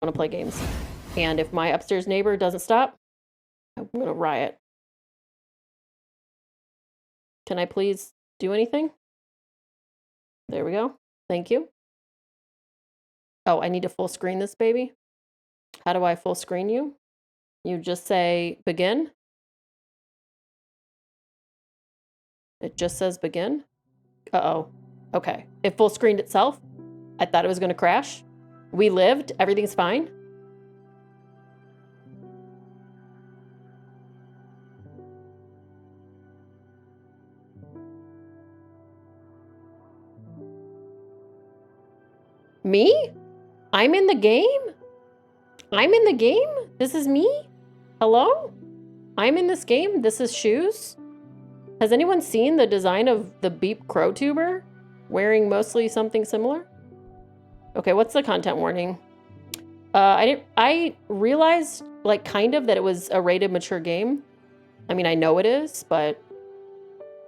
want to play games. And if my upstairs neighbor doesn't stop, I'm going to riot. Can I please do anything? There we go. Thank you. Oh, I need to full screen this baby. How do I full screen you? You just say begin. It just says begin. Uh-oh. Okay. It full screened itself. I thought it was going to crash. We lived. Everything's fine. Me? I'm in the game? I'm in the game? This is me? Hello? I'm in this game? This is Shoes? Has anyone seen the design of the Beep Crow Tuber? Wearing mostly something similar? Okay, what's the content warning? I realized, like, kind of that it was a rated mature game. I mean, I know it is, but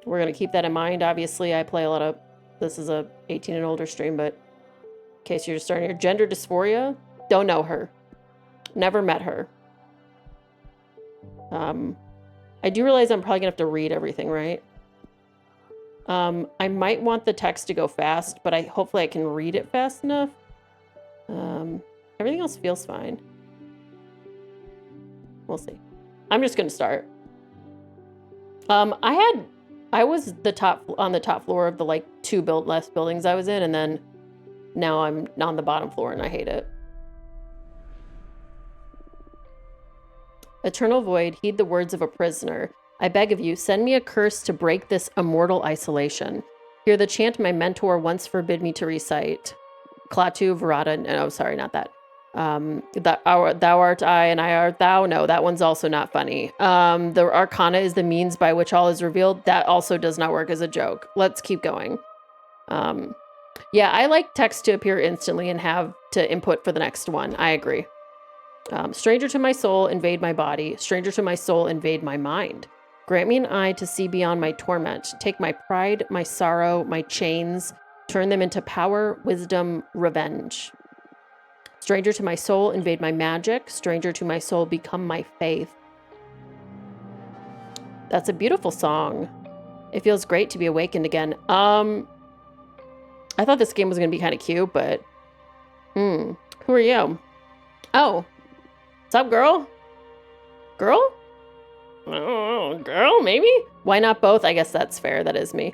we're going to keep that in mind. Obviously, I play a lot of... This is a 18 and older stream, but in case you're just starting your gender dysphoria, don't know her. Never met her. I do realize I'm probably going to have to read everything, right? I might want the text to go fast, but hopefully I can read it fast enough. Everything else feels fine. We'll see. I'm just going to start. I was on the top floor of the like two less buildings I was in, and then now I'm on the bottom floor and I hate it. Eternal void, heed the words of a prisoner. I beg of you, send me a curse to break this immortal isolation. Hear the chant my mentor once forbid me to recite. Klaatu, Verada, no, sorry, not that. Thou art I and I art thou. No, that one's also not funny. The arcana is the means by which all is revealed. That also does not work as a joke. Let's keep going. Yeah, I like text to appear instantly and have to input for the next one. I agree. Stranger to my soul, invade my body. Stranger to my soul, invade my mind. Grant me an eye to see beyond my torment. Take my pride, my sorrow, my chains. Turn them into power, wisdom, revenge. Stranger to my soul, invade my magic. Stranger to my soul, become my faith. That's a beautiful song. It feels great to be awakened again. I thought this game was going to be kind of cute, but... Who are you? Oh. What's up, girl? Girl? Oh, girl, maybe? Why not both? I guess that's fair. That is me.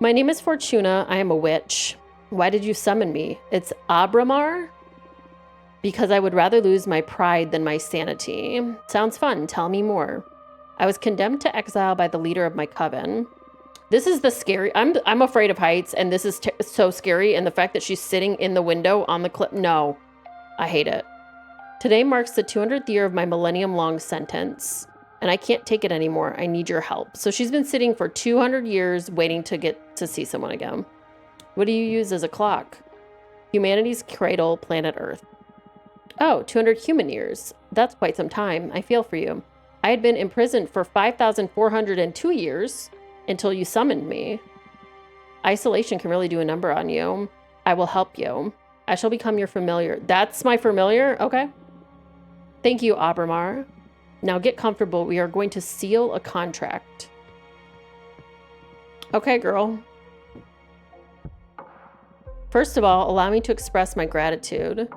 My name is Fortuna. I am a witch. Why did you summon me? It's Abramar? Because I would rather lose my pride than my sanity. Sounds fun. Tell me more. I was condemned to exile by the leader of my coven. This is the scary... I'm afraid of heights, and this is so scary. And the fact that she's sitting in the window on the cliff... No. I hate it. Today marks the 200th year of my millennium-long sentence, and I can't take it anymore. I need your help. So she's been sitting for 200 years waiting to get to see someone again. What do you use as a clock? Humanity's cradle, planet Earth. Oh, 200 human years. That's quite some time. I feel for you. I had been imprisoned for 5,402 years until you summoned me. Isolation can really do a number on you. I will help you. I shall become your familiar. That's my familiar? Okay. Thank you, Abramar. Now get comfortable. We are going to seal a contract. Okay, girl. First of all, allow me to express my gratitude.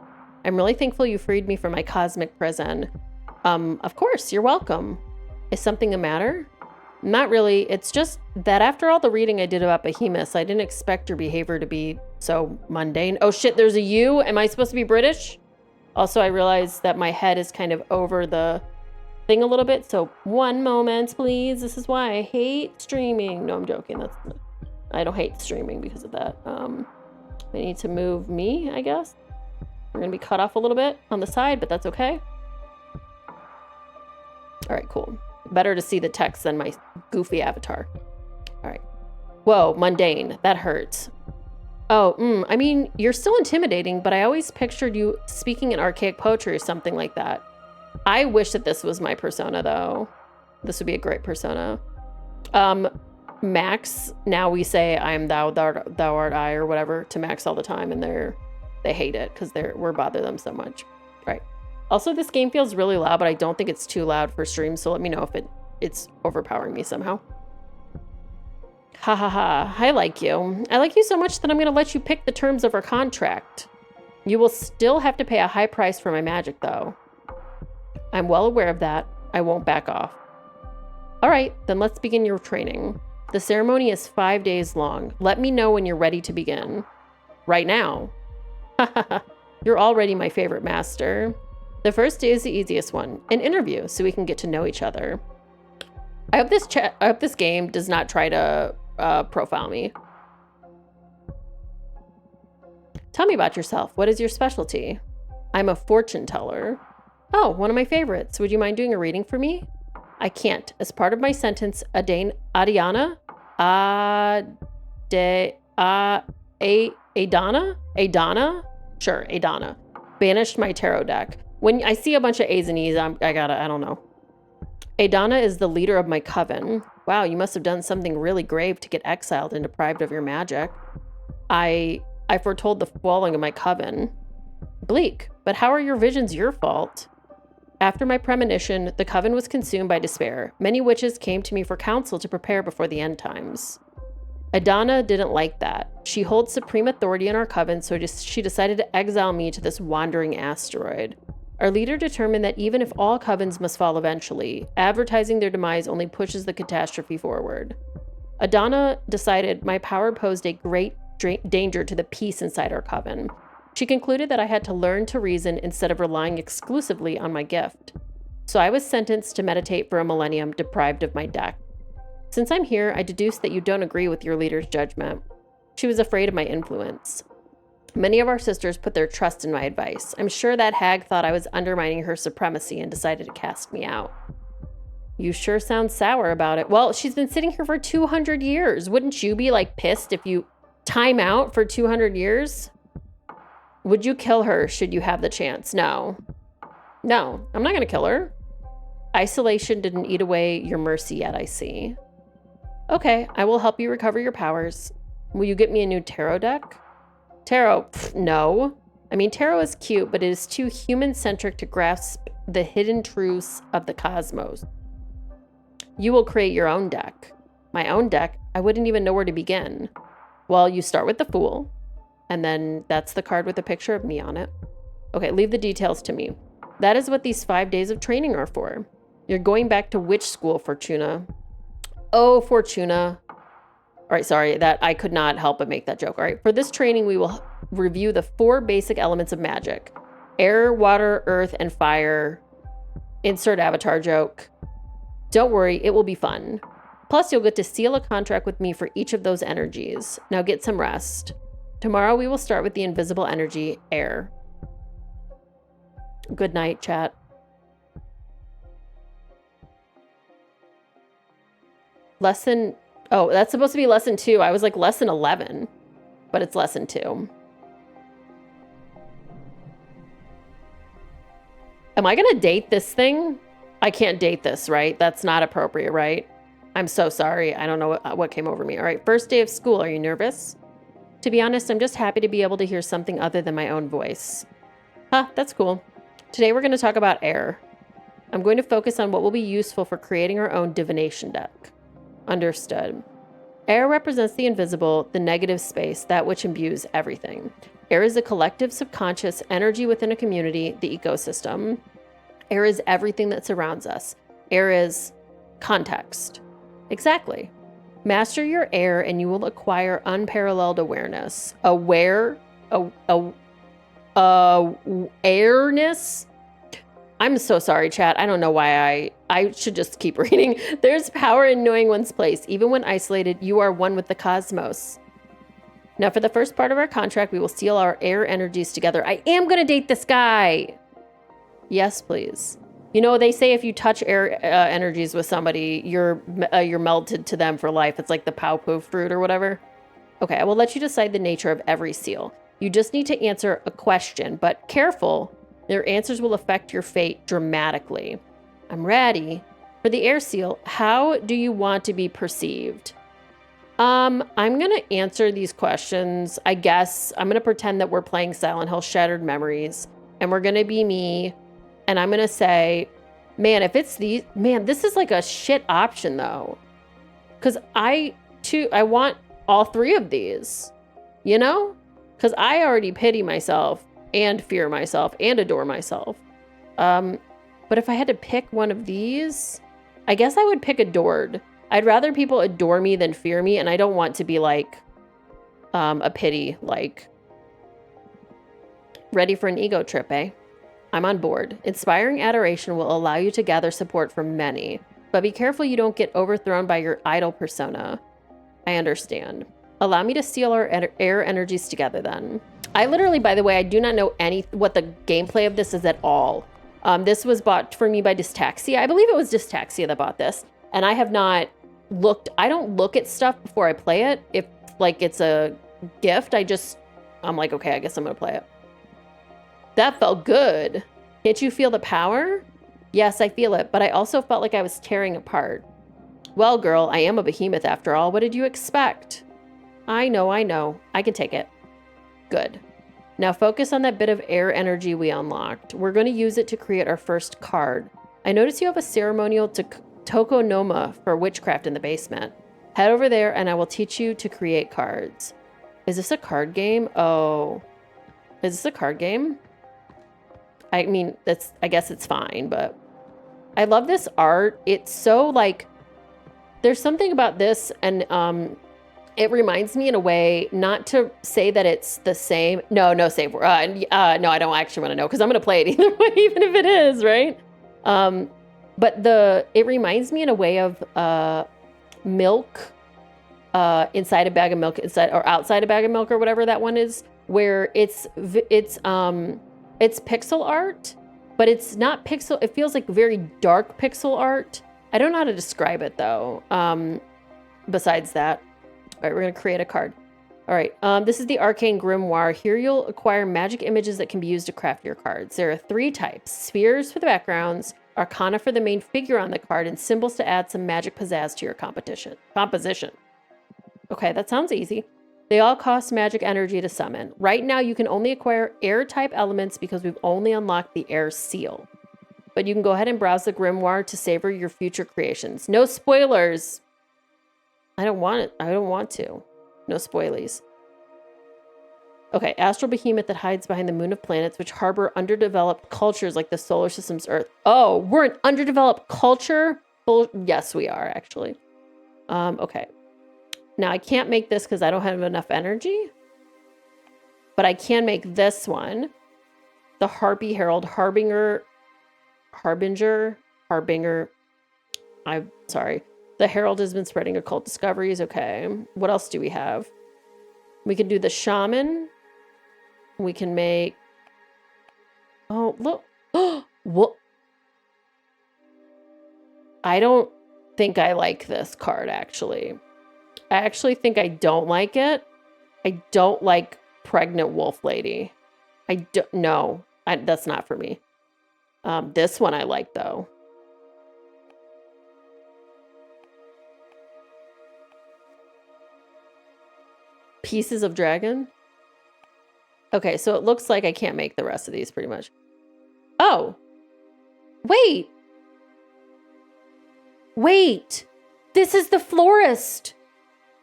I'm really thankful you freed me from my cosmic prison. Of course, you're welcome. Is something the matter? Not really. It's just that after all the reading I did about behemoths, I didn't expect your behavior to be so mundane. Oh shit, there's a U. Am I supposed to be British? Also, I realized that my head is kind of over the thing a little bit. So 1 moment, please. This is why I hate streaming. No, I'm joking. I don't hate streaming because of that. I need to move me, I guess. We're going to be cut off a little bit on the side, but that's okay. All right, cool. Better to see the text than my goofy avatar. All right. Whoa, mundane. That hurts. Oh, I mean, you're still intimidating, but I always pictured you speaking in archaic poetry or something like that. I wish that this was my persona, though. This would be a great persona. Max, now we say I am thou art I or whatever to Max all the time, and they hate it because we're bother them so much. Right. Also, this game feels really loud, but I don't think it's too loud for stream, so let me know if it's overpowering me somehow. Ha ha ha. I like you. I like you so much that I'm going to let you pick the terms of our contract. You will still have to pay a high price for my magic, though. I'm well aware of that. I won't back off. All right, then let's begin your training. The ceremony is 5 days long. Let me know when you're ready to begin. Right now. You're already my favorite master. The first day is the easiest one, an interview, so we can get to know each other. I hope this game does not try to profile me. Tell me about yourself. What is your specialty? I'm a fortune teller. Oh, one of my favorites. Would you mind doing a reading for me? I can't. As part of my sentence, Adana? Adana? Sure, Adana. Banished my tarot deck. When I see a bunch of A's and E's, I don't know. Adana is the leader of my coven. Wow, you must have done something really grave to get exiled and deprived of your magic. I foretold the falling of my coven. Bleak, but how are your visions your fault? After my premonition, the coven was consumed by despair. Many witches came to me for counsel to prepare before the end times. Adana didn't like that. She holds supreme authority in our coven, so she decided to exile me to this wandering asteroid. Our leader determined that even if all covens must fall eventually, advertising their demise only pushes the catastrophe forward. Adana decided my power posed a great danger to the peace inside our coven. She concluded that I had to learn to reason instead of relying exclusively on my gift. So I was sentenced to meditate for a millennium, deprived of my deck. Since I'm here, I deduce that you don't agree with your leader's judgment. She was afraid of my influence. Many of our sisters put their trust in my advice. I'm sure that hag thought I was undermining her supremacy and decided to cast me out. You sure sound sour about it. Well, she's been sitting here for 200 years. Wouldn't you be, like, pissed if you time out for 200 years? Would you kill her should you have the chance? No. No, I'm not going to kill her. Isolation didn't eat away your mercy yet, I see. Okay, I will help you recover your powers. Will you get me a new tarot deck? Tarot? Pff, no. I mean, tarot is cute, but it is too human-centric to grasp the hidden truths of the cosmos. You will create your own deck. My own deck? I wouldn't even know where to begin. Well, you start with the Fool, and then that's the card with a picture of me on it. Okay, leave the details to me. That is what these 5 days of training are for. You're going back to which school, Fortuna? Oh, Fortuna. All right, sorry, that I could not help but make that joke. All right, for this training, we will review the 4 basic elements of magic. Air, water, earth, and fire. Insert avatar joke. Don't worry, it will be fun. Plus, you'll get to seal a contract with me for each of those energies. Now get some rest. Tomorrow, we will start with the invisible energy, air. Good night, chat. Lesson... Oh, that's supposed to be lesson 2. I was like lesson 11, but it's lesson 2. Am I going to date this thing? I can't date this, right? That's not appropriate, right? I'm so sorry. I don't know what came over me. All right, first day of school. Are you nervous? To be honest, I'm just happy to be able to hear something other than my own voice. Huh, that's cool. Today we're going to talk about air. I'm going to focus on what will be useful for creating our own divination deck. Understood. Air represents the invisible, the negative space, that which imbues everything. Air is a collective subconscious energy within a community, the ecosystem. Air is everything that surrounds us. Air is context. Exactly. Master your air and you will acquire unparalleled awareness. Airness? I'm so sorry, chat. I don't know why I should just keep reading. There's power in knowing one's place. Even when isolated, you are one with the cosmos. Now, for the first part of our contract, we will seal our air energies together. I am going to date this guy. Yes, please. You know, they say if you touch air energies with somebody, you're melted to them for life. It's like the Pao-Poo fruit or whatever. Okay, I will let you decide the nature of every seal. You just need to answer a question, but careful. Their answers will affect your fate dramatically. I'm ready. For the air seal, how do you want to be perceived? I'm going to answer these questions. I guess I'm going to pretend that we're playing Silent Hill Shattered Memories. and we're going to be me. And I'm going to say, man, if it's these, man, this is like a shit option though. Because I want all three of these, you know? Because I already pity myself and fear myself and adore myself. But if I had to pick one of these, I guess I would pick adored. I'd rather people adore me than fear me, and I don't want to be like a pity, like, ready for an ego trip, eh? I'm on board. Inspiring adoration will allow you to gather support from many, but be careful you don't get overthrown by your idol persona. I understand. Allow me to seal our air energies together then. I literally, by the way, I do not know what the gameplay of this is at all. This was bought for me by Dystaxia. I believe it was Dystaxia that bought this. And I have not looked, I don't look at stuff before I play it. If like it's a gift, I'm like, okay, I guess I'm gonna play it. That felt good. Can't you feel the power? Yes, I feel it, but I also felt like I was tearing apart. Well, girl, I am a behemoth after all. What did you expect? I know. I can take it. Good. Now focus on that bit of air energy we unlocked. We're going to use it to create our first card. I notice you have a ceremonial tokonoma for witchcraft in the basement. Head over there and I will teach you to create cards. Is this a card game? Oh. Is this a card game? I mean, I guess it's fine, but I love this art. It's so like, there's something about this, and it reminds me in a way, not to say that it's the same. No, save word. No, I don't actually want to know because I'm going to play it either way, even if it is, right? But it reminds me in a way of milk inside a bag of milk, or outside a bag of milk, or whatever that one is, where it's pixel art, but it's not pixel. It feels like very dark pixel art. I don't know how to describe it though. Besides that, all right, we're gonna create a card. All right, this is the Arcane Grimoire. Here you'll acquire magic images that can be used to craft your cards. There are 3 types: spheres for the backgrounds, arcana for the main figure on the card, and symbols to add some magic pizzazz to your composition. Okay, that sounds easy. They all cost magic energy to summon. Right now, you can only acquire air-type elements because we've only unlocked the air seal. But you can go ahead and browse the grimoire to savor your future creations. No spoilers. I don't want it. I don't want to. No spoilies. Okay, astral behemoth that hides behind the moon of planets, which harbor underdeveloped cultures like the solar system's Earth. Oh, we're an underdeveloped culture? Yes, we are, actually. Okay. Now, I can't make this because I don't have enough energy. But I can make this one. The Harpy Herald, Harbinger. I'm sorry. The Herald has been spreading occult discoveries. Okay. What else do we have? We can do the Shaman. We can make... Oh, look. What? I don't think I like this card, actually. I actually think I don't like it. I don't like Pregnant Wolf Lady. No, that's not for me. This one I like, though. Pieces of Dragon. Okay, so it looks like I can't make the rest of these pretty much. Oh. Wait. Wait. This is the florist.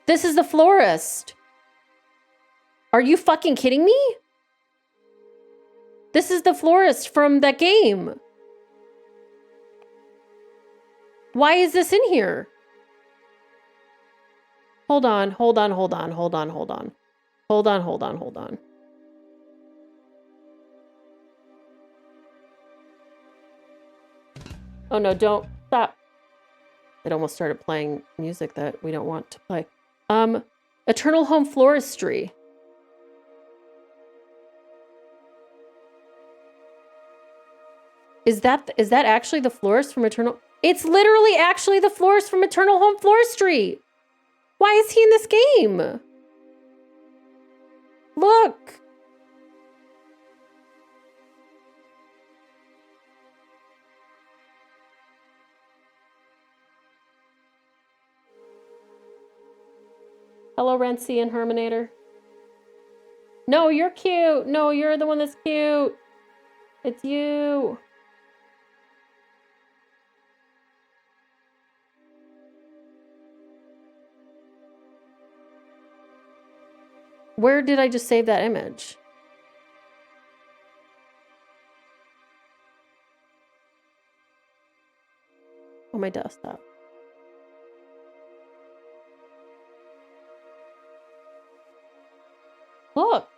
This is the florist. Are you fucking kidding me? This is the florist from that game. Why is this in here? Hold on. Oh no, don't stop. It almost started playing music that we don't want to play. Eternal Home Floristry. Is that actually the florist from Eternal? It's literally actually the florist from Eternal Home Floristry. Why is he in this game? Look. Hello, Renzi and Herminator. No, you're cute. No, you're the one that's cute. It's you. Where did I just save that image? On my desktop. Look.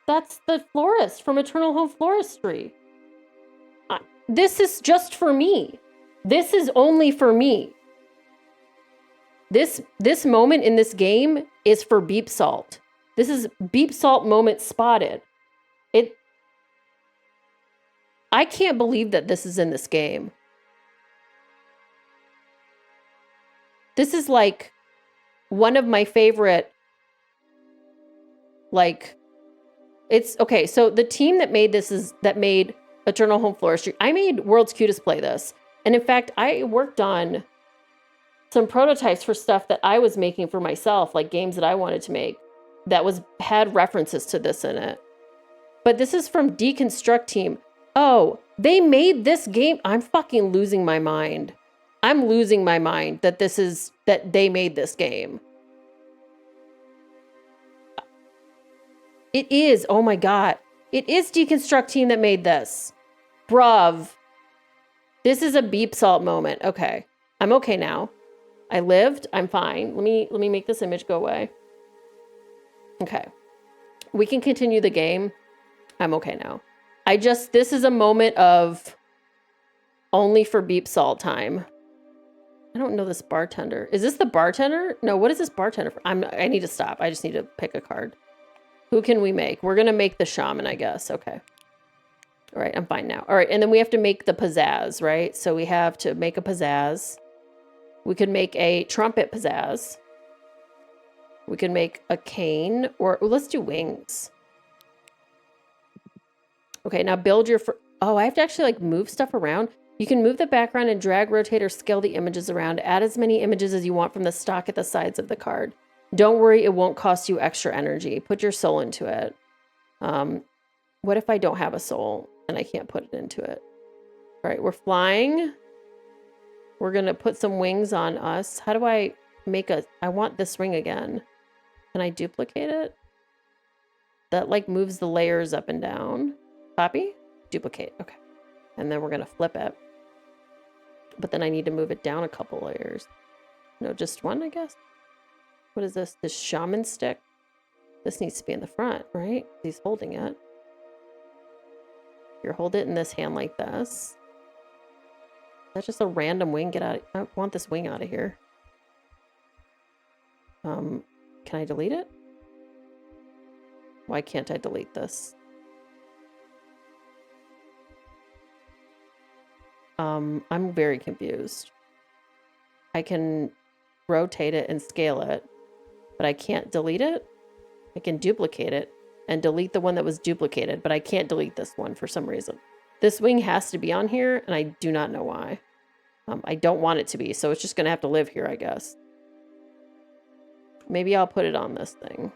That's the florist from Eternal Home Floristry. This is just for me. This is only for me. This moment in this game is for Beep Salt. This is Beep Salt moment spotted. I can't believe that this is in this game. This is like one of my favorite, like, it's okay. So the team that made this that made Eternal Home Floristry. I made World's Cutest play this. And in fact, I worked on some prototypes for stuff that I was making for myself, like games that I wanted to make that had references to this in it. But this is from Deconstruct Team. Oh, they made this game. I'm fucking losing my mind. I'm losing my mind that they made this game. It is. Oh my God. It is Deconstruct Team that made this. Bruv. This is a Beep Salt moment. Okay. I'm okay now. I lived. I'm fine. Let me make this image go away. Okay. We can continue the game. I'm okay now. This is a moment of only for Beep Salt time. I don't know this bartender. Is this the bartender? No, what is this bartender for? I need to stop. I just need to pick a card. Who can we make? We're going to make the shaman, I guess. Okay. All right, I'm fine now. All right, and then we have to make the pizzazz, right? So we have to make a pizzazz. We could make a trumpet pizzazz. We could make a cane, or let's do wings. Okay, now build your... Oh, I have to actually like move stuff around. You can move the background and drag, rotate, or scale the images around. Add as many images as you want from the stock at the sides of the card. Don't worry, it won't cost you extra energy. Put your soul into it. What if I don't have a soul and I can't put it into it? All right, we're flying. We're going to put some wings on us. How do I make I want this ring again. Can I duplicate it? That like moves the layers up and down. Copy, duplicate. Okay. And then we're going to flip it. But then I need to move it down a couple layers. No, just one, I guess. What is this? This shaman stick? This needs to be in the front, right? He's holding it. Here, hold it in this hand like this. That's just a random wing. Get out. I want this wing out of here. Can I delete it? Why can't I delete this? I'm very confused. I can rotate it and scale it, but I can't delete it. I can duplicate it and delete the one that was duplicated, but I can't delete this one for some reason. This wing has to be on here, and I do not know why. I don't want it to be, so it's just going to have to live here, I guess. Maybe I'll put it on this thing.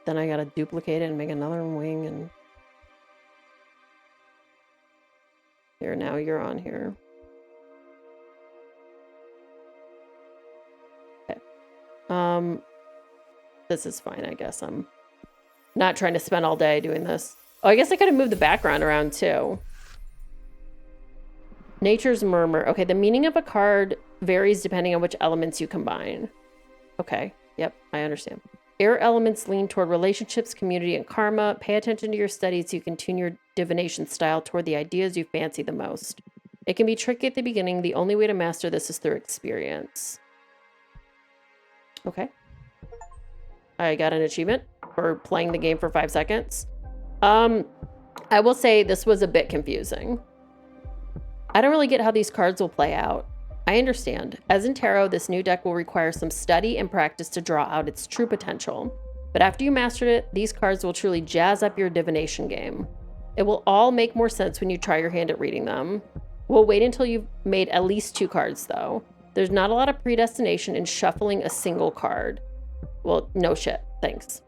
Then I got to duplicate it and make another wing, and... Here, now you're on here. Okay. This is fine, I guess. I'm not trying to spend all day doing this. Oh, I guess I could have moved the background around too. Nature's Murmur. Okay, the meaning of a card varies depending on which elements you combine. Okay, yep, I understand. Air elements lean toward relationships, community, and karma. Pay attention to your studies so you can tune your divination style toward the ideas you fancy the most. It can be tricky at the beginning. The only way to master this is through experience. Okay. I got an achievement for playing the game for 5 seconds. I will say this was a bit confusing. I don't really get how these cards will play out. I understand. As in tarot, this new deck will require some study and practice to draw out its true potential. But after you mastered it, these cards will truly jazz up your divination game. It will all make more sense when you try your hand at reading them. We'll wait until you've made at least 2 cards, though. There's not a lot of predestination in shuffling a single card. Well, no shit. Thanks.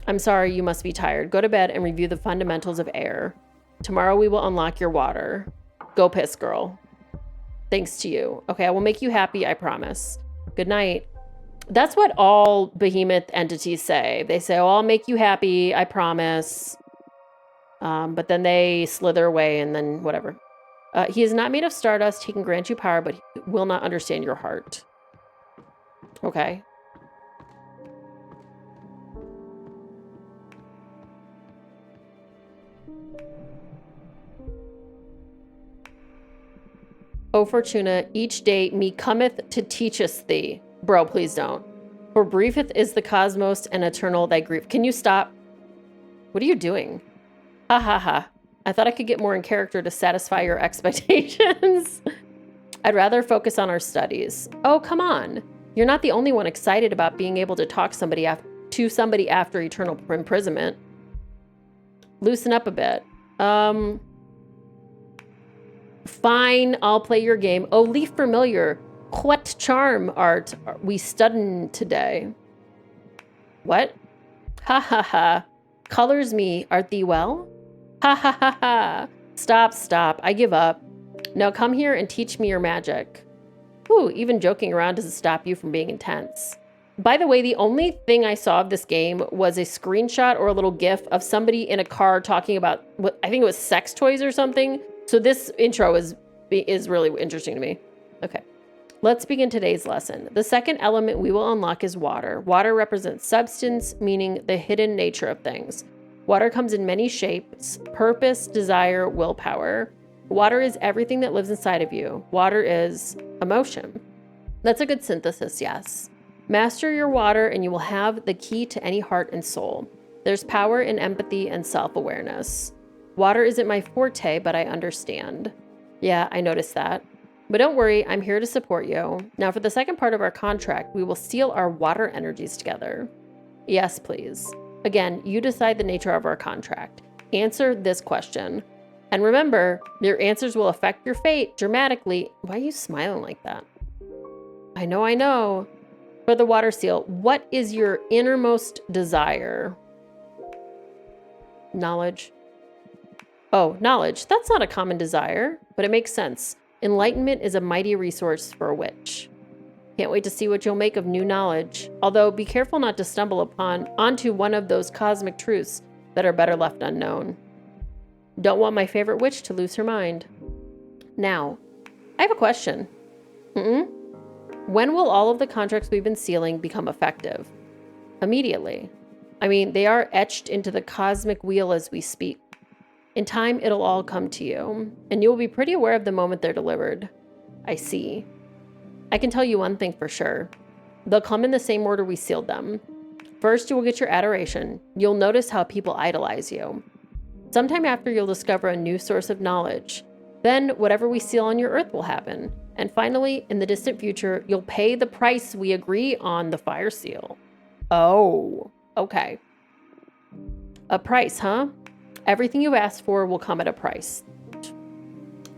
I'm sorry, you must be tired. Go to bed and review the fundamentals of air. Tomorrow we will unlock your water. Go piss, girl. Thanks to you. Okay, I will make you happy, I promise. Good night. That's what all behemoth entities say. They say, oh, I'll make you happy, I promise. But then they slither away and then whatever. He is not made of stardust. He can grant you power, but he will not understand your heart. Okay. O Fortuna, each day me cometh to teach us thee. Bro, please don't. For briefeth is the cosmos and eternal thy grief. Can you stop? What are you doing? Ha ha ha. I thought I could get more in character to satisfy your expectations. I'd rather focus on our studies. Oh, come on. You're not the only one excited about being able to talk to somebody after eternal imprisonment. Loosen up a bit. Fine, I'll play your game. Oh, leaf familiar. What charm art we studin' today? What? Ha ha ha. Colors me, art thee well? Ha ha ha ha. Stop. I give up. Now come here and teach me your magic. Ooh, even joking around doesn't stop you from being intense. By the way, the only thing I saw of this game was a screenshot or a little gif of somebody in a car talking about, what I think it was sex toys or something. So this intro is really interesting to me. Okay, let's begin today's lesson. The second element we will unlock is water. Water represents substance, meaning the hidden nature of things. Water comes in many shapes: purpose, desire, willpower. Water is everything that lives inside of you. Water is emotion. That's a good synthesis, yes. Master your water and you will have the key to any heart and soul. There's power in empathy and self-awareness. Water isn't my forte, but I understand. Yeah, I noticed that. But don't worry, I'm here to support you. Now for the second part of our contract, we will seal our water energies together. Yes, please. Again, you decide the nature of our contract. Answer this question. And remember, your answers will affect your fate dramatically. Why are you smiling like that? I know. For the water seal, what is your innermost desire? Knowledge. Oh, knowledge. That's not a common desire, but it makes sense. Enlightenment is a mighty resource for a witch. Can't wait to see what you'll make of new knowledge. Although, be careful not to stumble onto one of those cosmic truths that are better left unknown. Don't want my favorite witch to lose her mind. Now, I have a question. When will all of the contracts we've been sealing become effective? Immediately. I mean, they are etched into the cosmic wheel as we speak. In time, it'll all come to you, and you will be pretty aware of the moment they're delivered. I see. I can tell you one thing for sure. They'll come in the same order we sealed them. First, you will get your adoration. You'll notice how people idolize you. Sometime after, you'll discover a new source of knowledge. Then, whatever we seal on your earth will happen. And finally, in the distant future, you'll pay the price we agree on the fire seal. Oh, okay. A price, huh? Everything you've asked for will come at a price.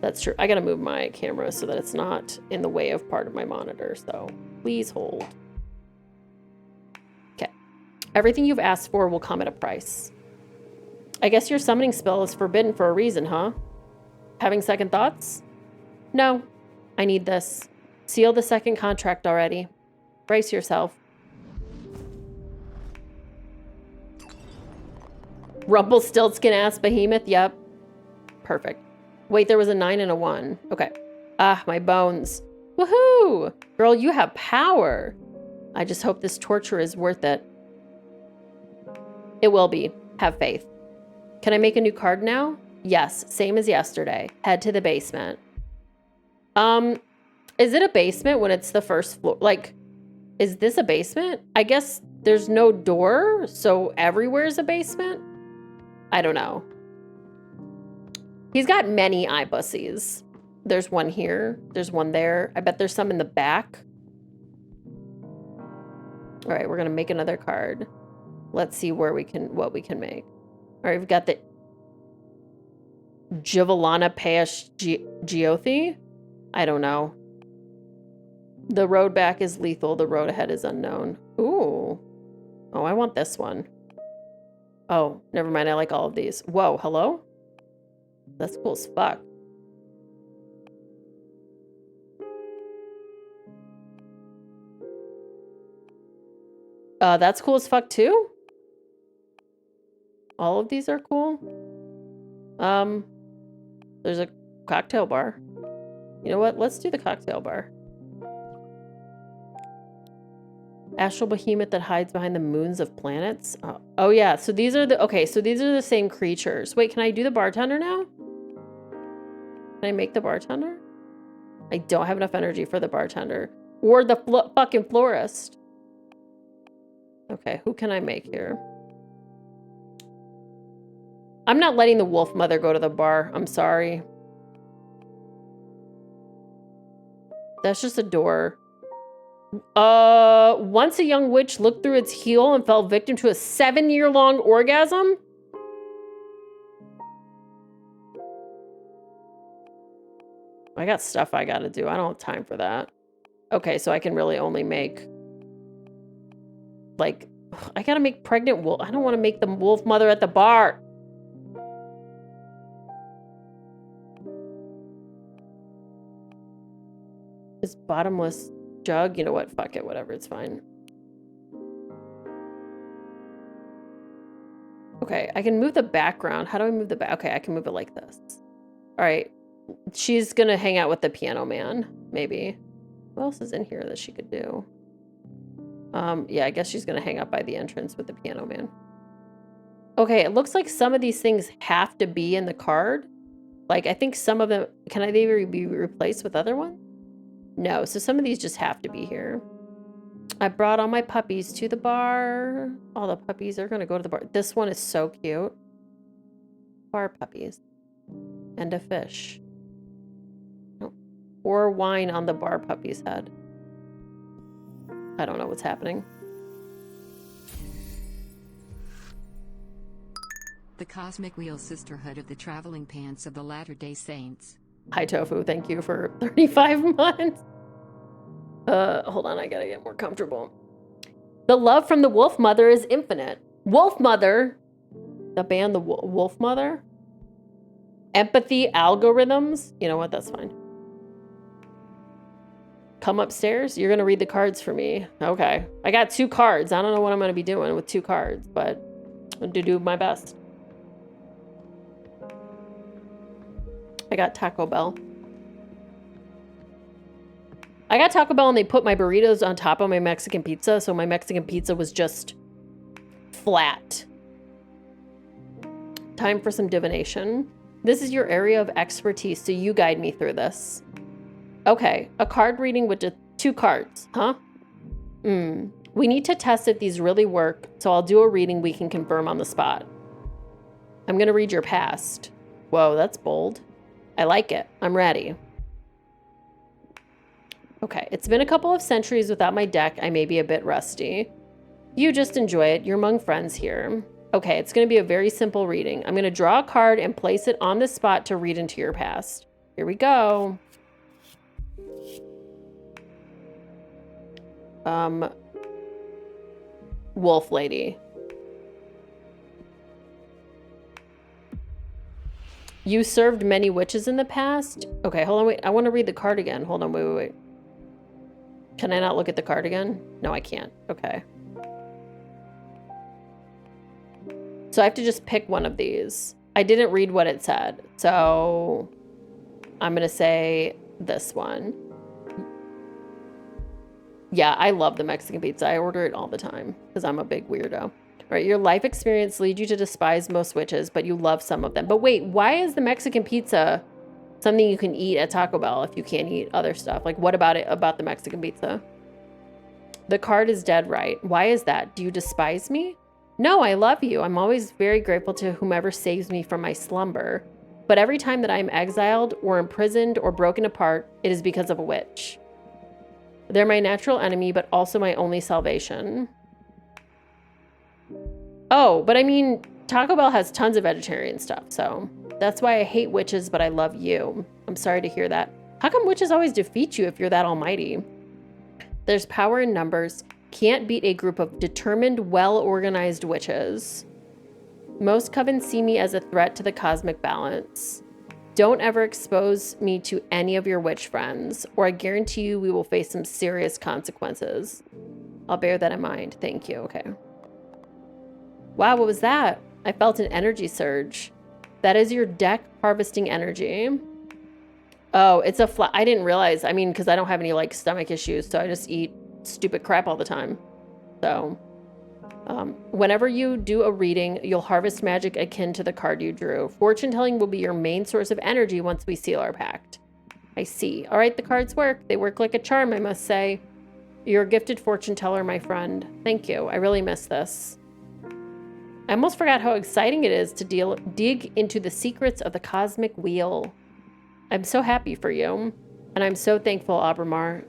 That's true. I gotta move my camera so that it's not in the way of part of my monitor, so please hold. Okay. Everything you've asked for will come at a price. I guess your summoning spell is forbidden for a reason, huh? Having second thoughts? No. I need this. Seal the second contract already. Brace yourself. Rumpelstiltskin-ass behemoth? Yep. Perfect. Wait, there was a 9 and a 1. Okay. Ah, my bones. Woohoo! Girl, you have power. I just hope this torture is worth it. It will be. Have faith. Can I make a new card now? Yes, same as yesterday. Head to the basement. Is it a basement when it's the first floor? Like, is this a basement? I guess there's no door, so everywhere's a basement? I don't know. He's got many eye bussies. There's one here. There's one there. I bet there's some in the back. All right, we're going to make another card. Let's see what we can make. All right, we've got the Givalana Paesh Geothi. I don't know. The road back is lethal. The road ahead is unknown. Ooh. Oh, I want this one. Oh, never mind. I like all of these. Whoa, hello? That's cool as fuck. That's cool as fuck too? All of these are cool. There's a cocktail bar. You know what? Let's do the cocktail bar. Astral behemoth that hides behind the moons of planets. Oh yeah, so these are the, okay, so these are the same creatures. Wait, can I do the bartender now? Can I make the bartender? I don't have enough energy for the bartender. Or the fucking florist. Okay, who can I make here? I'm not letting the wolf mother go to the bar. I'm sorry. That's just a door. Once a young witch looked through its heel and fell victim to a 7-year-long orgasm? I got stuff I gotta do. I don't have time for that. Okay, so I can really only make... Like, I gotta make pregnant wolf. I don't want to make the wolf mother at the bar. This bottomless jug. You know what? Fuck it. Whatever. It's fine. Okay, I can move the background. How do I move the back? Okay, I can move it like this. All right. She's gonna hang out with the piano man, maybe. What else is in here that she could do? Yeah, I guess she's gonna hang out by the entrance with the piano man. Okay, it looks like some of these things have to be in the card. Like, I think some of them, can they be replaced with other ones? No, so some of these just have to be here. I brought all my puppies to the bar. All the puppies are gonna go to the bar. This one is so cute. Bar puppies. And a fish. Oh. Or wine on the bar puppy's head. I don't know what's happening. The Cosmic Wheel Sisterhood of the Traveling Pants of the Latter-day Saints. Hi, Tofu. Thank you for 35 months. Hold on. I gotta get more comfortable. The love from the Wolf Mother is infinite. Wolf Mother. The band, the Wolf Mother. Empathy algorithms. You know what? That's fine. Come upstairs. You're gonna read the cards for me. Okay. I got 2 cards. I don't know what I'm gonna be doing with 2 cards, but I'm going to do my best. I got Taco Bell. I got Taco Bell and they put my burritos on top of my Mexican pizza, so my Mexican pizza was just flat. Time for some divination. This is your area of expertise, so you guide me through this. Okay, a card reading with just 2 cards, huh? We need to test if these really work, so I'll do a reading we can confirm on the spot. I'm gonna read your past. Whoa, that's bold. I like it. I'm ready. Okay, it's been a couple of centuries without my deck. I may be a bit rusty. You just enjoy it. You're among friends here. Okay, it's going to be a very simple reading. I'm going to draw a card and place it on the spot to read into your past. Here we go. Wolf Lady. You served many witches in the past? Okay, hold on, wait. I want to read the card again. Hold on, wait. Can I not look at the card again? No, I can't. Okay. So I have to just pick one of these. I didn't read what it said, so I'm going to say this one. Yeah, I love the Mexican pizza. I order it all the time because I'm a big weirdo. All right, your life experience leads you to despise most witches, but you love some of them. But wait, why is the Mexican pizza something you can eat at Taco Bell if you can't eat other stuff? Like, what about it about the Mexican pizza? The card is dead right. Why is that? Do you despise me? No, I love you. I'm always very grateful to whomever saves me from my slumber. But every time that I am exiled or imprisoned or broken apart, it is because of a witch. They're my natural enemy, but also my only salvation. Oh, but I mean, Taco Bell has tons of vegetarian stuff, so that's why I hate witches, but I love you. I'm sorry to hear that. How come witches always defeat you if you're that almighty? There's power in numbers. Can't beat a group of determined, well-organized witches. Most covens see me as a threat to the cosmic balance. Don't ever expose me to any of your witch friends, or I guarantee you we will face some serious consequences. I'll bear that in mind. Thank you. Okay. Wow, what was that? I felt an energy surge. That is your deck harvesting energy. Oh, it's a flat. I didn't realize. I mean, because I don't have any like stomach issues, so I just eat stupid crap all the time. So, whenever you do a reading, you'll harvest magic akin to the card you drew. Fortune telling will be your main source of energy once we seal our pact. I see. All right, the cards work. They work like a charm, I must say. You're a gifted fortune teller, my friend. Thank you. I really miss this. I almost forgot how exciting it is to dig into the secrets of the cosmic wheel. I'm so happy for you. And I'm so thankful, Abramar.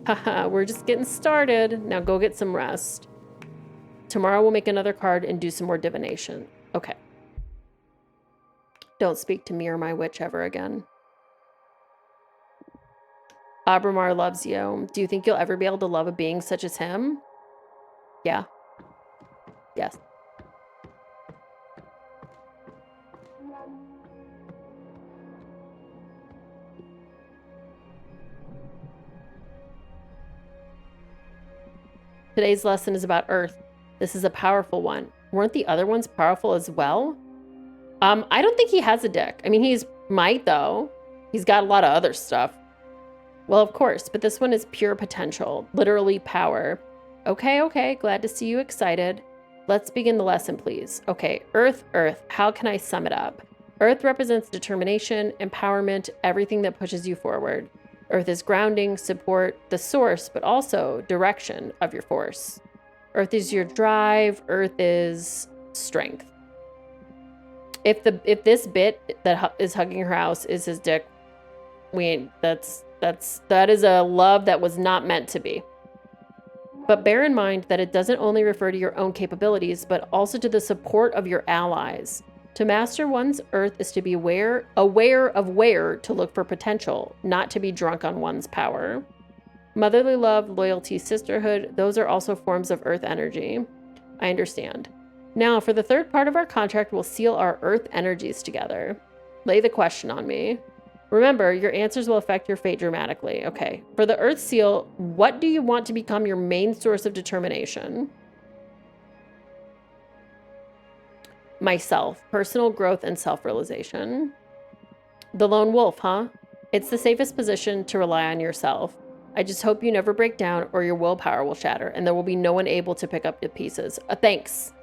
Haha, we're just getting started. Now go get some rest. Tomorrow we'll make another card and do some more divination. Okay. Don't speak to me or my witch ever again. Abramar loves you. Do you think you'll ever be able to love a being such as him? Yeah. Yes. Today's lesson is about Earth. This is a powerful one. Weren't the other ones powerful as well? I don't think he has a dick. I mean, he's might though. He's got a lot of other stuff. Well, of course, but this one is pure potential, literally power. Okay, glad to see you excited. Let's begin the lesson, please. Okay, Earth, how can I sum it up? Earth represents determination, empowerment, everything that pushes you forward. Earth is grounding, support, the source, but also direction of your force. Earth is your drive, Earth is strength. If this bit that is hugging her house is his dick, that is a love that was not meant to be. But bear in mind that it doesn't only refer to your own capabilities, but also to the support of your allies. To master one's Earth is to be aware of where to look for potential, not to be drunk on one's power. Motherly love, loyalty, sisterhood, those are also forms of Earth energy. I understand. Now, for the third part of our contract, we'll seal our Earth energies together. Lay the question on me. Remember, your answers will affect your fate dramatically. Okay. For the Earth seal, what do you want to become your main source of determination? Myself. Personal growth and self-realization. The lone wolf, huh? It's the safest position to rely on yourself. I just hope you never break down or your willpower will shatter and there will be no one able to pick up the pieces. Thanks.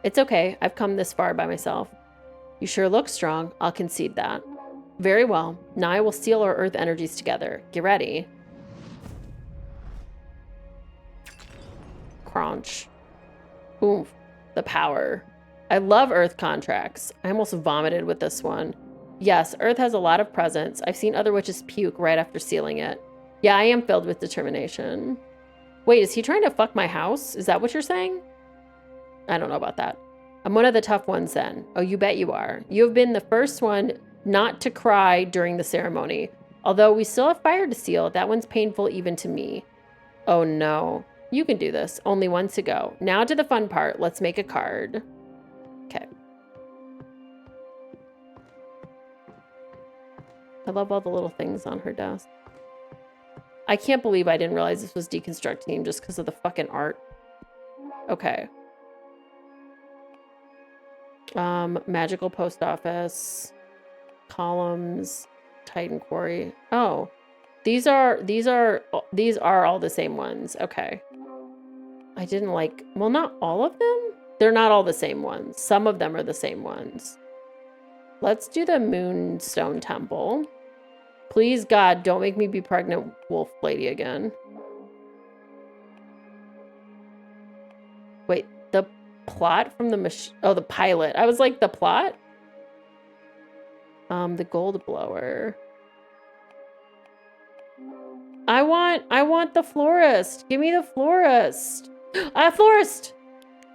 It's okay. I've come this far by myself. You sure look strong. I'll concede that. Very well. Now I will seal our Earth energies together. Get ready. Crunch. Oof. The power. I love Earth contracts. I almost vomited with this one. Yes, Earth has a lot of presence. I've seen other witches puke right after sealing it. Yeah, I am filled with determination. Wait, is he trying to fuck my house? Is that what you're saying? I don't know about that. I'm one of the tough ones then. Oh, you bet you are. You have been the first one not to cry during the ceremony. Although we still have fire to seal, that one's painful even to me. Oh no. You can do this. Only one to go. Now to the fun part. Let's make a card. Okay. I love all the little things on her desk. I can't believe I didn't realize this was Deconstruct Team just because of the fucking art. Okay. Magical post office, columns, Titan quarry. Oh, these are all the same ones. Okay. I didn't like, well, not all of them. They're not all the same ones. Some of them are the same ones. Let's do the Moonstone Temple. Please, God, don't make me be pregnant wolf lady again. Wait, the plot from the the pilot. I was like, the plot? The gold blower. I want the florist. Give me the florist. Florist!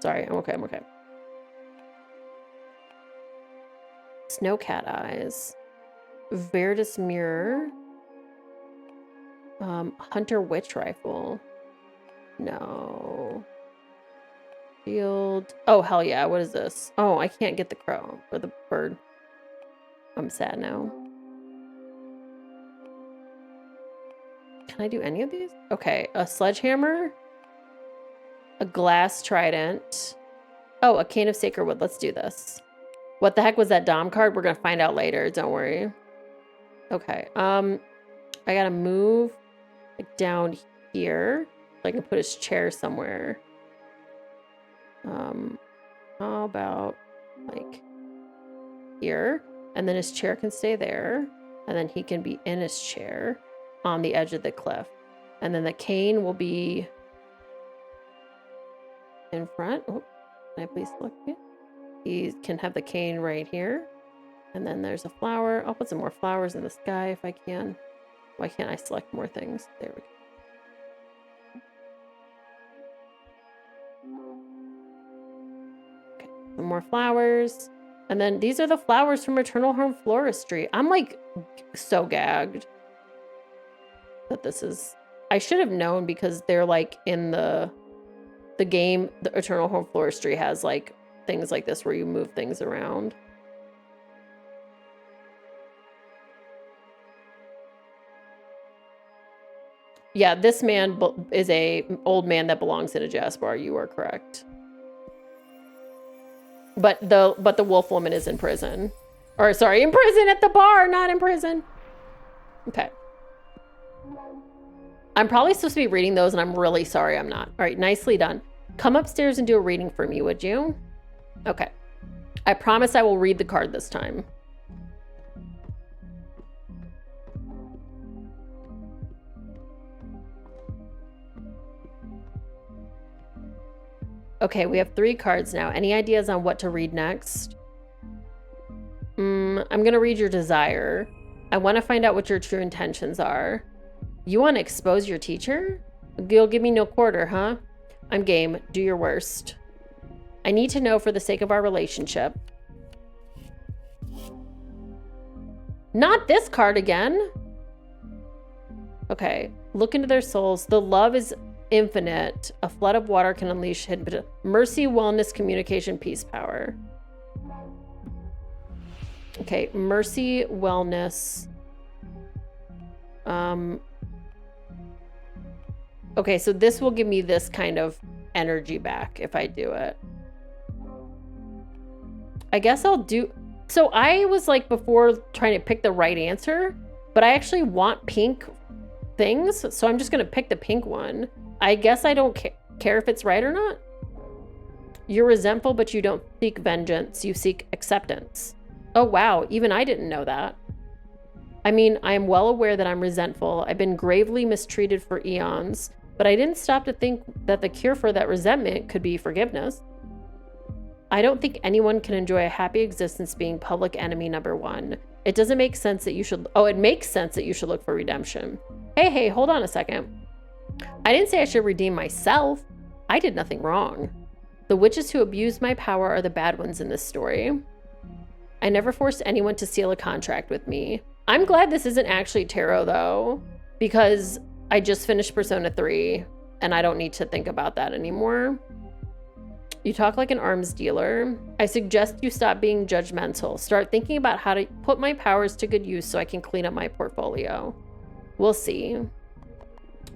Sorry, I'm okay. Snowcat eyes. Verdus mirror. Hunter witch rifle. No. Shield. Oh, hell yeah. What is this? Oh, I can't get the crow or the bird. I'm sad now. Can I do any of these? Okay, a sledgehammer. A glass trident. Oh, a cane of sacred wood. Let's do this. What the heck was that Dom card? We're gonna find out later. Don't worry. Okay. I gotta move like down here so I can put his chair somewhere. How about like here? And then his chair can stay there. And then he can be in his chair on the edge of the cliff. And then the cane will be in front. Oh, can I please look at it? He can have the cane right here. And then there's a flower. I'll put some more flowers in the sky if I can. Why can't I select more things? There we go. Okay, some more flowers. And then these are the flowers from Eternal Home Floristry. I'm like so gagged that this is... I should have known because they're like in the game. The Eternal Home Floristry has like things like this where you move things around. Yeah, this man is a old man that belongs in a jazz bar. You are correct. But the wolf woman is in prison. Or sorry, in prison at the bar, not in prison. Okay. I'm probably supposed to be reading those and I'm really sorry I'm not. All right, nicely done. Come upstairs and do a reading for me, would you? Okay. I promise I will read the card this time. Okay, we have 3 cards now. Any ideas on what to read next? I'm going to read your desire. I want to find out what your true intentions are. You want to expose your teacher? You'll give me no quarter, huh? I'm game. Do your worst. I need to know for the sake of our relationship. Not this card again. Okay. Look into their souls. The love is infinite. A flood of water can unleash hidden mercy, wellness, communication, peace, power. Okay, mercy, wellness. Okay, so this will give me this kind of energy back if I do it. I guess I'll do... So I was like before trying to pick the right answer, but I actually want pink things, so I'm just going to pick the pink one. I guess I don't care if it's right or not. You're resentful, but you don't seek vengeance. You seek acceptance. Oh, wow. Even I didn't know that. I mean, I am well aware that I'm resentful. I've been gravely mistreated for eons, but I didn't stop to think that the cure for that resentment could be forgiveness. I don't think anyone can enjoy a happy existence being public enemy #1. It doesn't make sense that you should... Oh, it makes sense that you should look for redemption. Hey, hold on a second. I didn't say I should redeem myself. I did nothing wrong. The witches who abused my power are the bad ones in this story. I never forced anyone to seal a contract with me. I'm glad this isn't actually tarot, though, because I just finished Persona 3, and I don't need to think about that anymore. You talk like an arms dealer. I suggest you stop being judgmental. Start thinking about how to put my powers to good use so I can clean up my portfolio. We'll see.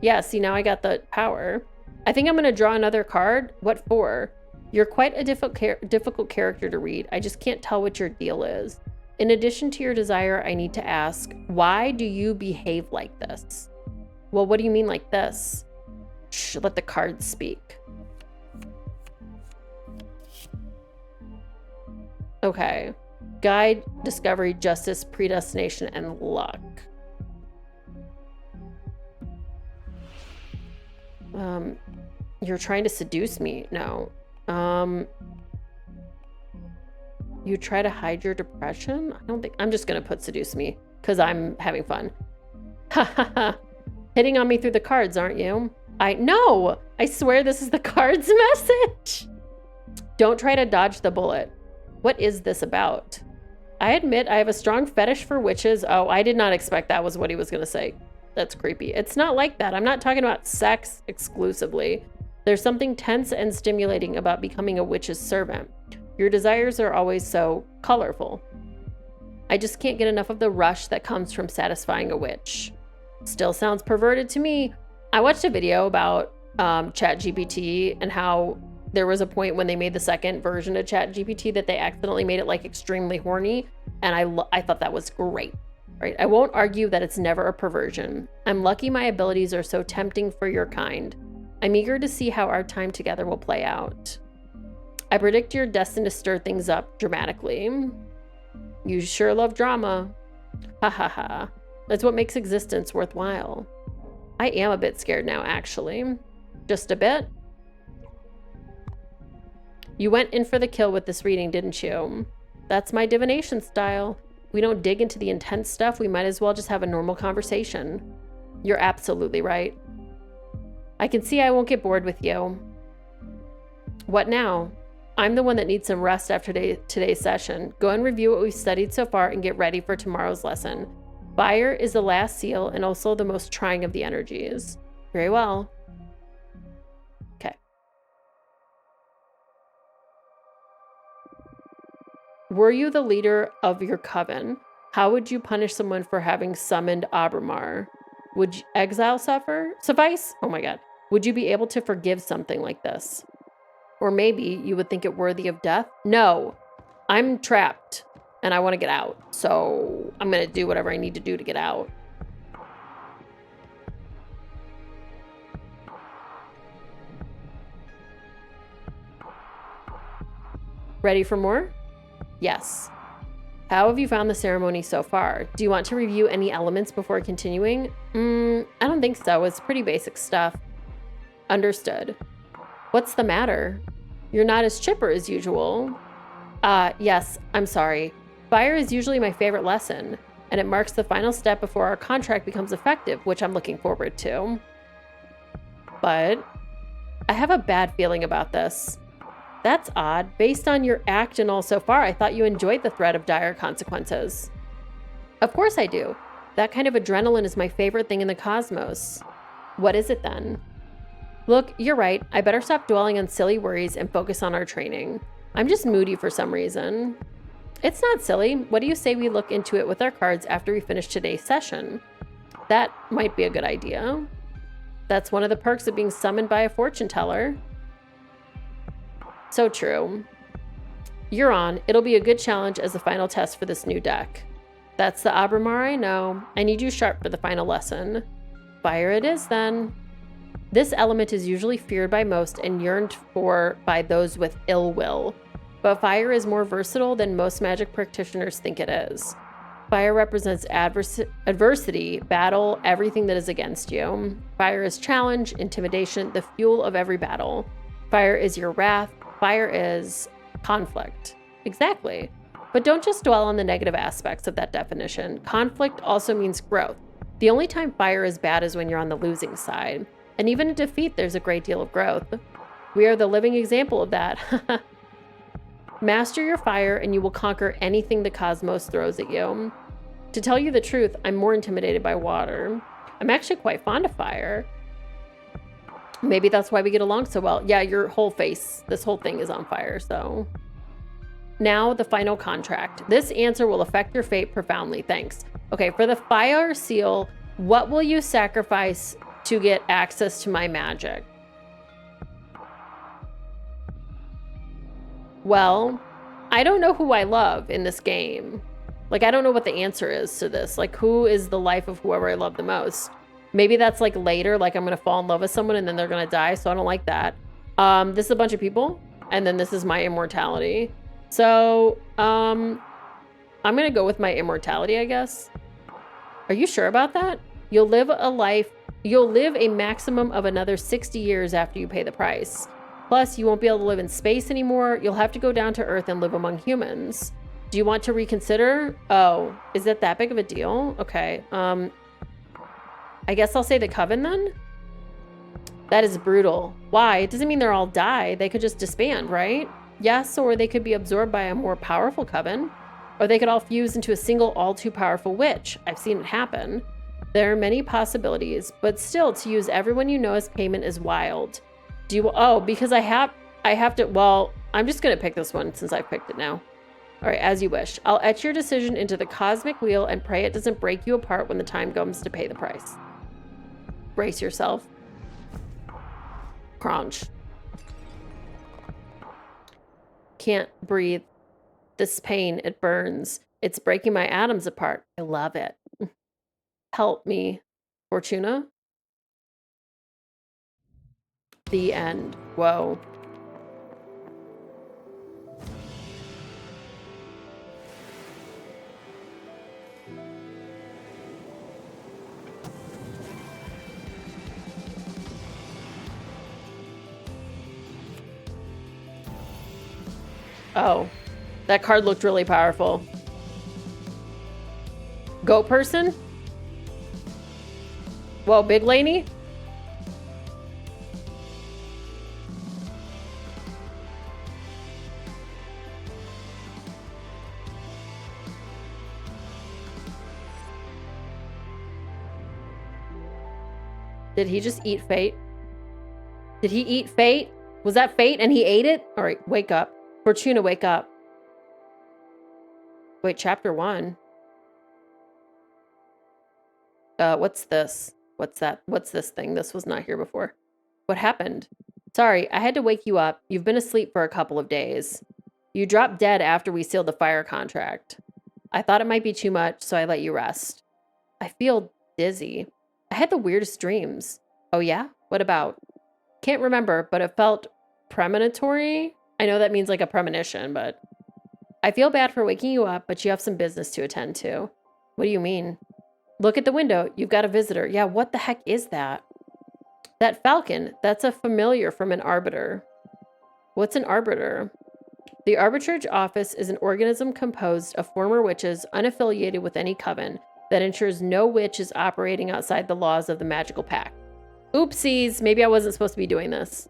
Yeah, see, now I got the power. I think I'm going to draw another card. What for? You're quite a difficult character to read. I just can't tell what your deal is. In addition to your desire, I need to ask, why do you behave like this? Well, what do you mean like this? Shh, let the cards speak. Okay. Guide, discovery, justice, predestination, and luck. You're trying to seduce me. No. You try to hide your depression? I don't think... I'm just going to put seduce me because I'm having fun. Ha ha ha. Hitting on me through the cards, aren't you? No! I swear this is the cards message. Don't try to dodge the bullet. What is this about? I admit I have a strong fetish for witches. Oh, I did not expect that was what he was going to say. That's creepy. It's not like that. I'm not talking about sex exclusively. There's something tense and stimulating about becoming a witch's servant. Your desires are always so colorful. I just can't get enough of the rush that comes from satisfying a witch. Still sounds perverted to me. I watched a video about ChatGPT and how there was a point when they made the second version of ChatGPT that they accidentally made it like extremely horny, and I thought that was great. Right? I won't argue that it's never a perversion. I'm lucky my abilities are so tempting for your kind. I'm eager to see how our time together will play out. I predict you're destined to stir things up dramatically. You sure love drama. Ha ha ha. That's what makes existence worthwhile. I am a bit scared now, actually. Just a bit. You went in for the kill with this reading, didn't you? That's my divination style. We don't dig into the intense stuff. We might as well just have a normal conversation. You're absolutely right. I can see I won't get bored with you. What now? I'm the one that needs some rest after today's session. Go and review what we've studied so far and get ready for tomorrow's lesson. Fire is the last seal and also the most trying of the energies. Very well. Okay. Were you the leader of your coven? How would you punish someone for having summoned Abramar? Would exile suffice? Oh my god. Would you be able to forgive something like this? Or maybe you would think it worthy of death? No. I'm trapped and I want to get out. So I'm going to do whatever I need to do to get out. Ready for more? Yes. How have you found the ceremony so far? Do you want to review any elements before continuing? I don't think so. It's pretty basic stuff. Understood. What's the matter? You're not as chipper as usual. Yes, I'm sorry. Fire is usually my favorite lesson, and it marks the final step before our contract becomes effective, which I'm looking forward to. But I have a bad feeling about this. That's odd. Based on your act and all so far, I thought you enjoyed the threat of dire consequences. Of course I do. That kind of adrenaline is my favorite thing in the cosmos. What is it then? Look, you're right. I better stop dwelling on silly worries and focus on our training. I'm just moody for some reason. It's not silly. What do you say we look into it with our cards after we finish today's session? That might be a good idea. That's one of the perks of being summoned by a fortune teller. So true. You're on. It'll be a good challenge as the final test for this new deck. That's the Abramar I know. I need you sharp for the final lesson. Fire it is then. This element is usually feared by most and yearned for by those with ill will. But fire is more versatile than most magic practitioners think it is. Fire represents adversity, battle, everything that is against you. Fire is challenge, intimidation, the fuel of every battle. Fire is your wrath. Fire is conflict. Exactly. But don't just dwell on the negative aspects of that definition. Conflict also means growth. The only time fire is bad is when you're on the losing side. And even in defeat, there's a great deal of growth. We are the living example of that. Master your fire and you will conquer anything the cosmos throws at you. To tell you the truth, I'm more intimidated by water. I'm actually quite fond of fire. Maybe that's why we get along so well. Yeah, your whole face, this whole thing is on fire, so. Now, the final contract. This answer will affect your fate profoundly, thanks. Okay, for the fire seal, what will you sacrifice to get access to my magic? Well, I don't know who I love in this game. Like, I don't know what the answer is to this. Like, who is the life of whoever I love the most? Maybe that's like later, like I'm going to fall in love with someone and then they're going to die. So I don't like that. This is a bunch of people. And then this is my immortality. So, I'm going to go with my immortality, I guess. Are you sure about that? You'll live a maximum of another 60 years after you pay the price. Plus, you won't be able to live in space anymore. You'll have to go down to Earth and live among humans. Do you want to reconsider? Oh, is it that big of a deal? Okay. I guess I'll say the coven then? That is brutal. Why? It doesn't mean they'll all die. They could just disband, right? Yes, or they could be absorbed by a more powerful coven. Or they could all fuse into a single all-too-powerful witch. I've seen it happen. There are many possibilities, but still, to use everyone you know as payment is wild. Do you, oh, because I have to, well, I'm just going to pick this one since I picked it now. All right, as you wish. I'll etch your decision into the cosmic wheel and pray it doesn't break you apart when the time comes to pay the price. Brace yourself. Crunch. Can't breathe. This pain, it burns. It's breaking my atoms apart. I love it. Help me, Fortuna. The end. Whoa. Oh, that card looked really powerful. Goat person? Whoa, big laney? Did he just eat fate? Did he eat fate? Was that fate and he ate it? All right, wake up. Fortuna, wake up. Wait, chapter 1. What's this? What's that? What's this thing? This was not here before. What happened? Sorry, I had to wake you up. You've been asleep for a couple of days. You dropped dead after we sealed the fire contract. I thought it might be too much, so I let you rest. I feel dizzy. I had the weirdest dreams. Oh yeah? What about? Can't remember, but it felt premonitory. I know that means like a premonition, but I feel bad for waking you up, but you have some business to attend to. What do you mean? Look at the window. You've got a visitor. Yeah, what the heck is that? That falcon, that's a familiar from an arbiter. What's an arbiter? The arbitrage office is an organism composed of former witches unaffiliated with any coven that ensures no witch is operating outside the laws of the magical pact. Oopsies, maybe I wasn't supposed to be doing this.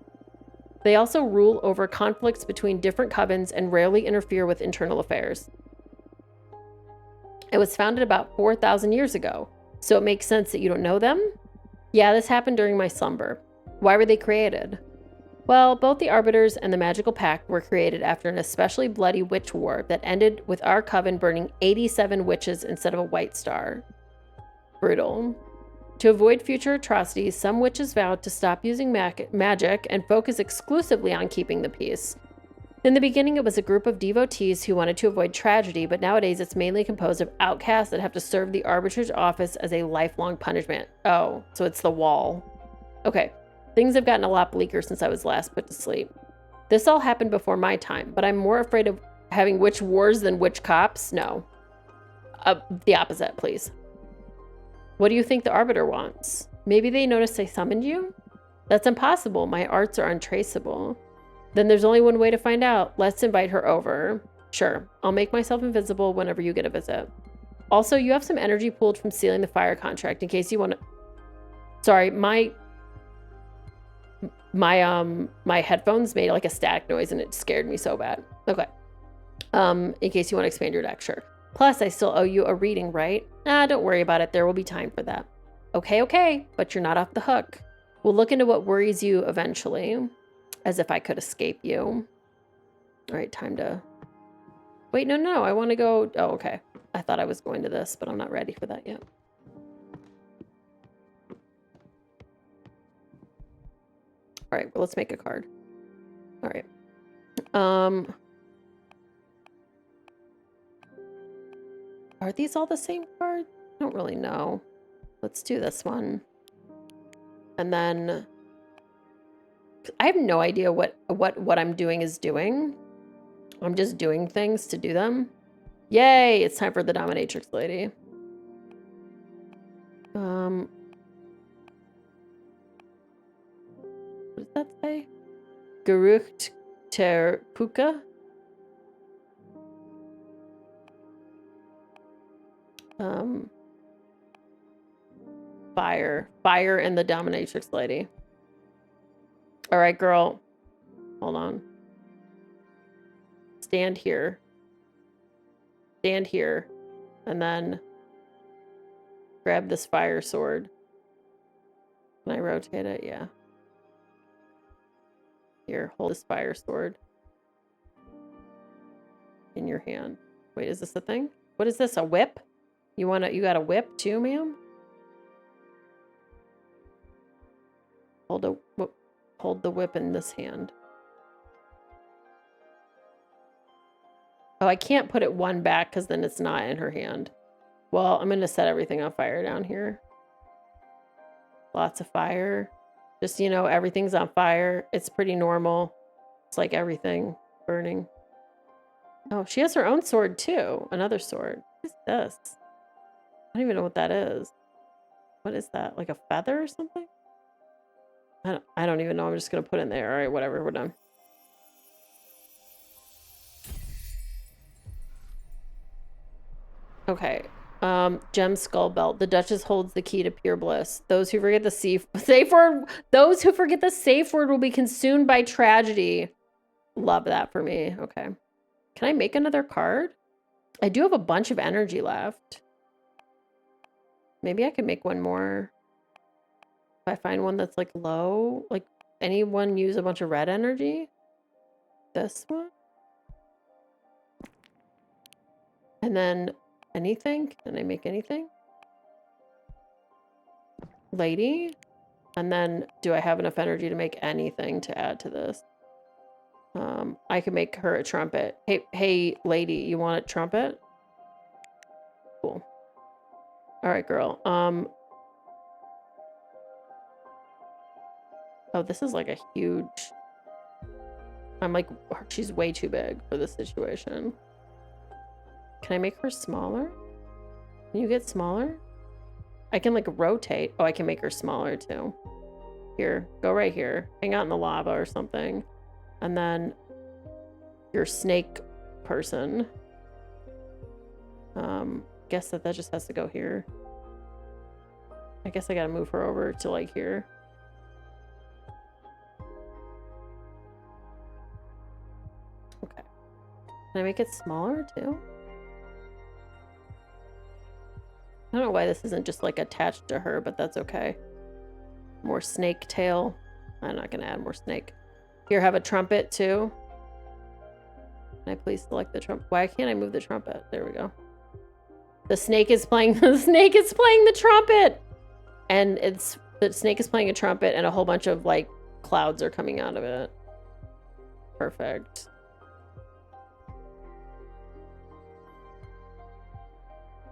They also rule over conflicts between different covens and rarely interfere with internal affairs. It was founded about 4,000 years ago, so it makes sense that you don't know them? Yeah, this happened during my slumber. Why were they created? Well, both the Arbiters and the Magical Pact were created after an especially bloody witch war that ended with our coven burning 87 witches instead of a white star. Brutal. To avoid future atrocities, some witches vowed to stop using magic and focus exclusively on keeping the peace. In the beginning, it was a group of devotees who wanted to avoid tragedy, but nowadays it's mainly composed of outcasts that have to serve the arbitrage office as a lifelong punishment. Oh, so it's the wall. Okay, things have gotten a lot bleaker since I was last put to sleep. This all happened before my time, but I'm more afraid of having witch wars than witch cops. No. The opposite, please. What do you think the arbiter wants? Maybe they noticed I summoned you? That's impossible. My arts are untraceable. Then there's only one way to find out. Let's invite her over. Sure, I'll make myself invisible whenever you get a visit. Also, you have some energy pooled from sealing the fire contract in case you want to... Sorry, my headphones made like a static noise and it scared me so bad. Okay. In case you want to expand your deck, sure. Plus, I still owe you a reading, right? Don't worry about it. There will be time for that. Okay, but you're not off the hook. We'll look into what worries you eventually. As if I could escape you. All right, time to... Wait, no, I want to go... Oh, okay. I thought I was going to this, but I'm not ready for that yet. All right, well, let's make a card. All right. Are these all the same cards? I don't really know. Let's do this one. And then... I have no idea what I'm doing is doing. I'm just doing things to do them. Yay! It's time for the dominatrix lady. What does that say? Gerucht ter Puka? Fire and the dominatrix lady. All right, girl. Hold on. Stand here. Stand here. And then grab this fire sword. Can I rotate it? Yeah. Here, hold this fire sword in your hand. Wait, is this a thing? What is this? A whip? You got a whip too, ma'am? Hold the whip in this hand. Oh, I can't put it one back because then it's not in her hand. Well, I'm going to set everything on fire down here. Lots of fire. Just, you know, everything's on fire. It's pretty normal. It's like everything burning. Oh, she has her own sword too. Another sword. What is this? I don't even know what that is. What is that? Like a feather or something? I don't even know. I'm just going to put it in there. All right, whatever. We're done. Okay. Gem skull belt. The Duchess holds the key to pure bliss. Those who forget the safe word will be consumed by tragedy. Love that for me. Okay. Can I make another card? I do have a bunch of energy left. Maybe I could make one more. If I find one that's like low, like anyone use a bunch of red energy? This one? And then anything? Can I make anything? Lady? And then do I have enough energy to make anything to add to this? I can make her a trumpet. Hey, lady, you want a trumpet? Cool. All right, girl. Oh, this is like a huge... I'm like, she's way too big for this situation. Can I make her smaller? Can you get smaller? I can like rotate. Oh, I can make her smaller too. Here, go right here. Hang out in the lava or something. And then your snake person. Guess that just has to go here. I guess I gotta move her over to like here. Okay. Can I make it smaller too? I don't know why this isn't just like attached to her, but that's okay. More snake tail. I'm not gonna add more snake. Here, have a trumpet too. Can I please select the trumpet? Why can't I move the trumpet? There we go. The snake is playing the trumpet. And the snake is playing a trumpet and a whole bunch of like clouds are coming out of it. Perfect.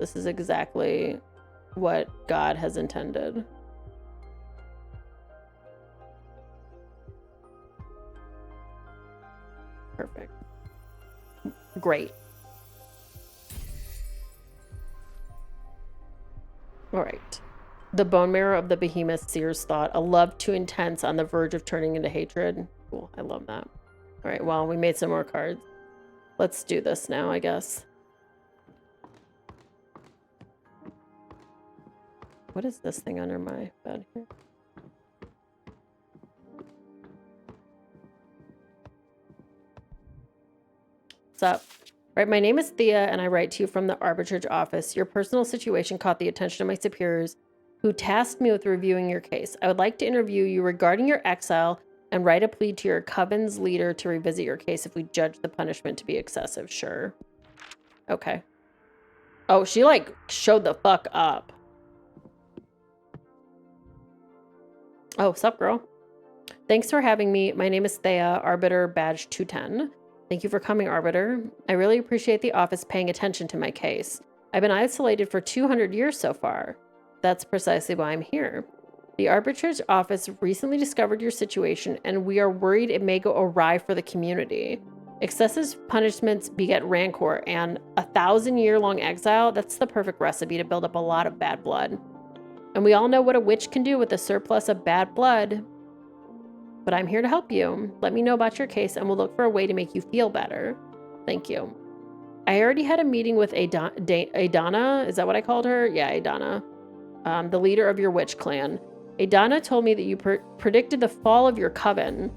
This is exactly what God has intended. Perfect. Great. All right. The bone marrow of the behemoth sears thought, a love too intense on the verge of turning into hatred. Cool. I love that. All right. Well, we made some more cards. Let's do this now, I guess. What is this thing under my bed here? What's up? Right, my name is Thea, and I write to you from the arbitrage office. Your personal situation caught the attention of my superiors, who tasked me with reviewing your case. I would like to interview you regarding your exile and write a plea to your coven's leader to revisit your case if we judge the punishment to be excessive. Sure. Okay. Oh, she like showed the fuck up. Oh, sup, girl? Thanks for having me. My name is Thea, Arbiter Badge 210. Thank you for coming, Arbiter. I really appreciate the office paying attention to my case. I've been isolated for 200 years so far. That's precisely why I'm here. The Arbitrage office recently discovered your situation, and we are worried it may go awry for the community. Excessive punishments beget rancor, and 1,000-year-long exile, that's the perfect recipe to build up a lot of bad blood. And we all know what a witch can do with a surplus of bad blood. But I'm here to help you. Let me know about your case and we'll look for a way to make you feel better. Thank you. I already had a meeting with Adana. Is that what I called her? Yeah, Adana. The leader of your witch clan. Adana told me that you predicted the fall of your coven.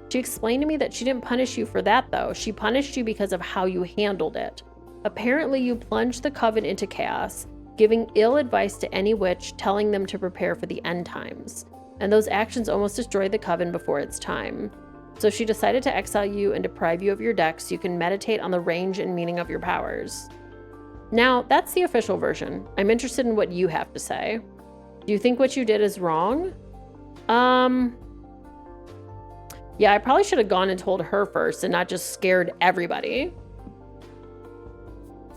She explained to me that she didn't punish you for that, though. She punished you because of how you handled it. Apparently, you plunged the coven into chaos, giving ill advice to any witch, telling them to prepare for the end times. And those actions almost destroyed the coven before its time. So she decided to exile you and deprive you of your deck so you can meditate on the range and meaning of your powers. Now, that's the official version. I'm interested in what you have to say. Do you think what you did is wrong? Yeah, I probably should have gone and told her first and not just scared everybody.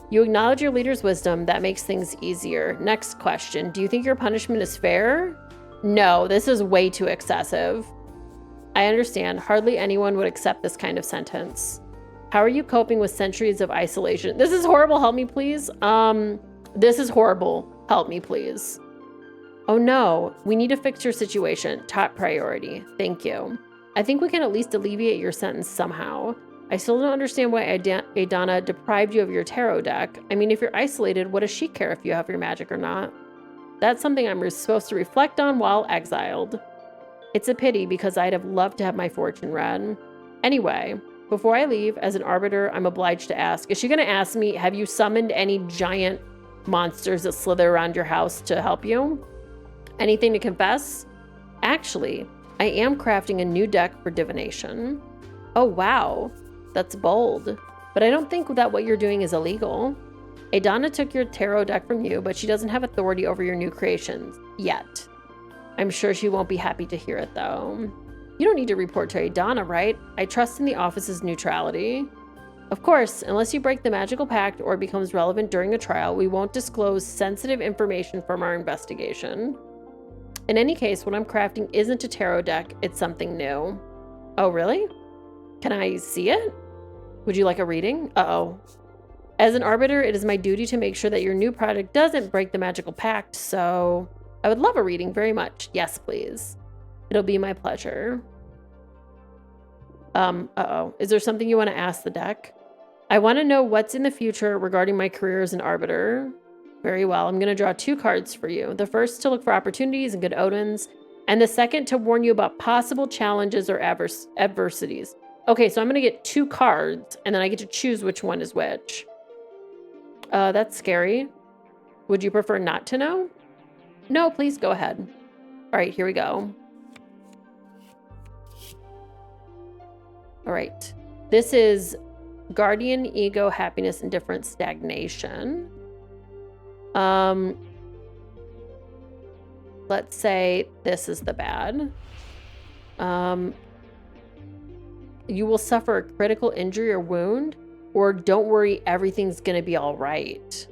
You acknowledge your leader's wisdom. That makes things easier. Next question. Do you think your punishment is fair? No, this is way too excessive. I understand. Hardly anyone would accept this kind of sentence. How are you coping with centuries of isolation? This is horrible. Help me, please. This is horrible. Help me, please. Oh no, we need to fix your situation. Top priority. Thank you. I think we can at least alleviate your sentence somehow. I still don't understand why Adana deprived you of your tarot deck. I mean, if you're isolated, what does she care if you have your magic or not? That's something I'm supposed to reflect on while exiled. It's a pity because I'd have loved to have my fortune read. Anyway, before I leave, as an arbiter, I'm obliged to ask. Is she going to ask me, have you summoned any giant monsters that slither around your house to help you? Anything to confess? Actually, I am crafting a new deck for divination. Oh, wow. That's bold. But I don't think that what you're doing is illegal. Adana took your tarot deck from you, but she doesn't have authority over your new creations. Yet. I'm sure she won't be happy to hear it, though. You don't need to report to Adana, right? I trust in the office's neutrality. Of course, unless you break the magical pact or it becomes relevant during a trial, we won't disclose sensitive information from our investigation. In any case, what I'm crafting isn't a tarot deck, it's something new. Oh, really? Can I see it? Would you like a reading? Uh-oh. As an arbiter, it is my duty to make sure that your new product doesn't break the magical pact, so I would love a reading very much. Yes, please. It'll be my pleasure. Uh-oh. Is there something you want to ask the deck? I want to know what's in the future regarding my career as an arbiter. Very well. I'm going to draw 2 cards for you. The first to look for opportunities and good omens, and the second to warn you about possible challenges or adversities. Okay, so I'm going to get 2 cards, and then I get to choose which one is which. That's scary. Would you prefer not to know? No, please go ahead. All right, here we go. All right. This is Guardian, Ego, Happiness, Indifference, Stagnation. Let's say this is the bad. You will suffer a critical injury or wound, or don't worry, everything's gonna be all right.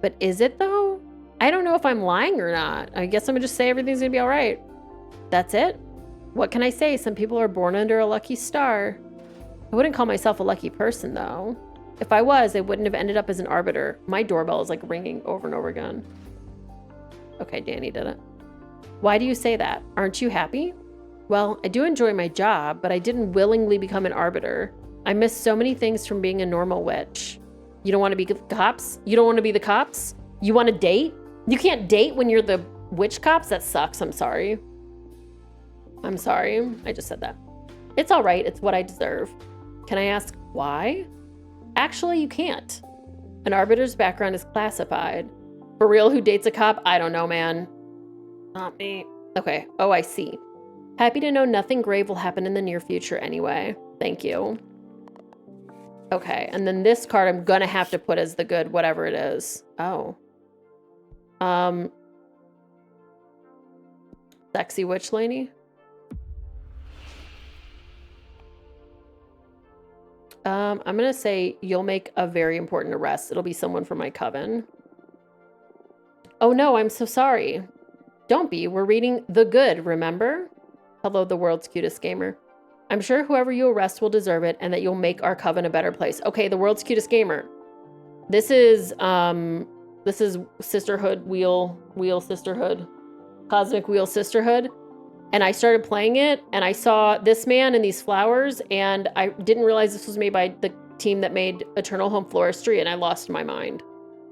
But is it though? I don't know if I'm lying or not. I guess I'm gonna just say everything's gonna be all right. That's it? What can I say? Some people are born under a lucky star. I wouldn't call myself a lucky person though. If I was, I wouldn't have ended up as an arbiter. My doorbell is like ringing over and over again. Okay, Danny did it. Why do you say that? Aren't you happy? Well, I do enjoy my job, but I didn't willingly become an arbiter. I miss so many things from being a normal witch. You don't want to be the cops? You don't want to be the cops? You want to date? You can't date when you're the witch cops? That sucks. I'm sorry. I'm sorry. I just said that. It's all right. It's what I deserve. Can I ask why? Actually, you can't. An arbiter's background is classified. For real, who dates a cop? I don't know, man. Not me. Okay. Oh, I see. Happy to know nothing grave will happen in the near future anyway. Thank you. Okay, and then this card I'm gonna have to put as the good, whatever it is. Oh. Sexy witch lady? I'm gonna say you'll make a very important arrest. It'll be someone from my coven. Oh no, I'm so sorry. Don't be. We're reading The Good, remember? Hello, the world's cutest gamer. I'm sure whoever you arrest will deserve it and that you'll make our coven a better place. Okay, the world's cutest gamer. This is Sisterhood, Wheel Sisterhood. Cosmic Wheel Sisterhood. And I started playing it and I saw this man and these flowers and I didn't realize this was made by the team that made Eternal Home Floristry and I lost my mind.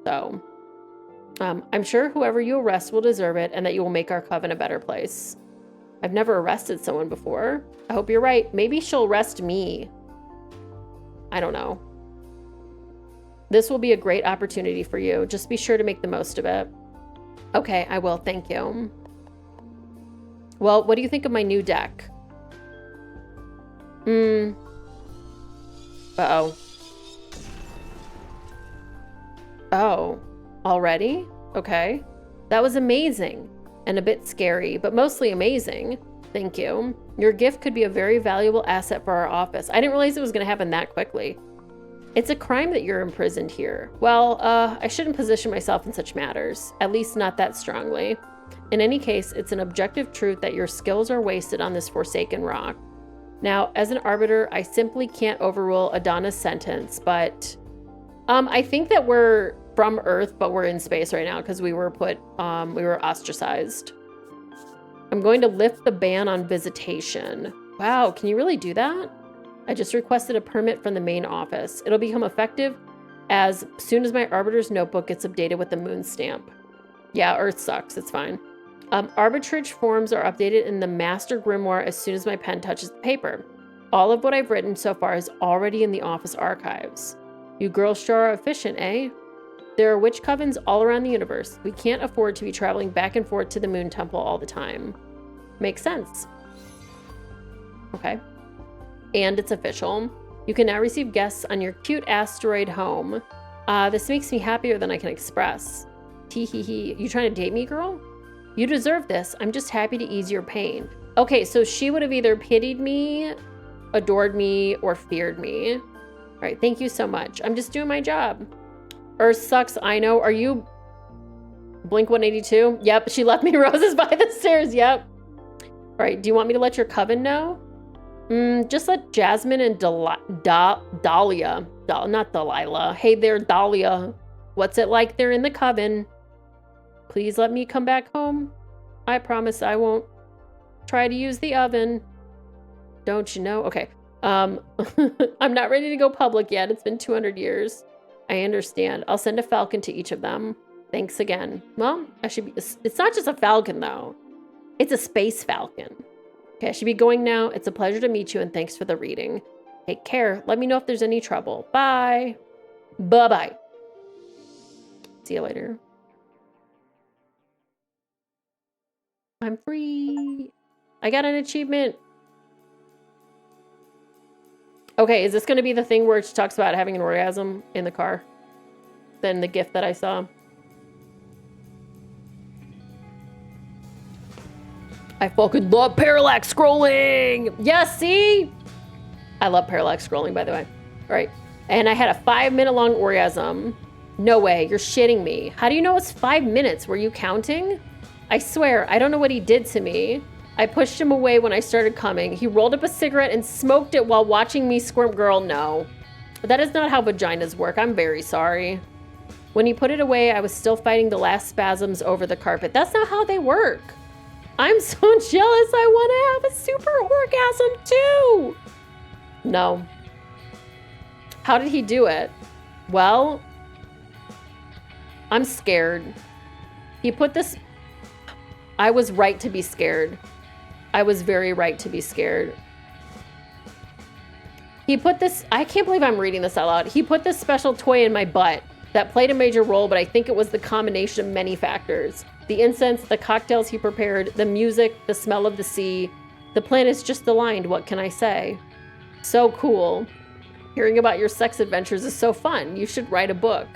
So, I'm sure whoever you arrest will deserve it and that you will make our coven a better place. I've never arrested someone before. I hope you're right. Maybe she'll arrest me. I don't know. This will be a great opportunity for you. Just be sure to make the most of it. Okay, I will. Thank you. Well, what do you think of my new deck? Uh-oh. Oh, already? Okay. That was amazing and a bit scary, but mostly amazing. Thank you. Your gift could be a very valuable asset for our office. I didn't realize it was going to happen that quickly. It's a crime that you're imprisoned here. Well, I shouldn't position myself in such matters, at least not that strongly. In any case, it's an objective truth that your skills are wasted on this forsaken rock. Now, as an arbiter, I simply can't overrule Adana's sentence, but I think that we're from Earth, but we're in space right now because we were ostracized. I'm going to lift the ban on visitation. Wow, can you really do that? I just requested a permit from the main office. It'll become effective as soon as my arbiter's notebook gets updated with the moon stamp. Yeah, Earth sucks. It's fine. Arbitrage forms are updated in the master grimoire as soon as my pen touches the paper. All of what I've written so far is already in the office archives. You girls sure are efficient, eh? There are witch covens all around the universe. We can't afford to be traveling back and forth to the moon temple all the time. Makes sense. Okay. And it's official. You can now receive guests on your cute asteroid home. This makes me happier than I can express. Tee hee hee. You trying to date me, girl? You deserve this. I'm just happy to ease your pain. Okay, so she would have either pitied me, adored me, or feared me. All right, thank you so much. I'm just doing my job. Earth sucks, I know. Are you Blink 182? Yep, she left me roses by the stairs. Yep. All right, do you want me to let your coven know? Just let Jasmine and Dahlia, not Delilah. Hey there, Dahlia. What's it like there in the coven? Please let me come back home. I promise I won't try to use the oven. Don't you know? Okay. I'm not ready to go public yet. It's been 200 years. I understand. I'll send a falcon to each of them. Thanks again. Well, it's not just a falcon though. It's a space falcon. Okay, I should be going now. It's a pleasure to meet you and thanks for the reading. Take care. Let me know if there's any trouble. Bye. Bye-bye. See you later. I'm free. I got an achievement. Okay, is this going to be the thing where she talks about having an orgasm in the car? Then the gift that I saw. I fucking love parallax scrolling. Yes, see? I love parallax scrolling, by the way. All right. And I had a 5-minute long orgasm. No way. You're shitting me. How do you know it's 5 minutes? Were you counting? I swear, I don't know what he did to me. I pushed him away when I started coming. He rolled up a cigarette and smoked it while watching me squirm. Girl, no. That is not how vaginas work. I'm very sorry. When he put it away, I was still fighting the last spasms over the carpet. That's not how they work. I'm so jealous. I want to have a super orgasm too. No. How did he do it? Well, I'm scared. He put this... I was right to be scared. I was very right to be scared. He put this... I can't believe I'm reading this out loud. He put this special toy in my butt that played a major role, but I think it was the combination of many factors. The incense, the cocktails he prepared, the music, the smell of the sea. The planets just aligned, what can I say? So cool. Hearing about your sex adventures is so fun. You should write a book.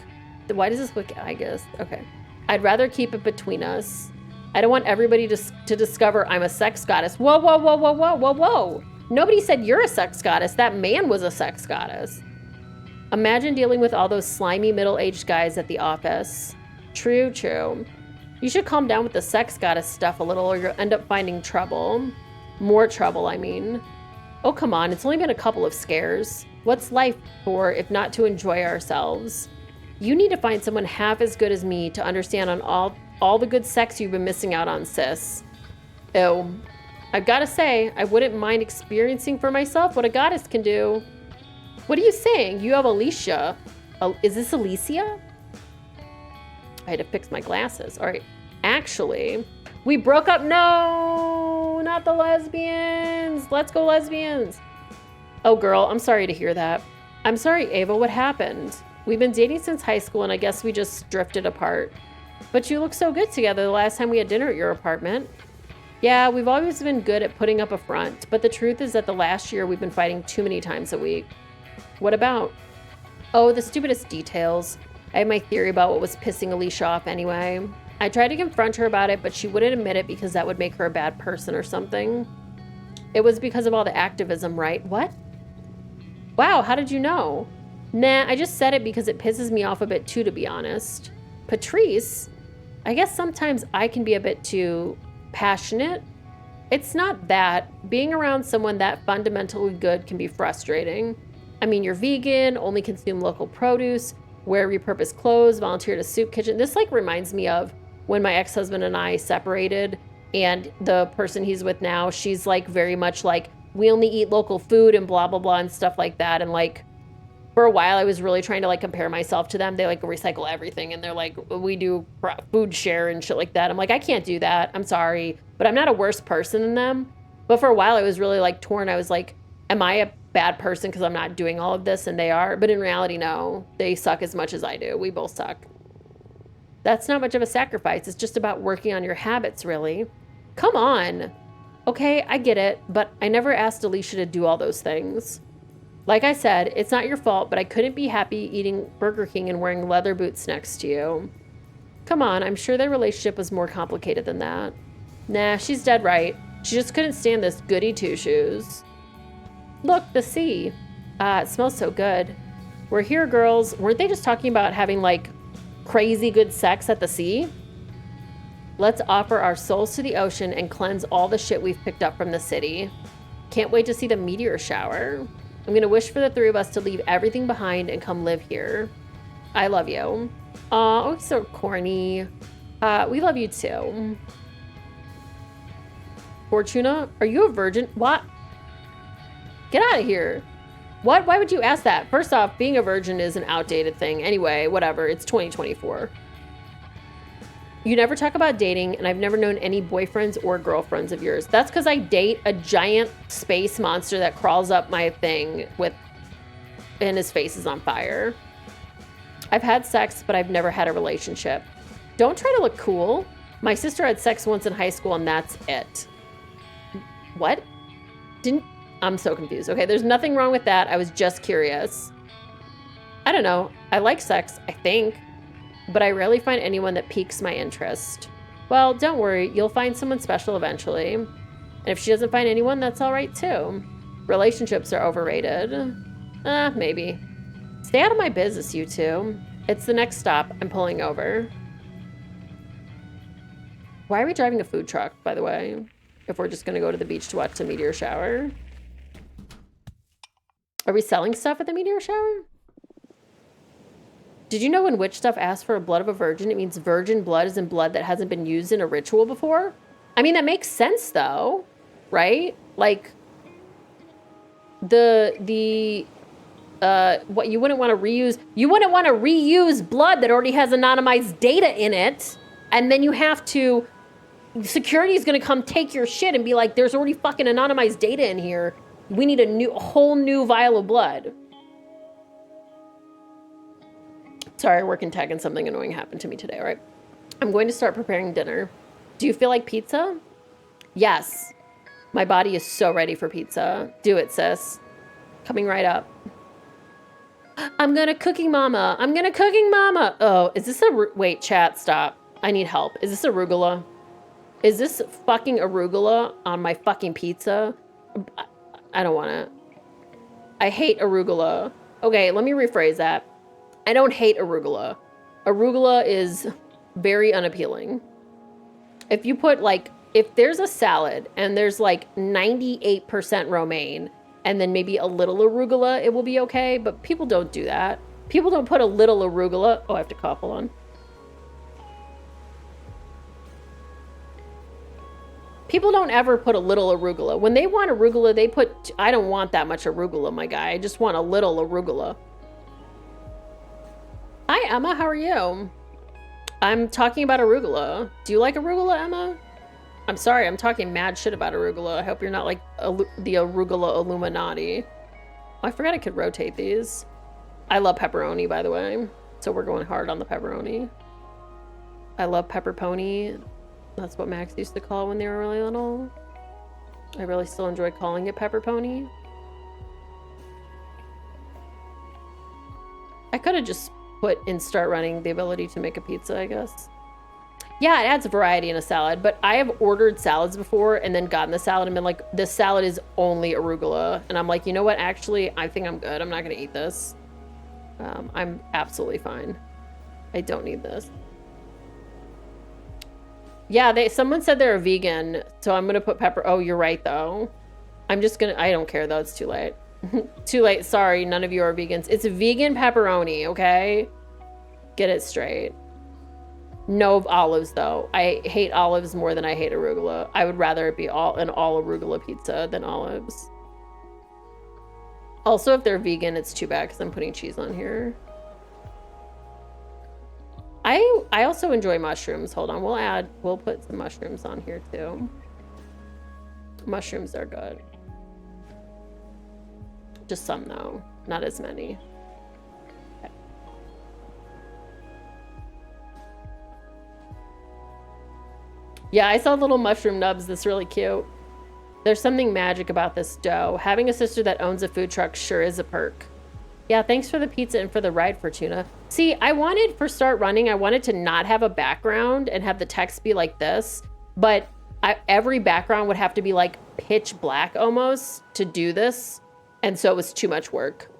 Why does this look... I guess. Okay. I'd rather keep it between us. I don't want everybody to discover I'm a sex goddess. Whoa, whoa, whoa, whoa, whoa, whoa, whoa. Nobody said you're a sex goddess. That man was a sex goddess. Imagine dealing with all those slimy middle-aged guys at the office. True, true. You should calm down with the sex goddess stuff a little or you'll end up finding trouble. More trouble, I mean. Oh, come on. It's only been a couple of scares. What's life for if not to enjoy ourselves? You need to find someone half as good as me to understand on all the good sex you've been missing out on, sis. Ew. I've got to say, I wouldn't mind experiencing for myself what a goddess can do. What are you saying? You have Alicia. Is this Alicia? I had to fix my glasses. All right. Actually, we broke up. No, not the lesbians. Let's go lesbians. Oh, girl, I'm sorry to hear that. I'm sorry, Ava. What happened? We've been dating since high school, and I guess we just drifted apart. But you look so good together the last time we had dinner at your apartment. Yeah, we've always been good at putting up a front, but the truth is that the last year we've been fighting too many times a week. What about? Oh, the stupidest details. I have my theory about what was pissing Alicia off anyway. I tried to confront her about it, but she wouldn't admit it because that would make her a bad person or something. It was because of all the activism, right? What? Wow, how did you know? Nah, I just said it because it pisses me off a bit too, to be honest. Patrice? I guess sometimes I can be a bit too passionate. It's not that. Being around someone that fundamentally good can be frustrating. I mean, you're vegan, only consume local produce, wear repurposed clothes, volunteer at a soup kitchen. This like reminds me of when my ex-husband and I separated, and the person he's with now, she's like very much like, we only eat local food and blah, blah, blah and stuff like that. And like, for a while I was really trying to like compare myself to them. They like recycle everything and they're like, we do food share and shit like that. I'm like, I can't do that. I'm sorry, but I'm not a worse person than them. But for a while I was really like torn. I was like, am I a bad person because I'm not doing all of this? And they are. But in reality, no, they suck as much as I do. We both suck. That's not much of a sacrifice. It's just about working on your habits, really. Come on. Okay, I get it, but I never asked Alicia to do all those things. Like I said, it's not your fault, but I couldn't be happy eating Burger King and wearing leather boots next to you. Come on, I'm sure their relationship was more complicated than that. Nah, she's dead right. She just couldn't stand this goody two-shoes. Look, the sea. It smells so good. We're here, girls. Weren't they just talking about having, like, crazy good sex at the sea? Let's offer our souls to the ocean and cleanse all the shit we've picked up from the city. Can't wait to see the meteor shower. I'm gonna wish for the three of us to leave everything behind and come live here. I love you. Aw, oh, so corny. We love you too. Fortuna, are you a virgin? What? Get out of here. What? Why would you ask that? First off, being a virgin is an outdated thing. Anyway, whatever. It's 2024. You never talk about dating, and I've never known any boyfriends or girlfriends of yours. That's because I date a giant space monster that crawls up my thing and his face is on fire. I've had sex, but I've never had a relationship. Don't try to look cool. My sister had sex once in high school, and that's it. What? I'm so confused. Okay, there's nothing wrong with that. I was just curious. I don't know. I like sex, I think. But I rarely find anyone that piques my interest. Well, don't worry, you'll find someone special eventually. And if she doesn't find anyone, that's all right too. Relationships are overrated. Maybe. Stay out of my business, you two. It's the next stop. I'm pulling over. Why are we driving a food truck, by the way? If we're just gonna go to the beach to watch the meteor shower. Are we selling stuff at the meteor shower? Did you know when witch stuff asks for a blood of a virgin, it means virgin blood is in blood that hasn't been used in a ritual before? I mean, that makes sense though, right? Like, what you wouldn't want to reuse blood that already has anonymized data in it, and then you have to, security is going to come take your shit and be like, there's already fucking anonymized data in here. We need a whole new vial of blood. Sorry, I work in tech and something annoying happened to me today, all right? I'm going to start preparing dinner. Do you feel like pizza? Yes. My body is so ready for pizza. Do it, sis. Coming right up. I'm gonna cooking mama. I'm gonna cooking mama. Oh, is this wait, chat, stop. I need help. Is this arugula? Is this fucking arugula on my fucking pizza? I don't want it. I hate arugula. Okay, let me rephrase that. I don't hate arugula. Arugula is very unappealing. If you put like, if there's a salad and there's like 98% romaine and then maybe a little arugula, it will be okay. But people don't do that. People don't put a little arugula. Oh, I have to cough, hold on. People don't ever put a little arugula. When they want arugula, they put, I don't want that much arugula, my guy. I just want a little arugula. Hi, Emma. How are you? I'm talking about arugula. Do you like arugula, Emma? I'm sorry. I'm talking mad shit about arugula. I hope you're not like the arugula Illuminati. Oh, I forgot I could rotate these. I love pepperoni, by the way. So we're going hard on the pepperoni. I love pepperoni. That's what Max used to call it when they were really little. I really still enjoy calling it pepper pony. I could have just put in start running the ability to make a pizza, I guess. Yeah, it adds variety in a salad, but I have ordered salads before and then gotten the salad and been like, this salad is only arugula. And I'm like, you know what? Actually, I think I'm good. I'm not going to eat this. I'm absolutely fine. I don't need this. Yeah, someone said they're a vegan, so I'm going to put pepper. Oh, you're right, though. I don't care, though. It's too late. Too late. Sorry, none of you are vegans. It's a vegan pepperoni, okay? Get it straight. No olives, though. I hate olives more than I hate arugula. I would rather it be an all arugula pizza than olives. Also, if they're vegan, it's too bad because I'm putting cheese on here. I also enjoy mushrooms. Hold on, we'll put some mushrooms on here too. Mushrooms are good. Just some though, not as many. Okay. Yeah, I saw little mushroom nubs. That's really cute. There's something magic about this dough. Having a sister that owns a food truck sure is a perk. Yeah, thanks for the pizza and for the ride, Fortuna. See, I wanted, for Start Running, I wanted to not have a background and have the text be like this, but every background would have to be like pitch black almost to do this, and so it was too much work.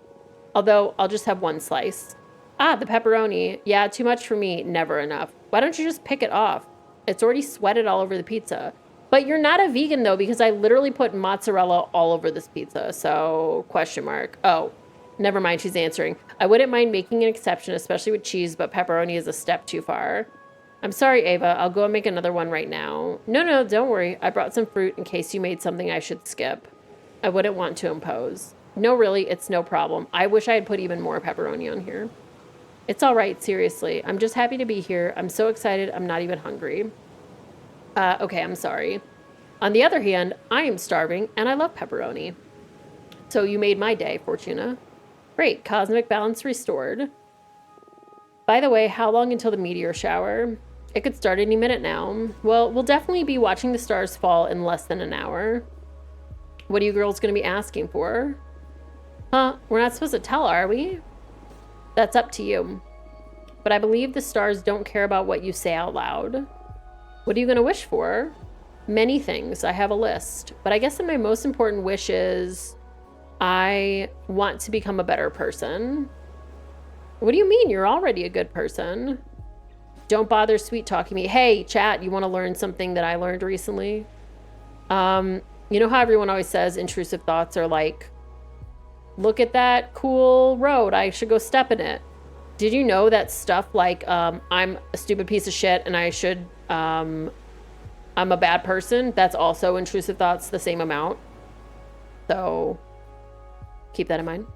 Although, I'll just have one slice. Ah, the pepperoni. Yeah, too much for me, never enough. Why don't you just pick it off? It's already sweated all over the pizza. But you're not a vegan, though, because I literally put mozzarella all over this pizza, so question mark. Oh. Never mind, she's answering. I wouldn't mind making an exception, especially with cheese, but pepperoni is a step too far. I'm sorry, Ava. I'll go and make another one right now. No, don't worry. I brought some fruit in case you made something I should skip. I wouldn't want to impose. No, really, it's no problem. I wish I had put even more pepperoni on here. It's all right, seriously. I'm just happy to be here. I'm so excited, I'm not even hungry. Okay, I'm sorry. On the other hand, I am starving, and I love pepperoni. So you made my day, Fortuna. Great, cosmic balance restored. By the way, how long until the meteor shower? It could start any minute now. Well, we'll definitely be watching the stars fall in less than an hour. What are you girls going to be asking for? Huh? We're not supposed to tell, are we? That's up to you. But I believe the stars don't care about what you say out loud. What are you going to wish for? Many things. I have a list. But I guess that my most important wish is I want to become a better person. What do you mean? You're already a good person. Don't bother sweet talking me. Hey, chat, you want to learn something that I learned recently? You know how everyone always says intrusive thoughts are like, look at that cool road, I should go step in it. Did you know that stuff like I'm a stupid piece of shit and I should I'm a bad person? That's also intrusive thoughts, the same amount. So keep that in mind.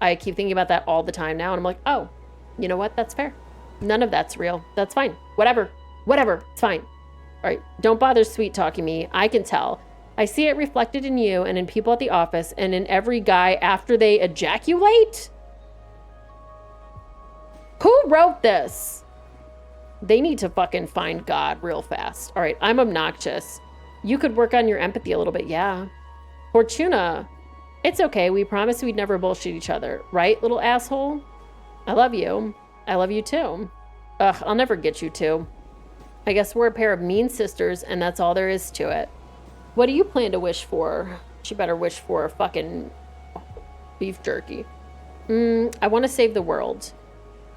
I keep thinking about that all the time now, and I'm like, oh, you know what? That's fair. None of that's real. That's fine. Whatever, it's fine. All right, don't bother sweet talking me. I can tell. I see it reflected in you and in people at the office and in every guy after they ejaculate. Who wrote this? They need to fucking find God real fast. All right, I'm obnoxious. You could work on your empathy a little bit, yeah. Fortuna. It's okay. We promised we'd never bullshit each other. Right, little asshole? I love you. I love you too. Ugh, I'll never get you two. I guess we're a pair of mean sisters, and that's all there is to it. What do you plan to wish for? She better wish for a fucking beef jerky. I want to save the world.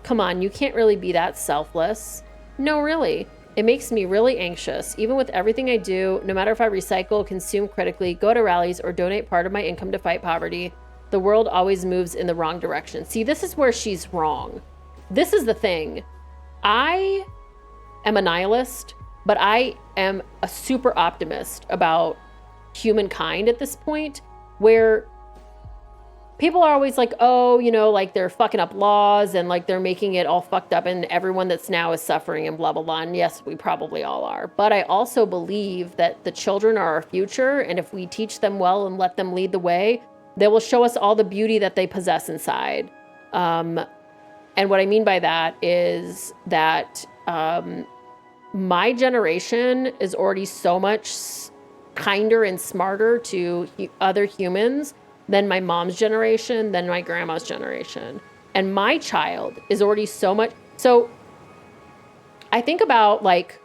Come on, you can't really be that selfless. No, really. It makes me really anxious. Even with everything I do, no matter if I recycle, consume critically, go to rallies, or donate part of my income to fight poverty, the world always moves in the wrong direction. See, this is where she's wrong. This is the thing. I am a nihilist, but I am a super optimist about humankind at this point, where people are always like, oh, you know, like they're fucking up laws and like they're making it all fucked up and everyone that's now is suffering and blah, blah, blah. And yes, we probably all are. But I also believe that the children are our future. And if we teach them well and let them lead the way, they will show us all the beauty that they possess inside. And what I mean by that is that my generation is already so much kinder and smarter to other humans than my mom's generation, than my grandma's generation. And my child is already so much. So I think about like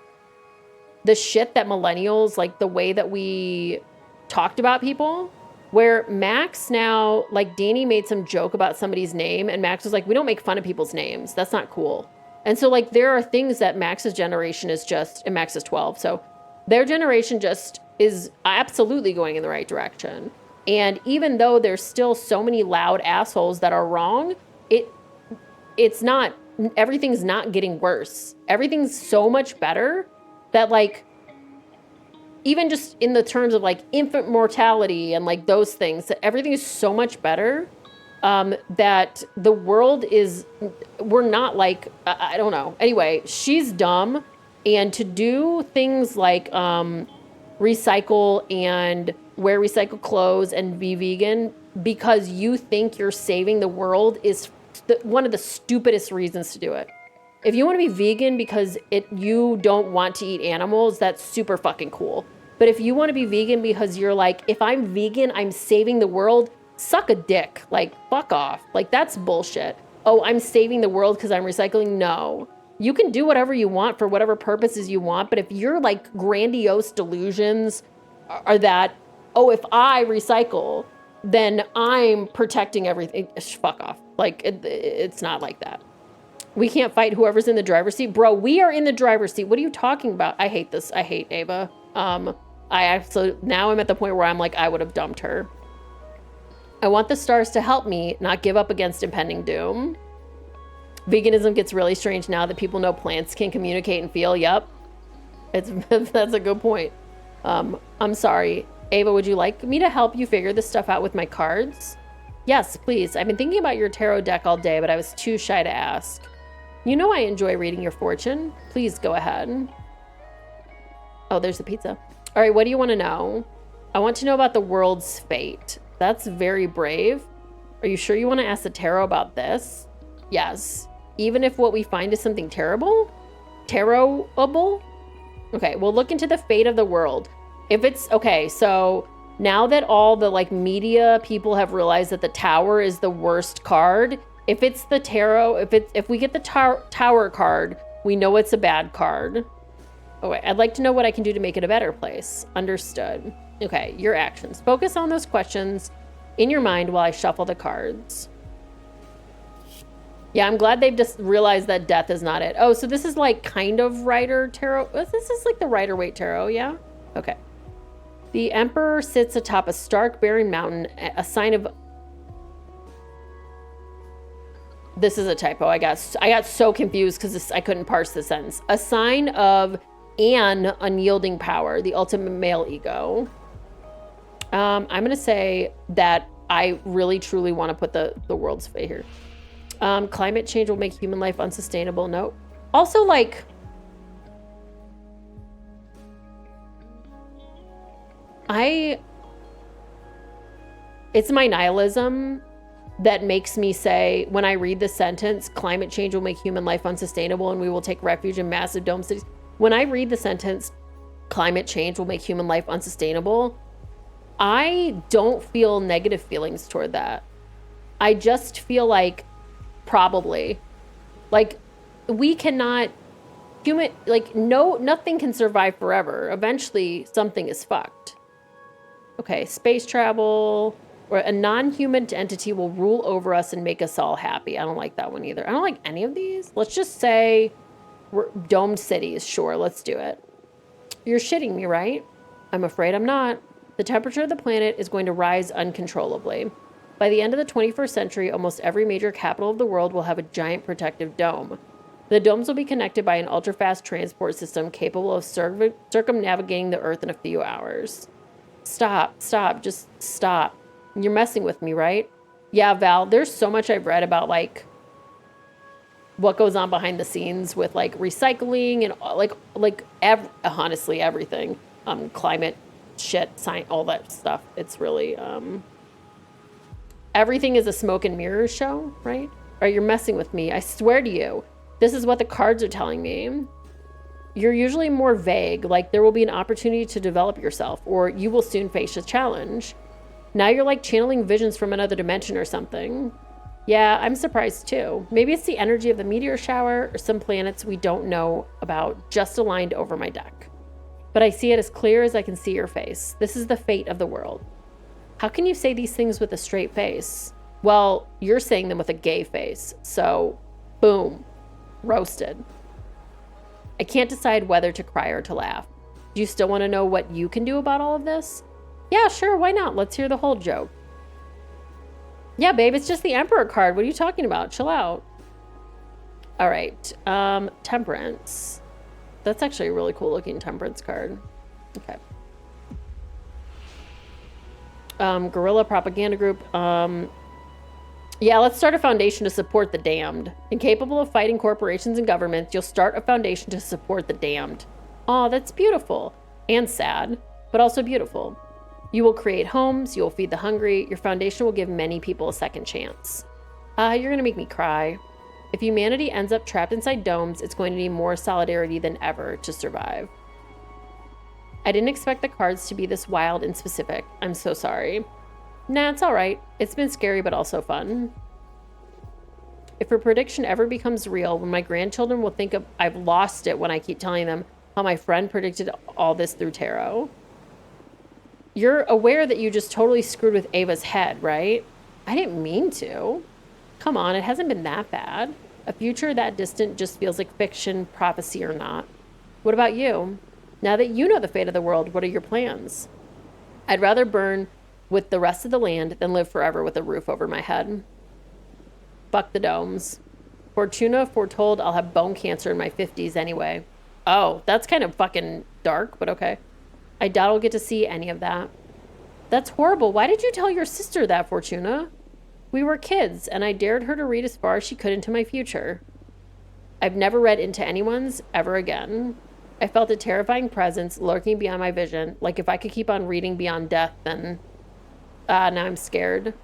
the shit that millennials, like the way that we talked about people, where Max now, like Danny made some joke about somebody's name and Max was like, we don't make fun of people's names. That's not cool. And so like there are things that Max's generation is just, and Max is 12. So their generation just is absolutely going in the right direction. And even though there's still so many loud assholes that are wrong, it's not, everything's not getting worse. Everything's so much better that like, even just in the terms of like infant mortality and like those things, that everything is so much better that the world is, we're not like, I don't know. Anyway, she's dumb. And to do things like recycle and wear recycled clothes and be vegan because you think you're saving the world is one of the stupidest reasons to do it. If you want to be vegan because you don't want to eat animals, that's super fucking cool. But if you want to be vegan because you're like, if I'm vegan, I'm saving the world, suck a dick. Like, fuck off. Like, that's bullshit. Oh, I'm saving the world because I'm recycling? No. You can do whatever you want for whatever purposes you want, but if your like grandiose delusions are that, oh, if I recycle, then I'm protecting everything, fuck off. Like, it's not like that. We can't fight whoever's in the driver's seat. Bro, we are in the driver's seat. What are you talking about? I hate this. I hate Ava. Now I'm at the point where I'm like, I would have dumped her. I want the stars to help me not give up against impending doom. Veganism gets really strange now that people know plants can communicate and feel. Yep. That's a good point. I'm sorry. Ava, would you like me to help you figure this stuff out with my cards? Yes, please. I've been thinking about your tarot deck all day, but I was too shy to ask. You know I enjoy reading your fortune. Please go ahead. Oh, there's the pizza. All right, what do you want to know? I want to know about the world's fate. That's very brave. Are you sure you want to ask the tarot about this? Yes. Even if what we find is something terrible? Tarotable? Okay, we'll look into the fate of the world. If it's, okay, so now that all the like media people have realized that the tower is the worst card, if it's the tarot, if we get the tower card, we know it's a bad card. Okay, I'd like to know what I can do to make it a better place. Understood. Okay, your actions. Focus on those questions in your mind while I shuffle the cards. Yeah, I'm glad they've just realized that death is not it. Oh, so this is like kind of Rider Tarot. This is like the Rider-Waite Tarot, yeah? Okay. The Emperor sits atop a stark barren mountain, a sign of... This is a typo. I got so confused because I couldn't parse the sentence. A sign of an unyielding power, the ultimate male ego. I'm going to say that I really, truly want to put the world's fate here. Climate change will make human life unsustainable. No. Also, like... It's my nihilism that makes me say, when I read the sentence, climate change will make human life unsustainable and we will take refuge in massive dome cities. When I read the sentence, climate change will make human life unsustainable, I don't feel negative feelings toward that. I just feel like probably. Like, we cannot... nothing can survive forever. Eventually, something is fucked. Okay, space travel, or a non-human entity will rule over us and make us all happy. I don't like that one either. I don't like any of these. Let's just say domed cities. Sure, let's do it. You're shitting me, right? I'm afraid I'm not. The temperature of the planet is going to rise uncontrollably. By the end of the 21st century, almost every major capital of the world will have a giant protective dome. The domes will be connected by an ultra-fast transport system capable of circumnavigating the Earth in a few hours. Stop, just stop. You're messing with me, right? Yeah, Val, there's so much I've read about, like, what goes on behind the scenes with, like, recycling and, honestly, everything. Climate shit, science, all that stuff. It's really, everything is a smoke and mirrors show, right? Or you're messing with me. I swear to you. This is what the cards are telling me. You're usually more vague, like there will be an opportunity to develop yourself, or you will soon face a challenge. Now you're like channeling visions from another dimension or something. Yeah, I'm surprised too. Maybe it's the energy of the meteor shower or some planets we don't know about just aligned over my deck. But I see it as clear as I can see your face. This is the fate of the world. How can you say these things with a straight face? Well, you're saying them with a gay face. So, boom, roasted. I can't decide whether to cry or to laugh. Do you still want to know what you can do about all of this? Yeah, sure, why not? Let's hear the whole joke. Yeah, babe, it's just the Emperor card. What are you talking about? Chill out. All right, Temperance. That's actually a really cool looking Temperance card. Okay. Guerrilla Propaganda Group. Yeah, let's start a foundation to support the damned. Incapable of fighting corporations and governments, you'll start a foundation to support the damned. Aw, that's beautiful. And sad, but also beautiful. You will create homes, you will feed the hungry, your foundation will give many people a second chance. You're gonna make me cry. If humanity ends up trapped inside domes, it's going to need more solidarity than ever to survive. I didn't expect the cards to be this wild and specific. I'm so sorry. Nah, it's all right. It's been scary, but also fun. If her prediction ever becomes real, when my grandchildren will think I've lost it when I keep telling them how my friend predicted all this through tarot. You're aware that you just totally screwed with Ava's head, right? I didn't mean to. Come on, it hasn't been that bad. A future that distant just feels like fiction, prophecy or not. What about you? Now that you know the fate of the world, what are your plans? I'd rather burn with the rest of the land than live forever with a roof over my head. Fuck the domes. Fortuna foretold I'll have bone cancer in my 50s anyway. Oh, that's kind of fucking dark, but okay. I doubt I'll get to see any of that. That's horrible. Why did you tell your sister that, Fortuna? We were kids, and I dared her to read as far as she could into my future. I've never read into anyone's ever again. I felt a terrifying presence lurking beyond my vision, like if I could keep on reading beyond death, then... now I'm scared.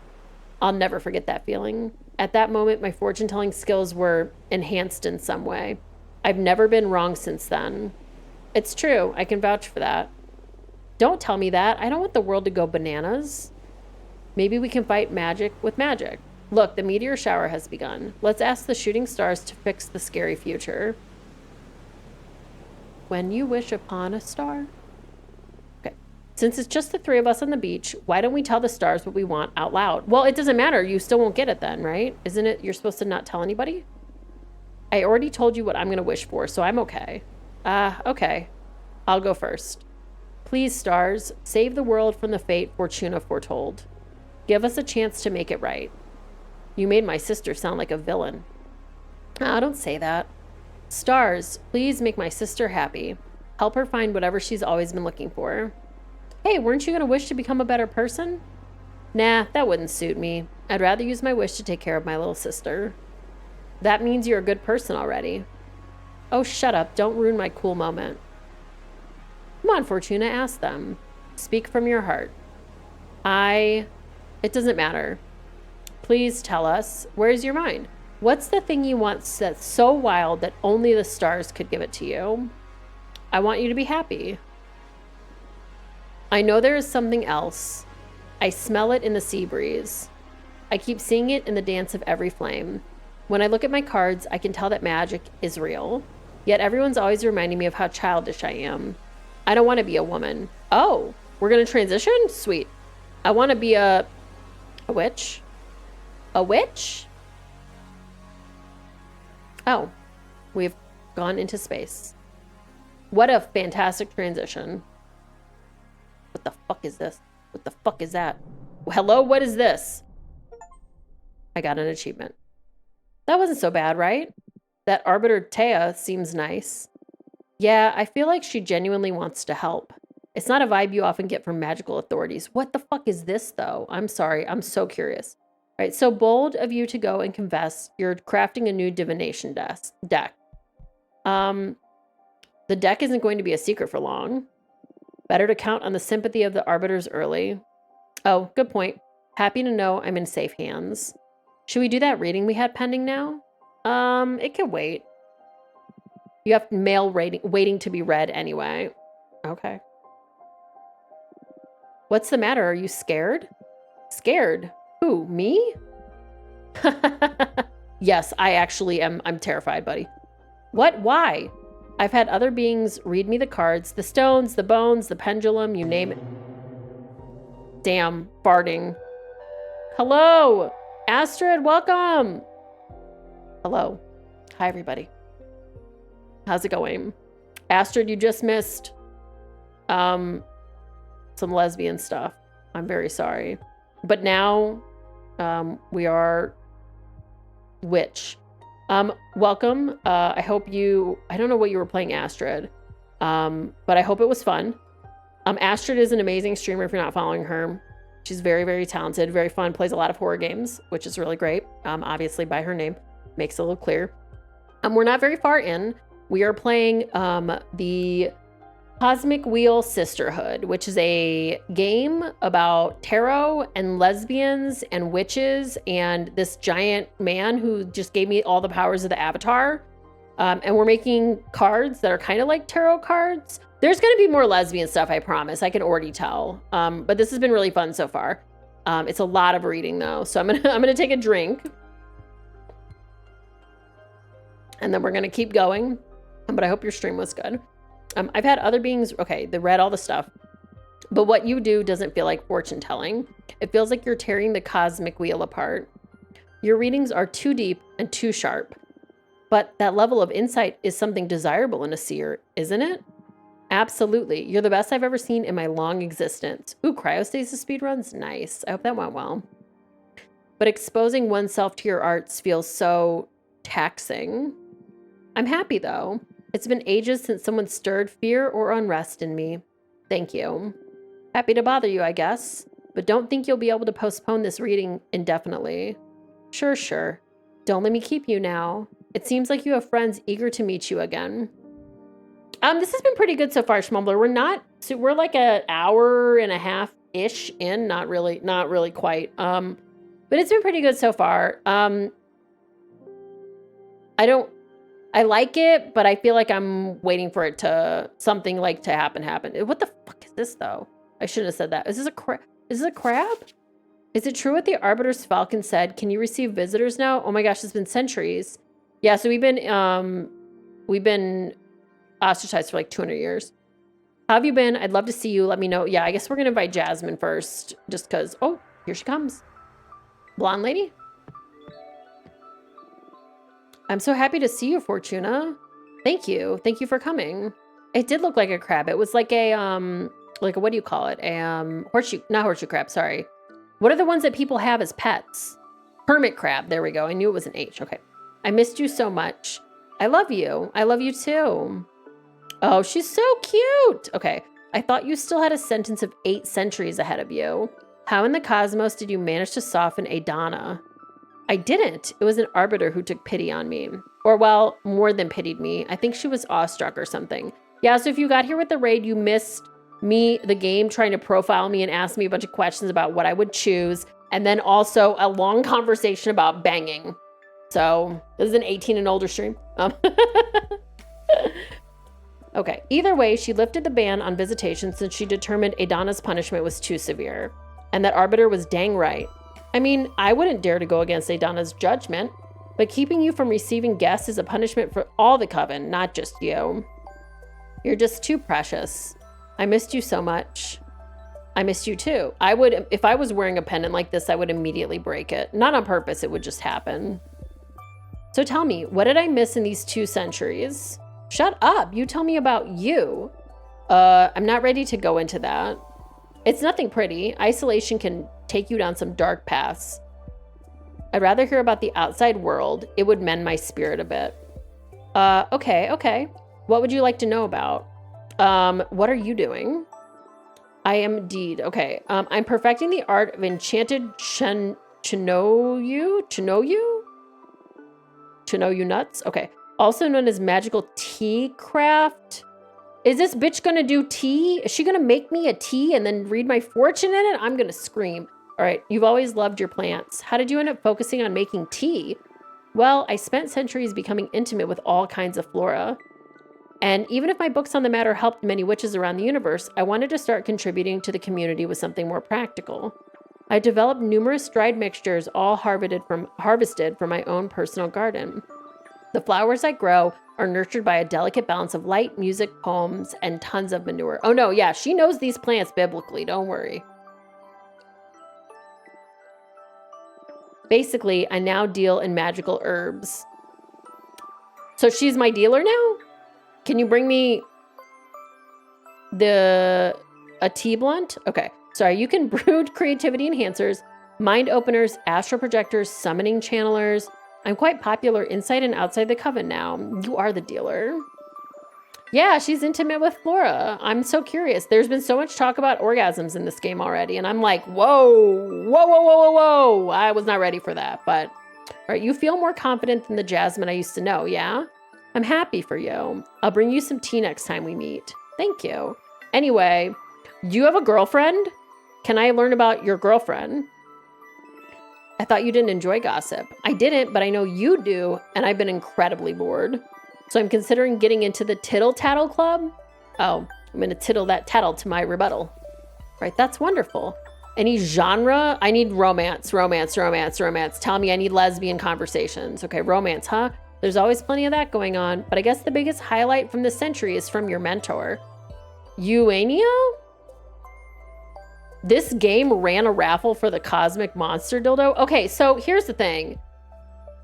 I'll never forget that feeling. At that moment, my fortune-telling skills were enhanced in some way. I've never been wrong since then. It's true. I can vouch for that. Don't tell me that. I don't want the world to go bananas. Maybe we can fight magic with magic. Look, the meteor shower has begun. Let's ask the shooting stars to fix the scary future. When you wish upon a star. Okay. Since it's just the three of us on the beach, why don't we tell the stars what we want out loud? Well, it doesn't matter. You still won't get it then, right? Isn't it you're supposed to not tell anybody? I already told you what I'm going to wish for, so I'm okay. Okay. I'll go first. Please, stars, save the world from the fate Fortuna foretold. Give us a chance to make it right. You made my sister sound like a villain. Don't say that. Stars, please make my sister happy. Help her find whatever she's always been looking for. Hey, weren't you going to wish to become a better person? Nah, that wouldn't suit me. I'd rather use my wish to take care of my little sister. That means you're a good person already. Oh, shut up. Don't ruin my cool moment. Come on, Fortuna, ask them. Speak from your heart. It doesn't matter. Please tell us, where's your mind? What's the thing you want that's so wild that only the stars could give it to you? I want you to be happy. I know there is something else. I smell it in the sea breeze. I keep seeing it in the dance of every flame. When I look at my cards, I can tell that magic is real. Yet everyone's always reminding me of how childish I am. I don't want to be a woman. Oh, we're going to transition? Sweet. I want to be a witch. A witch? Oh, we've gone into space. What a fantastic transition. What the fuck is this? What the fuck is that? Hello, what is this? I got an achievement. That wasn't so bad, right? That Arbiter Taya seems nice. Yeah, I feel like she genuinely wants to help. It's not a vibe you often get from magical authorities. What the fuck is this, though? I'm sorry. I'm so curious. All right, so bold of you to go and confess. You're crafting a new divination deck. The deck isn't going to be a secret for long. Better to count on the sympathy of the arbiters early. Oh, good point. Happy to know I'm in safe hands. Should we do that reading we had pending now? It could wait. You have mail waiting to be read anyway. Okay. What's the matter? Are you scared? Scared? Who, me? Yes, I actually am. I'm terrified, buddy. What? Why? I've had other beings read me the cards, the stones, the bones, the pendulum, you name it. Damn, farting. Hello, Astrid, welcome. Hello. Hi, everybody. How's it going? Astrid, you just missed some lesbian stuff. I'm very sorry. But now we are witch. Welcome. I hope I don't know what you were playing, Astrid, but I hope it was fun. Astrid is an amazing streamer if you're not following her. She's very, very talented, very fun, plays a lot of horror games, which is really great. Obviously by her name, makes it a little clear. We're not very far in. We are playing the Cosmic Wheel Sisterhood, which is a game about tarot and lesbians and witches and this giant man who just gave me all the powers of the Avatar. And we're making cards that are kind of like tarot cards. There's going to be more lesbian stuff, I promise. I can already tell. But this has been really fun so far. It's a lot of reading though, so I'm gonna take a drink, and then we're gonna keep going. But I hope your stream was good. I've had other beings, okay, they read all the stuff, but what you do doesn't feel like fortune telling. It feels like you're tearing the cosmic wheel apart. Your readings are too deep and too sharp, but that level of insight is something desirable in a seer, isn't it? Absolutely. You're the best I've ever seen in my long existence. Ooh, cryostasis speedruns? Nice. I hope that went well. But exposing oneself to your arts feels so taxing. I'm happy though. It's been ages since someone stirred fear or unrest in me. Thank you. Happy to bother you, I guess. But don't think you'll be able to postpone this reading indefinitely. Sure. Don't let me keep you now. It seems like you have friends eager to meet you again. This has been pretty good so far, Schmumbler. We're like an hour and a half-ish in. Not really quite. But it's been pretty good so far. I like it, but I feel like I'm waiting for it to something like to happen. What the fuck is this though? I shouldn't have said that. Is this a crab? Is this a crab? Is it true what the Arbiter's Falcon said? Can you receive visitors now? Oh my gosh, it's been centuries. Yeah, so we've been ostracized for like 200 years. How have you been? I'd love to see you. Let me know. Yeah, I guess we're gonna invite Jasmine first, just because. Oh, here she comes. Blonde lady. I'm so happy to see you, Fortuna. Thank you. Thank you for coming. It did look like a crab. It was like a what do you call it? Not horseshoe crab, sorry. What are the ones that people have as pets? Hermit crab. There we go. I knew it was an H. Okay. I missed you so much. I love you. I love you too. Oh, she's so cute. Okay. I thought you still had a sentence of 8 centuries ahead of you. How in the cosmos did you manage to soften Adana? I didn't. It was an arbiter who took pity on me. Or, well, more than pitied me. I think she was awestruck or something. Yeah, so if you got here with the raid, you missed me, the game, trying to profile me and ask me a bunch of questions about what I would choose. And then also a long conversation about banging. So, this is an 18 and older stream. Okay. Either way, she lifted the ban on visitation since she determined Adana's punishment was too severe. And that arbiter was dang right. I mean, I wouldn't dare to go against Adana's judgment, but keeping you from receiving guests is a punishment for all the coven, not just you. You're just too precious. I missed you so much. I missed you too. If I was wearing a pendant like this, I would immediately break it. Not on purpose, it would just happen. So tell me, what did I miss in these 2 centuries? Shut up, you tell me about you. I'm not ready to go into that. It's nothing pretty. Isolation can take you down some dark paths. I'd rather hear about the outside world. It would mend my spirit a bit. Okay. What would you like to know about? What are you doing? I am Deed. Okay. I'm perfecting the art of enchanted Chinoyu nuts? Okay. Also known as magical tea craft. Is this bitch gonna do tea? Is she gonna make me a tea and then read my fortune in it? I'm gonna scream. All right, you've always loved your plants. How did you end up focusing on making tea? Well, I spent centuries becoming intimate with all kinds of flora. And even if my books on the matter helped many witches around the universe, I wanted to start contributing to the community with something more practical. I developed numerous dried mixtures, all harvested from my own personal garden. The flowers I grow are nurtured by a delicate balance of light, music, poems, and tons of manure. Oh no, yeah, she knows these plants biblically, don't worry. Basically, I now deal in magical herbs. So she's my dealer now? Can you bring me a tea blunt? Okay, sorry. You can brew creativity enhancers, mind openers, astral projectors, summoning channelers. I'm quite popular inside and outside the coven now. You are the dealer. Yeah, she's intimate with Flora. I'm so curious. There's been so much talk about orgasms in this game already, and I'm like, whoa. I was not ready for that, but all right, you feel more confident than the Jasmine I used to know, yeah? I'm happy for you. I'll bring you some tea next time we meet. Thank you. Anyway, do you have a girlfriend? Can I learn about your girlfriend? I thought you didn't enjoy gossip. I didn't, but I know you do, and I've been incredibly bored. So I'm considering getting into the Tittle Tattle Club. Oh, I'm going to tittle that tattle to my rebuttal. Right, that's wonderful. Any genre? I need romance. Tell me I need lesbian conversations. Okay, romance, huh? There's always plenty of that going on, but I guess the biggest highlight from this century is from your mentor. Eugenia? This game ran a raffle for the Cosmic Monster dildo? Okay, so here's the thing.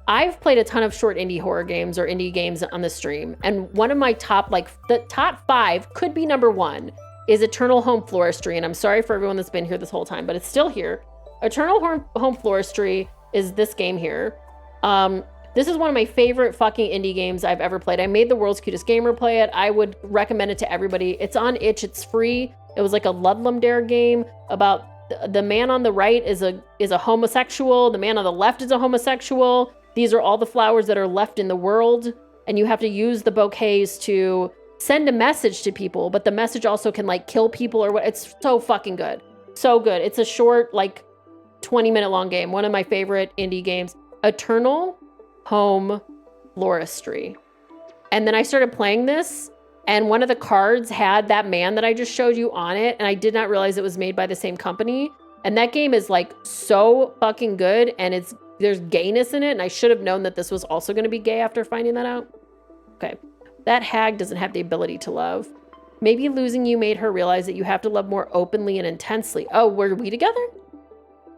I've played a ton of short indie horror games or indie games on the stream, and one of my top, the top 5 could be number 1 is Eternal Home Floristry, and I'm sorry for everyone that's been here this whole time, but it's still here. Eternal Home Floristry is this game here. This is one of my favorite fucking indie games I've ever played. I made the world's cutest gamer play it. I would recommend it to everybody. It's on itch. It's free. It was like a Ludlum Dare game about the man on the right is a homosexual. The man on the left is a homosexual. These are all the flowers that are left in the world. And you have to use the bouquets to send a message to people. But the message also can like kill people or what. It's so fucking good. So good. It's a short, like 20-minute long game. One of my favorite indie games. Eternal Home Floristry. And then I started playing this, and one of the cards had that man that I just showed you on it, and I did not realize it was made by the same company. And that game is like so fucking good, and there's gayness in it, and I should have known that this was also going to be gay after finding that out. Okay. That hag doesn't have the ability to love. Maybe losing you made her realize that you have to love more openly and intensely. Oh, were we together?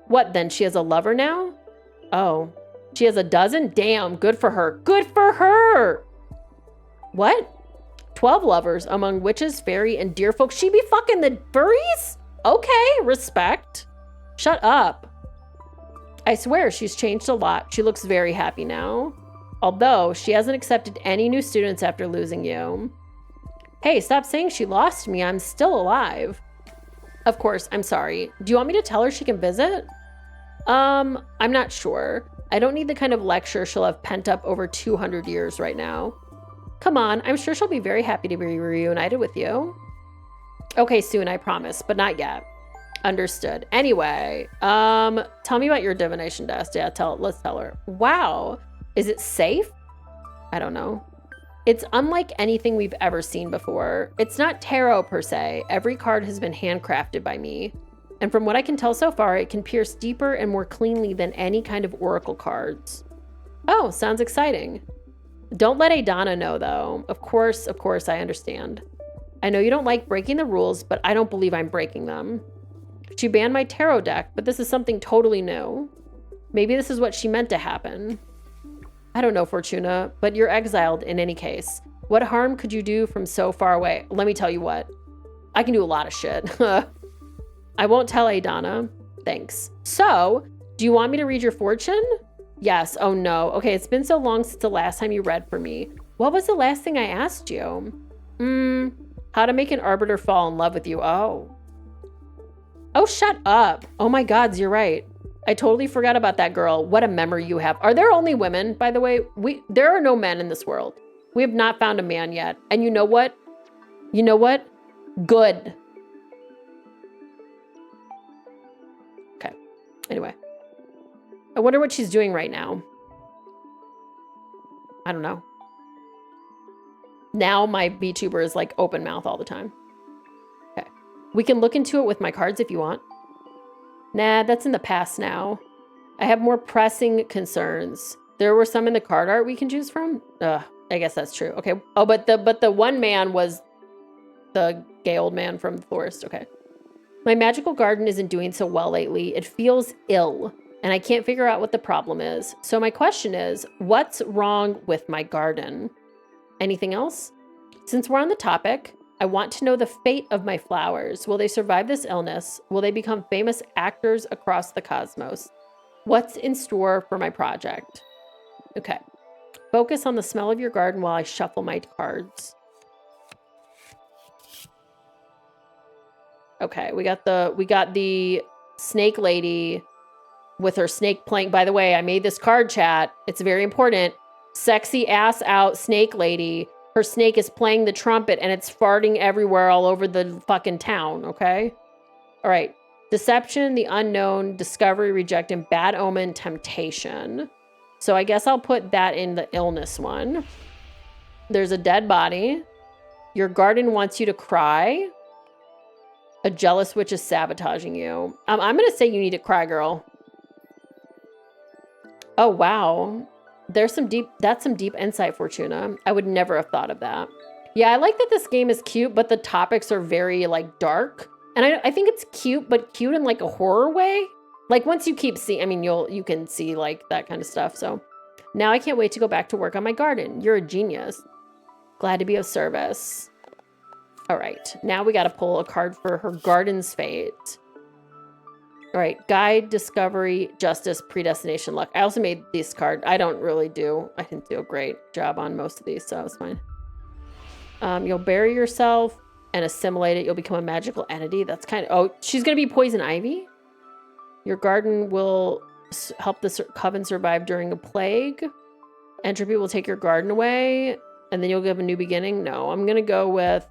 What then? She has a lover now? Oh. She has a dozen? Damn, good for her. Good for her! What? 12 lovers among witches, fairy, and deer folk. She be fucking the furries? Okay, respect. Shut up. I swear she's changed a lot. She looks very happy now. Although she hasn't accepted any new students after losing you. Hey, stop saying she lost me. I'm still alive. Of course, I'm sorry. Do you want me to tell her she can visit? I'm not sure. I don't need the kind of lecture she'll have pent up over 200 years right now. Come on, I'm sure she'll be very happy to be reunited with you. Okay, soon, I promise, but not yet. Understood. Anyway, tell me about your divination desk. Yeah, let's tell her. Wow, is it safe? I don't know. It's unlike anything we've ever seen before. It's not tarot per se. Every card has been handcrafted by me. And from what I can tell so far, it can pierce deeper and more cleanly than any kind of oracle cards. Oh, sounds exciting. Don't let Adana know, though. Of course, I understand. I know you don't like breaking the rules, but I don't believe I'm breaking them. She banned my tarot deck, but this is something totally new. Maybe this is what she meant to happen. I don't know, Fortuna, but you're exiled in any case. What harm could you do from so far away? Let me tell you what. I can do a lot of shit. I won't tell Adana. Thanks. So, do you want me to read your fortune? Yes. Oh no. Okay, it's been so long since the last time you read for me. What was the last thing I asked you? How to make an arbiter fall in love with you. Oh, shut up. Oh my God, you're right. I totally forgot about that girl. What a memory you have. Are there only women, by the way? There are no men in this world. We have not found a man yet. And you know what? Good. Okay. Anyway. I wonder what she's doing right now. I don't know. Now my VTuber is like open mouth all the time. Okay. We can look into it with my cards if you want. Nah, that's in the past now. I have more pressing concerns. There were some in the card art we can choose from? I guess that's true. Okay. Oh, but the one man was the gay old man from the forest. Okay. My magical garden isn't doing so well lately. It feels ill, and I can't figure out what the problem is. So my question is, what's wrong with my garden? Anything else? Since we're on the topic, I want to know the fate of my flowers. Will they survive this illness? Will they become famous actors across the cosmos? What's in store for my project? Okay. Focus on the smell of your garden while I shuffle my cards. Okay, we got the snake lady with her snake playing. By the way, I made this card chat. It's very important. Sexy ass out snake lady. Her snake is playing the trumpet and it's farting everywhere all over the fucking town, okay? All right. Deception, the unknown, discovery, rejecting, bad omen, temptation. So I guess I'll put that in the illness one. There's a dead body. Your garden wants you to cry. A jealous witch is sabotaging you. I'm going to say you need to cry, girl. Oh, wow. That's some deep insight, Fortuna. I would never have thought of that. Yeah, I like that this game is cute, but the topics are very, like, dark. And I think it's cute, but cute in, like, a horror way. Like, once you keep seeing, I mean, you can see, like, that kind of stuff. So now I can't wait to go back to work on my garden. You're a genius. Glad to be of service. All right, now we got to pull a card for her garden's fate. All right, guide, discovery, justice, predestination, luck. I also made this card. I didn't do a great job on most of these, so that was fine. You'll bury yourself and assimilate it. You'll become a magical entity. That's kind of, oh, she's going to be poison ivy. Your garden will help the coven survive during a plague. Entropy will take your garden away, and then you'll give a new beginning. No, I'm going to go with,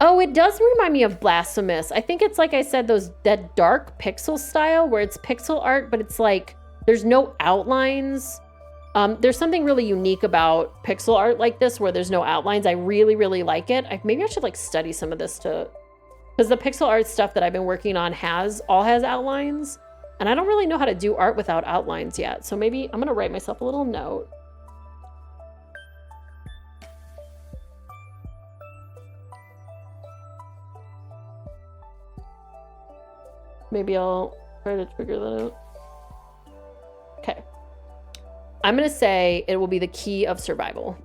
oh, it does remind me of Blasphemous. I think it's like I said, that dark pixel style where it's pixel art, but it's like there's no outlines. There's something really unique about pixel art like this where there's no outlines. I really, really like it. Maybe I should like study some of this because the pixel art stuff that I've been working on has outlines, and I don't really know how to do art without outlines yet. So maybe I'm gonna write myself a little note. Maybe I'll try to figure that out. Okay. I'm going to say it will be the key of survival.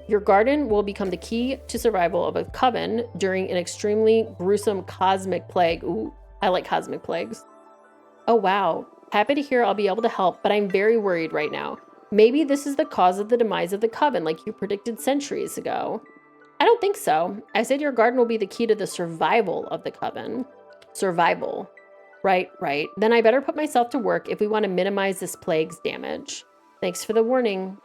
Your garden will become the key to survival of a coven during an extremely gruesome cosmic plague. Ooh, I like cosmic plagues. Oh, wow. Happy to hear I'll be able to help, but I'm very worried right now. Maybe this is the cause of the demise of the coven, like you predicted centuries ago. I don't think so. I said your garden will be the key to the survival of the coven. Survival. Right. Then I better put myself to work if we want to minimize this plague's damage. Thanks for the warning.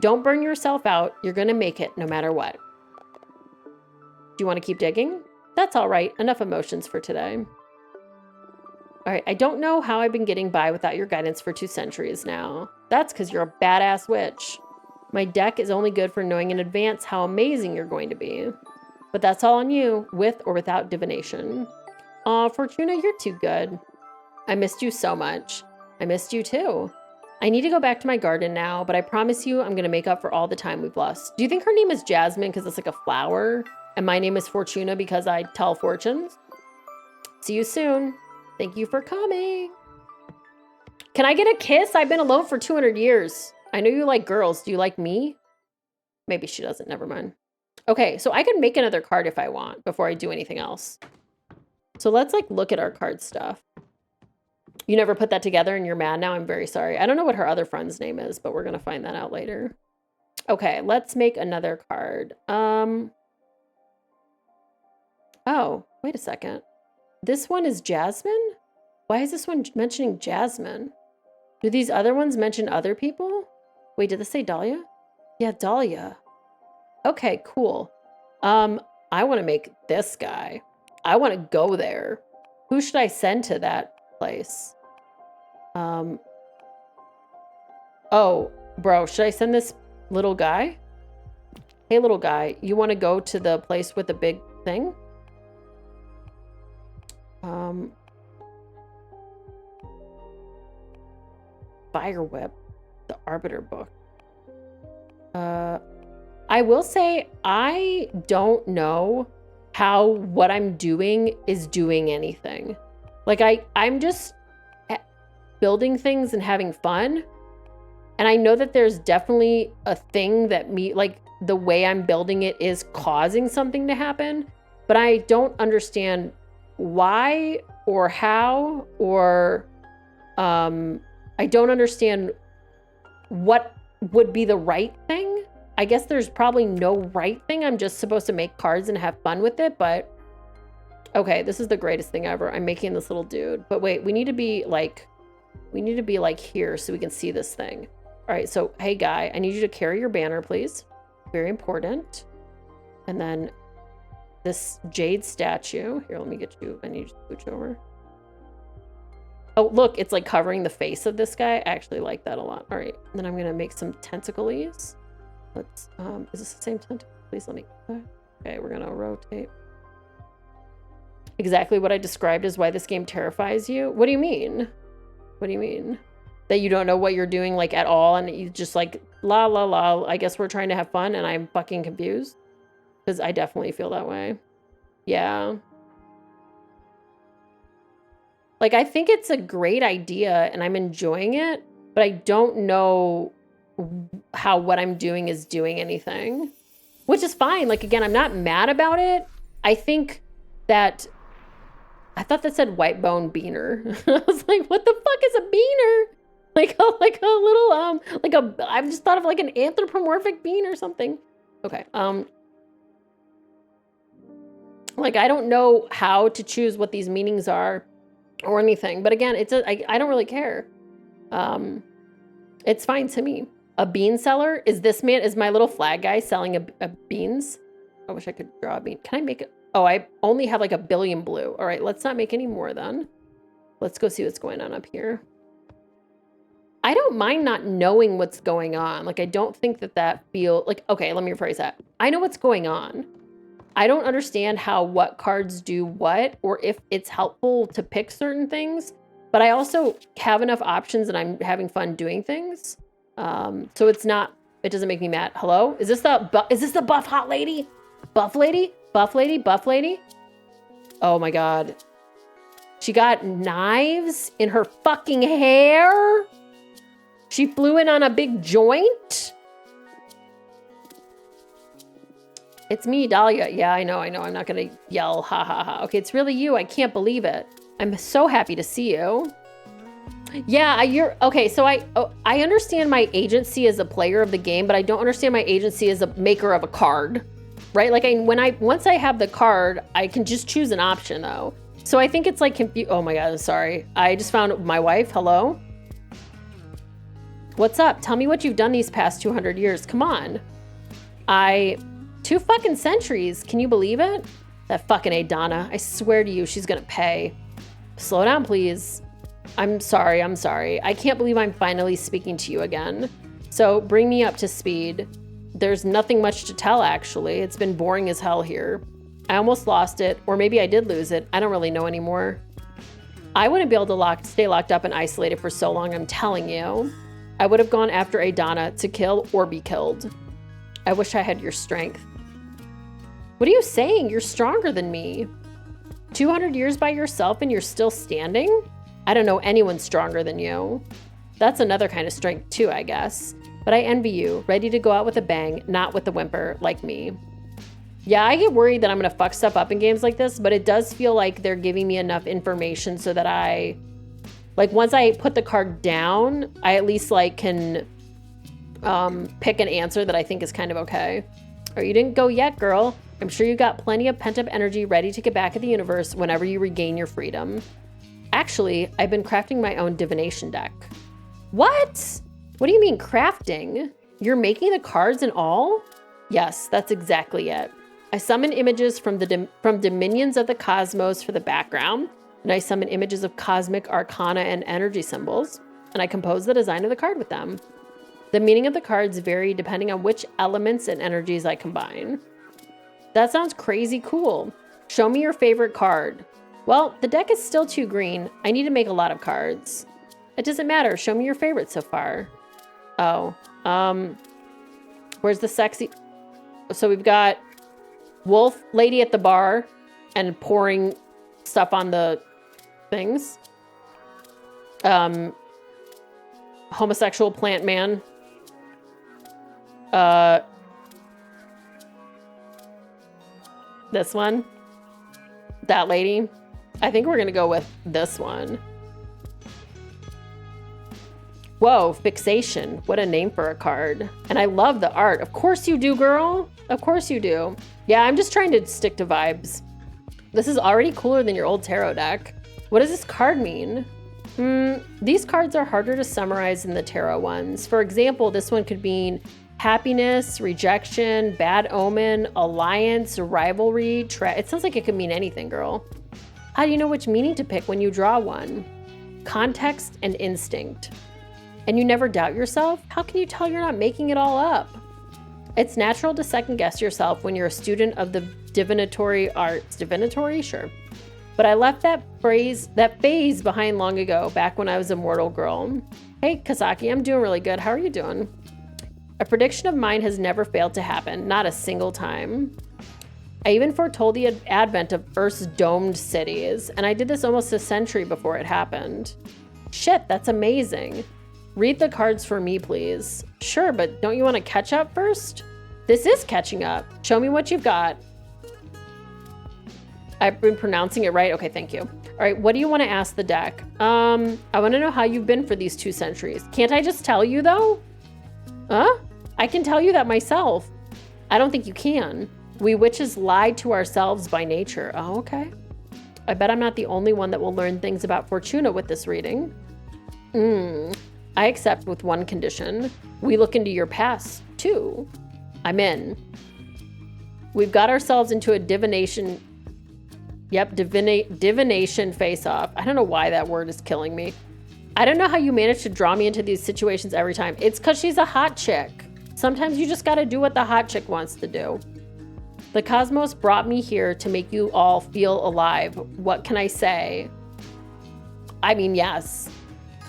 Don't burn yourself out. You're going to make it no matter what. Do you want to keep digging? That's all right. Enough emotions for today. All right. I don't know how I've been getting by without your guidance for 2 centuries now. That's because you're a badass witch. My deck is only good for knowing in advance how amazing you're going to be. But that's all on you, with or without divination. Aw, Fortuna, you're too good. I missed you so much. I missed you too. I need to go back to my garden now, but I promise you I'm going to make up for all the time we've lost. Do you think her name is Jasmine because it's like a flower? And my name is Fortuna because I tell fortunes? See you soon. Thank you for coming. Can I get a kiss? I've been alone for 200 years. I know you like girls. Do you like me? Maybe she doesn't. Never mind. Okay, so I can make another card if I want before I do anything else. So let's like look at our card stuff. You never put that together and you're mad now? I'm very sorry. I don't know what her other friend's name is, but we're going to find that out later. Okay, let's make another card. Oh, wait a second. This one is Jasmine? Why is this one mentioning Jasmine? Do these other ones mention other people? Wait, did this say Dahlia? Yeah, Dahlia. Okay, cool. I want to make this guy. I want to go there. Who should I send to that place? Oh, bro, should I send this little guy? Hey, little guy, you want to go to the place with the big thing? Fire Whip, the Arbiter book. I will say I don't know how what I'm doing is doing anything. Like I'm just building things and having fun. And I know that there's definitely a thing that like the way I'm building it is causing something to happen, but I don't understand why or how, or I don't understand what would be the right thing. I guess there's probably no right thing. I'm just supposed to make cards and have fun with it, but okay, this is the greatest thing ever. I'm making this little dude, but wait, we need to be like here so we can see this thing. All right, so hey guy, I need you to carry your banner, please. Very important. And then this jade statue. Here, let me get you. I need you to scooch over. Oh, look, it's like covering the face of this guy. I actually like that a lot. All right, and then I'm gonna make some tentacles. Let's, is this the same tentacle? Please let me, okay, we're gonna rotate. Exactly what I described is why this game terrifies you. What do you mean? What do you mean? That you don't know what you're doing like at all and you just like, la, la, la, I guess we're trying to have fun and I'm fucking confused? Because I definitely feel that way. Yeah. Like, I think it's a great idea and I'm enjoying it, but I don't know how what I'm doing is doing anything, which is fine. Like, again, I'm not mad about it. I think that, I thought that said white bone beaner. I was like, what the fuck is a beaner? Like a little, I just thought of like an anthropomorphic bean or something. Okay. Like, I don't know how to choose what these meanings are or anything, but again, I don't really care. It's fine to me. A bean seller? Is my little flag guy selling a beans? I wish I could draw a bean. Can I make it? Oh, I only have like 1 billion blue. All right, let's not make any more then. Let's go see what's going on up here. I don't mind not knowing what's going on. Like, I don't think that feel like, okay, let me rephrase that. I know what's going on. I don't understand how what cards do what, or if it's helpful to pick certain things, but I also have enough options and I'm having fun doing things. So it doesn't make me mad. Hello? Is this the buff hot lady? Buff lady? Buff lady? Buff lady? Oh my God. She got knives in her fucking hair? She flew in on a big joint? It's me, Dahlia. Yeah, I know. I'm not gonna yell, ha ha ha. Okay, it's really you. I can't believe it. I'm so happy to see you. Yeah, okay, so I understand my agency as a player of the game, but I don't understand my agency as a maker of a card, right? Like, once I have the card, I can just choose an option though. So I think it's like, oh my God, I'm sorry. I just found my wife. Hello? What's up? Tell me what you've done these past 200 years. Come on. 2 fucking centuries. Can you believe it? That fucking Adana. I swear to you, she's gonna pay. Slow down, please. I'm sorry. I can't believe I'm finally speaking to you again. So bring me up to speed. There's nothing much to tell, actually. It's been boring as hell here. I almost lost it, or maybe I did lose it. I don't really know anymore. I wouldn't be able to stay locked up and isolated for so long, I'm telling you. I would have gone after Adana to kill or be killed. I wish I had your strength. What are you saying? You're stronger than me. 200 years by yourself and you're still standing? I don't know anyone stronger than you. That's another kind of strength too, I guess. But I envy you, ready to go out with a bang, not with a whimper, like me. Yeah, I get worried that I'm gonna fuck stuff up in games like this, but it does feel like they're giving me enough information so that once I put the card down, I at least can pick an answer that I think is kind of okay. Or you didn't go yet, girl. I'm sure you got plenty of pent-up energy ready to get back at the universe whenever you regain your freedom. Actually, I've been crafting my own divination deck. What? What do you mean crafting? You're making the cards and all? Yes, that's exactly it. I summon images from dominions of the cosmos for the background, and I summon images of cosmic arcana and energy symbols, and I compose the design of the card with them. The meaning of the cards vary depending on which elements and energies I combine. That sounds crazy cool. Show me your favorite card. Well, the deck is still too green. I need to make a lot of cards. It doesn't matter. Show me your favorite so far. Oh, where's the sexy? So we've got wolf lady at the bar and pouring stuff on the things. Homosexual plant man. This one. That lady. I think we're gonna go with this one. Whoa, fixation. What a name for a card. And I love the art. Of course you do, girl. Of course you do. Yeah, I'm just trying to stick to vibes. This is already cooler than your old tarot deck. What does this card mean? These cards are harder to summarize than the tarot ones. For example, this one could mean happiness, rejection, bad omen, alliance, rivalry. It sounds like it could mean anything, girl. How do you know which meaning to pick when you draw one? Context and instinct. And you never doubt yourself? How can you tell you're not making it all up? It's natural to second guess yourself when you're a student of the divinatory arts. Divinatory? Sure. But I left that phase behind long ago, back when I was a mortal girl. Hey, Kazaki, I'm doing really good. How are you doing? A prediction of mine has never failed to happen, not a single time. I even foretold the advent of Earth's domed cities, and I did this almost a century before it happened. Shit, that's amazing. Read the cards for me, please. Sure, but don't you want to catch up first? This is catching up. Show me what you've got. I've been pronouncing it right. Okay, thank you. All right, what do you want to ask the deck? I want to know how you've been for these 2 centuries. Can't I just tell you, though? Huh? I can tell you that myself. I don't think you can. We witches lie to ourselves by nature. Oh, okay. I bet I'm not the only one that will learn things about Fortuna with this reading. I accept with one condition. We look into your past, too. I'm in. We've got ourselves into a divination... Yep, divination face-off. I don't know why that word is killing me. I don't know how you manage to draw me into these situations every time. It's because she's a hot chick. Sometimes you just gotta do what the hot chick wants to do. The cosmos brought me here to make you all feel alive. What can I say? I mean, yes.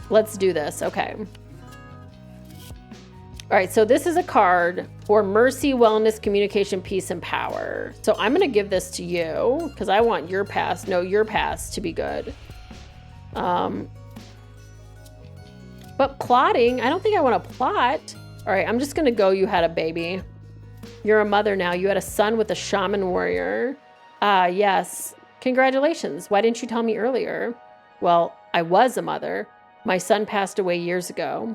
Let's do this. Okay. All right, so this is a card for mercy, wellness, communication, peace, and power. So I'm going to give this to you because I want your past to be good. But plotting, I don't think I want to plot. All right, I'm just going to go, you had a baby. You're a mother now. You had a son with a shaman warrior. Yes. Congratulations. Why didn't you tell me earlier? Well, I was a mother. My son passed away years ago.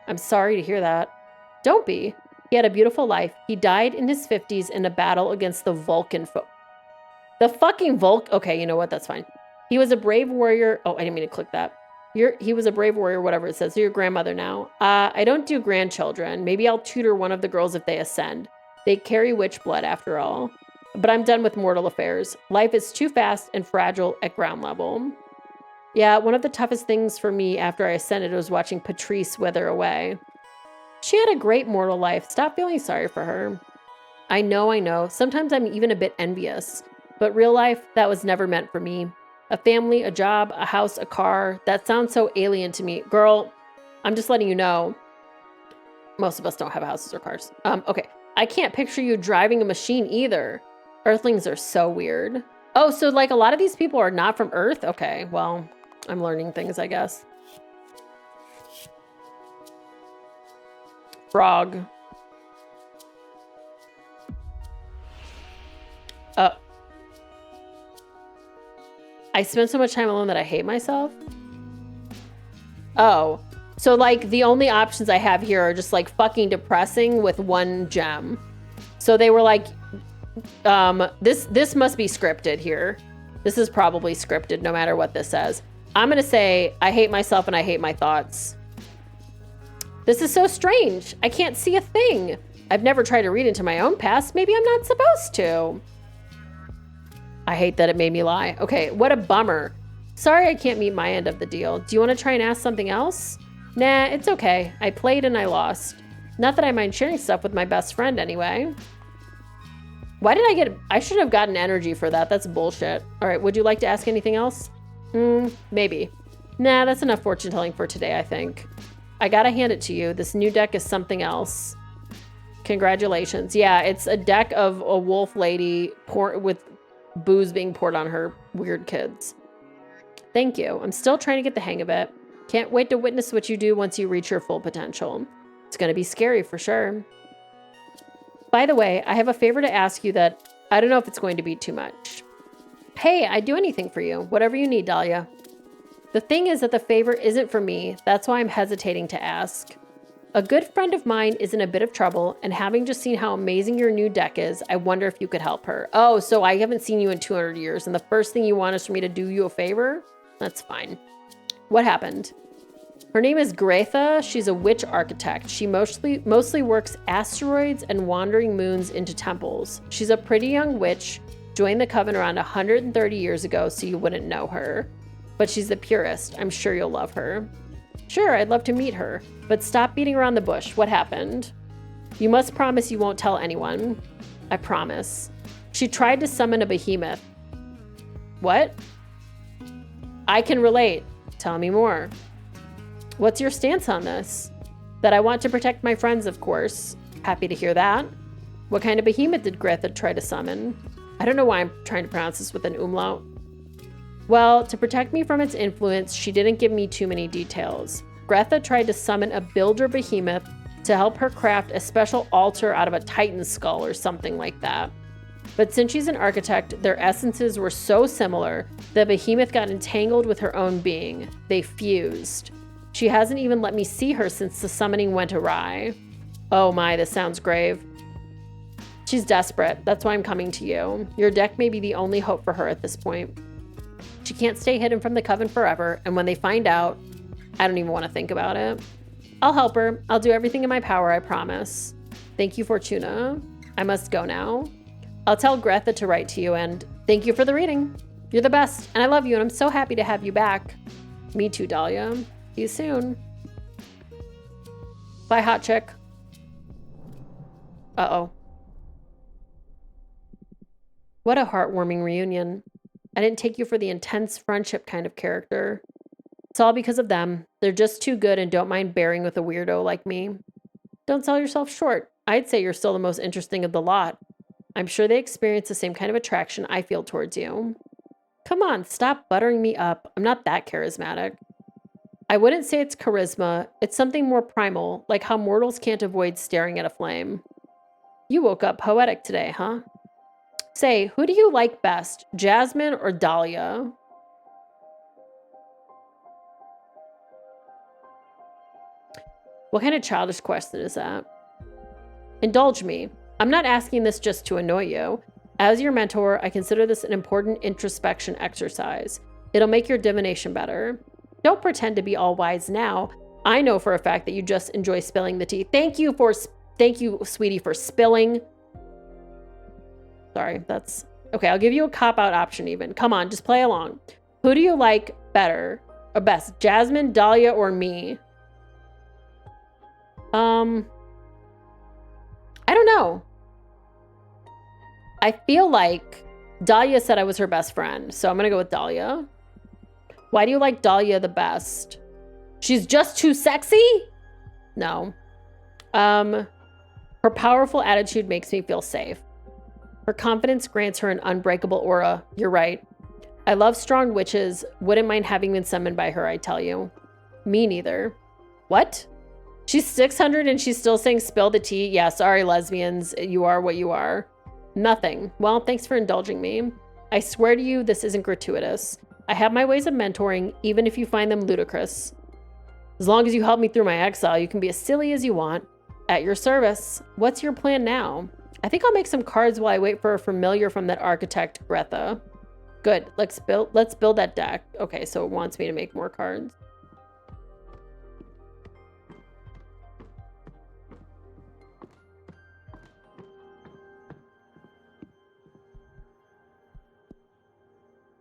I'm sorry to hear that. Don't be. He had a beautiful life. He died in his 50s in a battle against the Vulcan The fucking Okay, you know what? That's fine. He was a brave warrior. Oh, I didn't mean to click that. He was a brave warrior, whatever it says. So you're a grandmother now. I don't do grandchildren. Maybe I'll tutor one of the girls if they ascend. They carry witch blood after all. But I'm done with mortal affairs. Life is too fast and fragile at ground level. Yeah, one of the toughest things for me after I ascended was watching Patrice wither away. She had a great mortal life. Stop feeling sorry for her. I know. Sometimes I'm even a bit envious. But real life, that was never meant for me. A family, a job, a house, a car. That sounds so alien to me. Girl, I'm just letting you know. Most of us don't have houses or cars. Okay. I can't picture you driving a machine either. Earthlings are so weird. Oh, so like a lot of these people are not from Earth? Okay, well, I'm learning things, I guess. Frog. I spend so much time alone that I hate myself. Oh, so like the only options I have here are just like fucking depressing with 1 gem. So they were like, this must be scripted here. This is probably scripted no matter what this says. I'm gonna say I hate myself and I hate my thoughts. This is so strange. I can't see a thing. I've never tried to read into my own past. Maybe I'm not supposed to. I hate that it made me lie. Okay, what a bummer. Sorry I can't meet my end of the deal. Do you want to try and ask something else? Nah, it's okay. I played and I lost. Not that I mind sharing stuff with my best friend anyway. Why did I should have gotten energy for that. That's bullshit. All right, would you like to ask anything else? Maybe. Nah, that's enough fortune telling for today, I think. I gotta hand it to you. This new deck is something else. Congratulations. Yeah, it's a deck of a wolf lady with booze being poured on her weird kids. Thank you. I'm still trying to get the hang of it. Can't wait to witness what you do once you reach your full potential. It's gonna be scary for sure. By the way, I have a favor to ask you that I don't know if it's going to be too much. Hey, I'd do anything for you. Whatever you need, Dahlia. The thing is that the favor isn't for me. That's why I'm hesitating to ask. A good friend of mine is in a bit of trouble, and having just seen how amazing your new deck is, I wonder if you could help her. Oh, so I haven't seen you in 200 years, and the first thing you want is for me to do you a favor? That's fine. What happened? Her name is Greta. She's a witch architect. She mostly works asteroids and wandering moons into temples. She's a pretty young witch, joined the coven around 130 years ago, so you wouldn't know her. But she's the purest. I'm sure you'll love her. Sure, I'd love to meet her, but stop beating around the bush. What happened? You must promise you won't tell anyone. I promise. She tried to summon a behemoth. What? I can relate. Tell me more. What's your stance on this? That I want to protect my friends, of course. Happy to hear that. What kind of behemoth did Greta try to summon? I don't know why I'm trying to pronounce this with an umlaut. Well, to protect me from its influence, she didn't give me too many details. Greta tried to summon a builder behemoth to help her craft a special altar out of a titan skull or something like that. But since she's an architect, their essences were so similar that behemoth got entangled with her own being. They fused. She hasn't even let me see her since the summoning went awry. Oh my, this sounds grave. She's desperate. That's why I'm coming to you. Your deck may be the only hope for her at this point. She can't stay hidden from the coven forever, and when they find out, I don't even want to think about it. I'll help her. I'll do everything in my power, I promise. Thank you, Fortuna. I must go now. I'll tell Greta to write to you, and thank you for the reading. You're the best, and I love you, and I'm so happy to have you back. Me too, Dahlia. See you soon. Bye, hot chick. Uh-oh. What a heartwarming reunion. I didn't take you for the intense friendship kind of character. It's all because of them. They're just too good and don't mind bearing with a weirdo like me. Don't sell yourself short. I'd say you're still the most interesting of the lot. I'm sure they experience the same kind of attraction I feel towards you. Come on, stop buttering me up. I'm not that charismatic. I wouldn't say it's charisma. It's something more primal, like how mortals can't avoid staring at a flame. You woke up poetic today, huh? Say, who do you like best, Jasmine or Dahlia? What kind of childish question is that? Indulge me. I'm not asking this just to annoy you. As your mentor, I consider this an important introspection exercise. It'll make your divination better. Don't pretend to be all wise now. I know for a fact that you just enjoy spilling the tea. Thank you, sweetie, for spilling. Sorry, that's... Okay, I'll give you a cop-out option even. Come on, just play along. Who do you like better or best, Jasmine, Dahlia, or me? I don't know. I feel like Dahlia said I was her best friend, so I'm gonna go with Dahlia. Why do you like Dahlia the best? She's just too sexy? No. Her powerful attitude makes me feel safe. Her confidence grants her an unbreakable aura. You're right. I love strong witches. Wouldn't mind having been summoned by her, I tell you. Me neither. What? She's 600 and she's still saying spill the tea? Yeah, sorry, lesbians. You are what you are. Nothing. Well, thanks for indulging me. I swear to you, this isn't gratuitous. I have my ways of mentoring, even if you find them ludicrous. As long as you help me through my exile, you can be as silly as you want. At your service. What's your plan now? I think I'll make some cards while I wait for a familiar from that architect, Greta. Good. Let's build that deck. Okay, so it wants me to make more cards.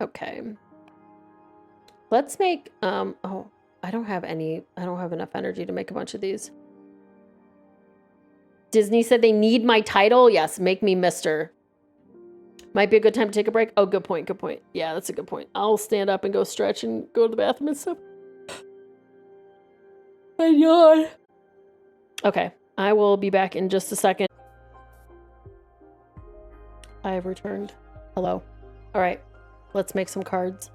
Okay. Let's make, oh, I don't have enough energy to make a bunch of these. Disney said they need my title. Yes, make me Mr. Might be a good time to take a break. Oh, good point. Good point. Yeah, that's a good point. I'll stand up and go stretch and go to the bathroom and stuff. I yawn. Okay, I will be back in just a second. I have returned. Hello. All right, let's make some cards.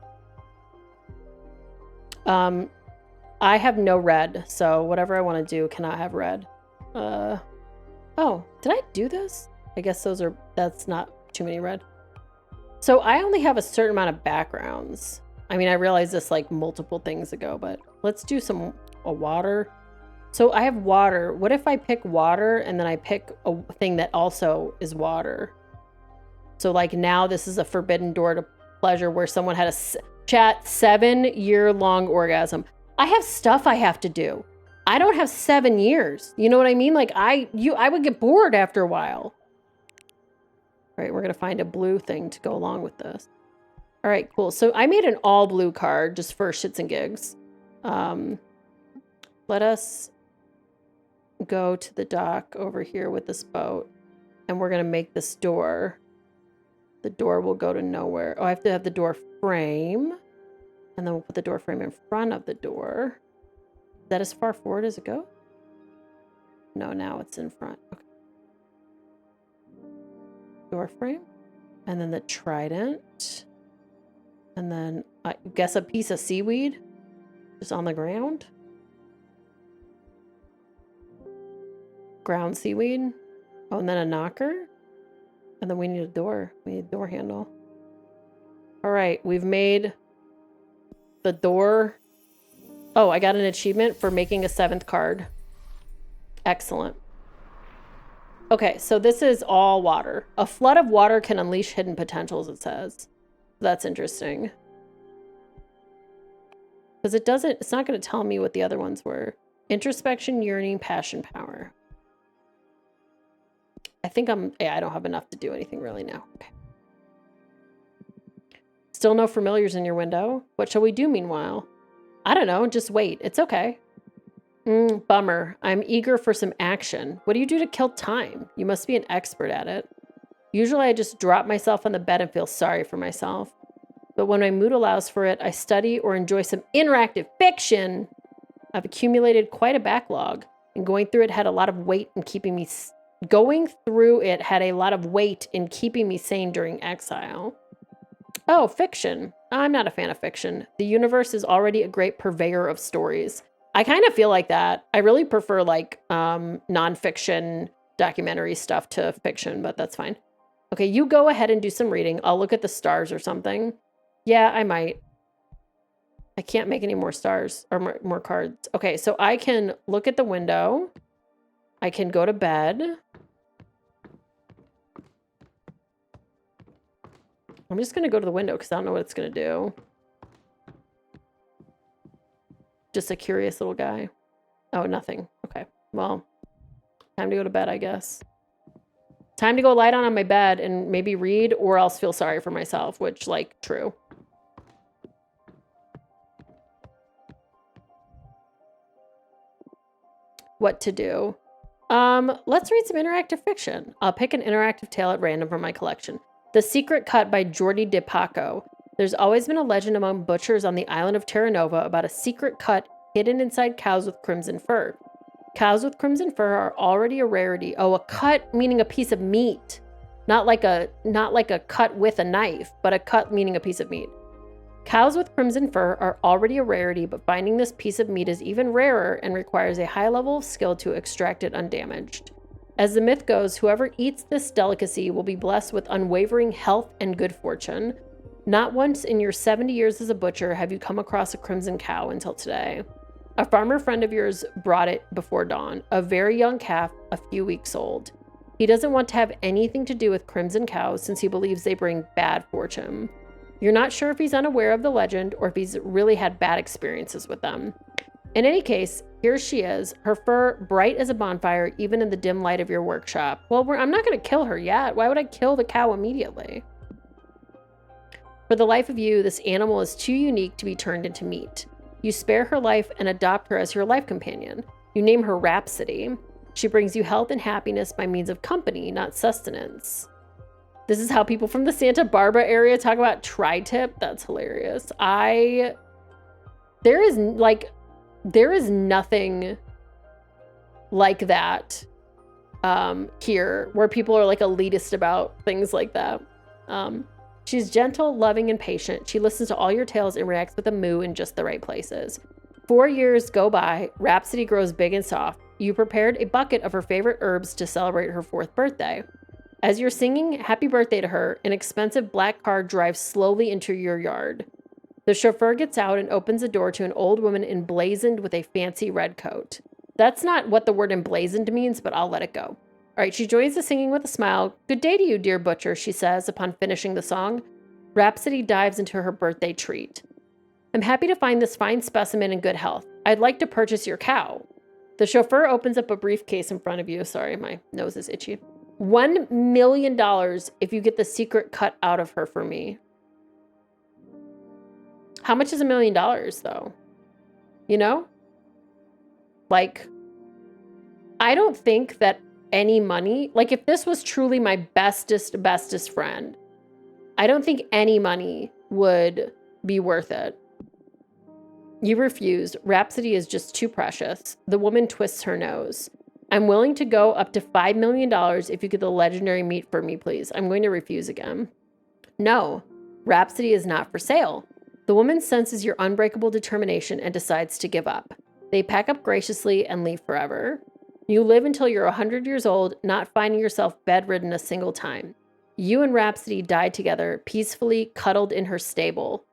I have no red, so whatever I want to do cannot have red. Oh, did I do this? I guess that's not too many red. So I only have a certain amount of backgrounds. I mean, I realized this like multiple things ago, but let's do a water. So I have water. What if I pick water and then I pick a thing that also is water? So like now this is a forbidden door to pleasure where someone had a 7-year-long orgasm. I have stuff I have to do. I don't have 7 years. You know what I mean? Like I would get bored after a while. All right, we're going to find a blue thing to go along with this. All right, cool. So I made an all blue card just for shits and gigs. Let us go to the dock over here with this boat. And we're going to make this door. The door will go to nowhere. Oh, I have to have the door frame. And then we'll put the door frame in front of the door. Is that as far forward as it goes? No, now it's in front. Okay. Door frame. And then the trident. And then I guess a piece of seaweed just on the ground. Ground seaweed. Oh, and then a knocker. And then we need a door. We need a door handle. All right, we've made the door. Oh, I got an achievement for making a 7th card. Excellent. Okay, so this is all water. A flood of water can unleash hidden potentials, it says. That's interesting. Because it's not going to tell me what the other ones were. Introspection, yearning, passion, power. I think I don't have enough to do anything really now. Okay. Still no familiars in your window? What shall we do meanwhile? I don't know, just wait. It's okay. Bummer. I'm eager for some action. What do you do to kill time? You must be an expert at it. Usually I just drop myself on the bed and feel sorry for myself. But when my mood allows for it, I study or enjoy some interactive fiction. I've accumulated quite a backlog, and going through it had a lot of weight in keeping me sane during exile. Oh, fiction. I'm not a fan of fiction. The universe is already a great purveyor of stories. I kind of feel like that. I really prefer like nonfiction documentary stuff to fiction, but that's fine. Okay, you go ahead and do some reading. I'll look at the stars or something. Yeah, I might. I can't make any more stars or more cards. Okay, so I can look at the window. I can go to bed. I'm just going to go to the window because I don't know what it's going to do. Just a curious little guy. Oh, nothing. Okay. Well, time to go to bed, I guess. Time to go lie down on my bed and maybe read or else feel sorry for myself, which, like, true. What to do? Let's read some interactive fiction. I'll pick an interactive tale at random from my collection. The Secret Cut by Jordi De Paco. There's always been a legend among butchers on the island of Terra Nova about a secret cut hidden inside cows with crimson fur. Cows with crimson fur are already a rarity. Oh, a cut meaning a piece of meat. Not like a cut with a knife, but a cut meaning a piece of meat. Cows with crimson fur are already a rarity, but finding this piece of meat is even rarer and requires a high level of skill to extract it undamaged. As the myth goes, whoever eats this delicacy will be blessed with unwavering health and good fortune. Not once in your 70 years as a butcher have you come across a crimson cow until today. A farmer friend of yours brought it before dawn, a very young calf, a few weeks old. He doesn't want to have anything to do with crimson cows since he believes they bring bad fortune. You're not sure if he's unaware of the legend or if he's really had bad experiences with them. In any case, here she is, her fur bright as a bonfire even in the dim light of your workshop. Well, I'm not going to kill her yet. Why would I kill the cow immediately? For the life of you, this animal is too unique to be turned into meat. You spare her life and adopt her as your life companion. You name her Rhapsody. She brings you health and happiness by means of company, not sustenance. This is how people from the Santa Barbara area talk about tri-tip. That's hilarious. There is nothing like that here, where people are like elitist about things like that. She's gentle, loving, and patient. She listens to all your tales and reacts with a moo in just the right places. 4 years go by. Rhapsody grows big and soft. You prepared a bucket of her favorite herbs to celebrate her 4th birthday. As you're singing happy birthday to her, an expensive black car drives slowly into your yard. The chauffeur gets out and opens the door to an old woman emblazoned with a fancy red coat. That's not what the word emblazoned means, but I'll let it go. All right, she joins the singing with a smile. Good day to you, dear butcher, she says upon finishing the song. Rhapsody dives into her birthday treat. I'm happy to find this fine specimen in good health. I'd like to purchase your cow. The chauffeur opens up a briefcase in front of you. Sorry, my nose is itchy. $1 million if you get the secret cut out of her for me. How much is $1 million, though? You know? Like, I don't think that any money, like if this was truly my bestest friend, I don't think any money would be worth it. You refused. Rhapsody is just too precious. The woman twists her nose. I'm willing to go up to $5 million if you get the legendary meat for me, please. I'm going to refuse again. No, Rhapsody is not for sale. The woman senses your unbreakable determination and decides to give up. They pack up graciously and leave forever. You live until you're 100 years old, not finding yourself bedridden a single time. You and Rhapsody died together, peacefully cuddled in her stable.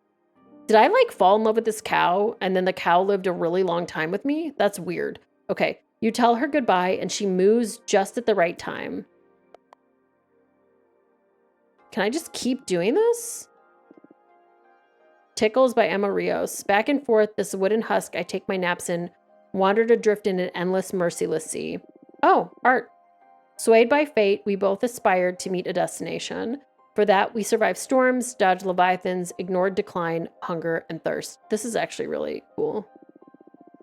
Did I like fall in love with this cow and then the cow lived a really long time with me? That's weird. Okay, you tell her goodbye and she moos just at the right time. Can I just keep doing this? Tickles by Emma Rios. Back and forth, this wooden husk I take my naps in, wandered adrift in an endless, merciless sea. Oh, art. Swayed by fate, we both aspired to meet a destination. For that, we survived storms, dodged leviathans, ignored decline, hunger, and thirst. This is actually really cool.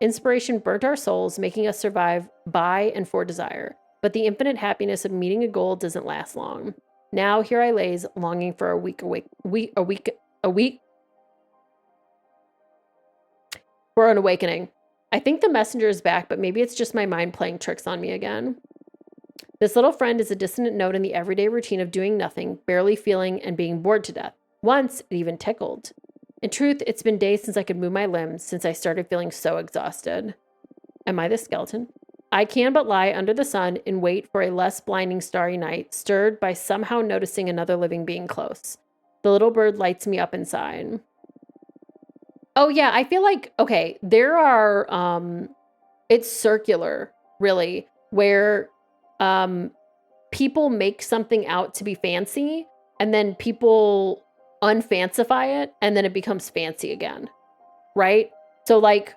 Inspiration burnt our souls, making us survive by and for desire. But the infinite happiness of meeting a goal doesn't last long. Now here I lays, longing for a week for an awakening. I think the messenger is back, but maybe it's just my mind playing tricks on me again. This little friend is a dissonant note in the everyday routine of doing nothing, barely feeling, and being bored to death. Once, it even tickled. In truth, it's been days since I could move my limbs, since I started feeling so exhausted. Am I the skeleton? I can but lie under the sun and wait for a less blinding starry night, stirred by somehow noticing another living being close. The little bird lights me up inside. Oh yeah, I feel like, okay, there are, it's circular, really, where people make something out to be fancy, and then people unfancify it, and then it becomes fancy again, right? So like,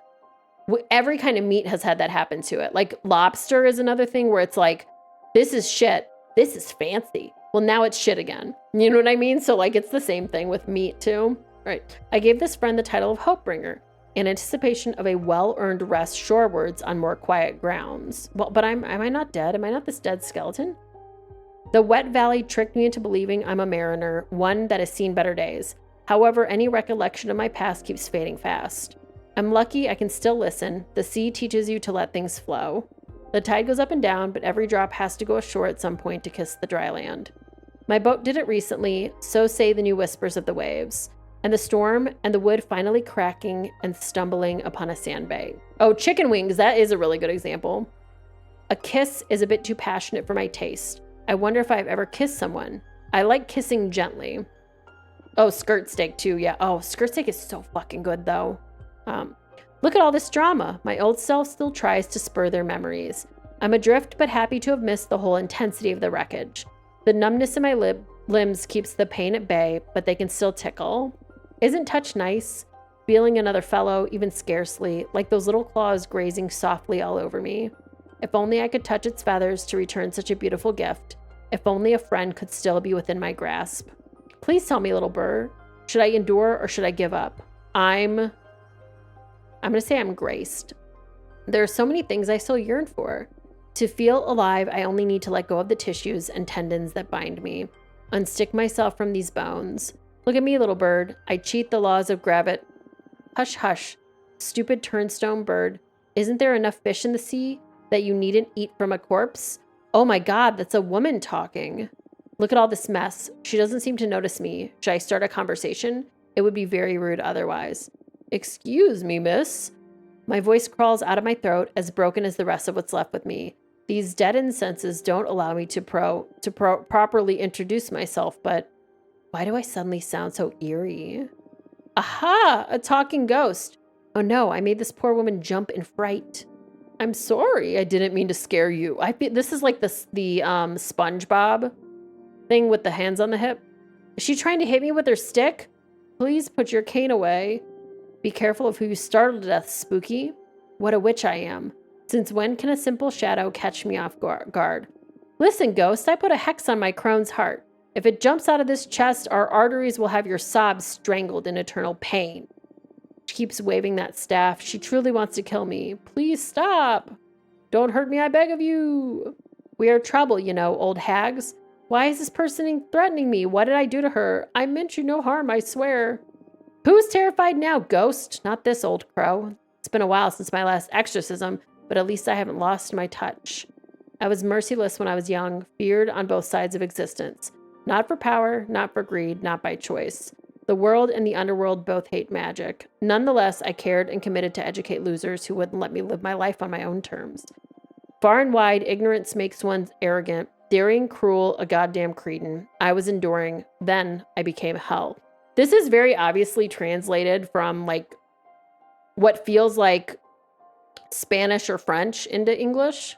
every kind of meat has had that happen to it. Like lobster is another thing where it's like, this is shit, this is fancy. Well, now it's shit again. You know what I mean? So like, it's the same thing with meat too. Right. I gave this friend the title of Hopebringer in anticipation of a well-earned rest shorewards on more quiet grounds. Well, but am I not dead? Am I not this dead skeleton? The wet valley tricked me into believing I'm a mariner, one that has seen better days. However, any recollection of my past keeps fading fast. I'm lucky I can still listen. The sea teaches you to let things flow. The tide goes up and down, but every drop has to go ashore at some point to kiss the dry land. My boat did it recently, so say the new whispers of the waves. And the storm and the wood finally cracking and stumbling upon a sandbank. Oh, chicken wings, that is a really good example. A kiss is a bit too passionate for my taste. I wonder if I've ever kissed someone. I like kissing gently. Oh, skirt steak too, yeah. Oh, skirt steak is so fucking good though. Look at all this drama. My old self still tries to spur their memories. I'm adrift but happy to have missed the whole intensity of the wreckage. The numbness in my limbs keeps the pain at bay, but they can still tickle. Isn't touch nice? Feeling another fellow, even scarcely, like those little claws grazing softly all over me. If only I could touch its feathers to return such a beautiful gift. If only a friend could still be within my grasp. Please tell me, little bird. Should I endure or should I give up? I'm going to say I'm graced. There are so many things I still yearn for. To feel alive, I only need to let go of the tissues and tendons that bind me. Unstick myself from these bones. Look at me, little bird. I cheat the laws of gravity. Hush, hush. Stupid turnstone bird. Isn't there enough fish in the sea that you needn't eat from a corpse? Oh my God, that's a woman talking. Look at all this mess. She doesn't seem to notice me. Should I start a conversation? It would be very rude otherwise. Excuse me, miss. My voice crawls out of my throat, as broken as the rest of what's left with me. These deadened senses don't allow me to properly introduce myself, but why do I suddenly sound so eerie? Aha! A talking ghost. Oh no, I made this poor woman jump in fright. I'm sorry, I didn't mean to scare you. This is like the SpongeBob thing with the hands on the hip. Is she trying to hit me with her stick? Please put your cane away. Be careful of who you startle to death, Spooky. What a witch I am. Since when can a simple shadow catch me off guard? Listen, ghost, I put a hex on my crone's heart. If it jumps out of this chest, our arteries will have your sobs strangled in eternal pain. She keeps waving that staff. She truly wants to kill me. Please stop. Don't hurt me, I beg of you. We are trouble, you know, old hags. Why is this person threatening me? What did I do to her? I meant you no harm, I swear. Who's terrified now, ghost? Not this old crow. It's been a while since my last exorcism, but at least I haven't lost my touch. I was merciless when I was young, feared on both sides of existence. Not for power, not for greed, not by choice. The world and the underworld both hate magic. Nonetheless, I cared and committed to educate losers who wouldn't let me live my life on my own terms. Far and wide, ignorance makes one arrogant, daring, cruel, a goddamn cretin. I was enduring. Then I became hell. This is very obviously translated from like what feels like Spanish or French into English.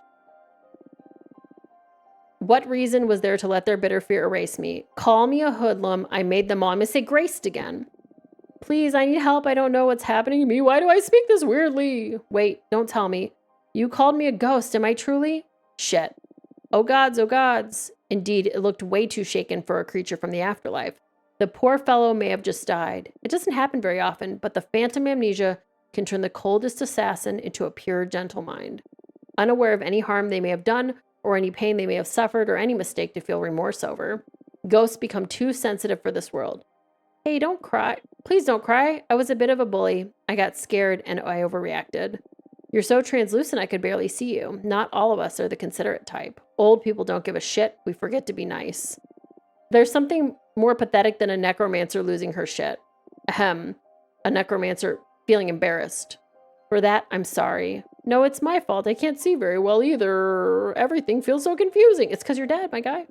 What reason was there to let their bitter fear erase me? Call me a hoodlum. I made them all. I'm going to say graced again. Please, I need help. I don't know what's happening to me. Why do I speak this weirdly? Wait, don't tell me. You called me a ghost. Am I truly? Shit. Oh gods, oh gods. Indeed, it looked way too shaken for a creature from the afterlife. The poor fellow may have just died. It doesn't happen very often, but the phantom amnesia can turn the coldest assassin into a pure, gentle mind. Unaware of any harm they may have done, or any pain they may have suffered, or any mistake to feel remorse over. Ghosts become too sensitive for this world. Hey, don't cry. Please don't cry. I was a bit of a bully. I got scared and I overreacted. You're so translucent I could barely see you. Not all of us are the considerate type. Old people don't give a shit. We forget to be nice. There's something more pathetic than a necromancer losing her shit. Ahem. A necromancer feeling embarrassed. For that, I'm sorry. No, it's my fault. I can't see very well either. Everything feels so confusing. It's because you're dead, my guy.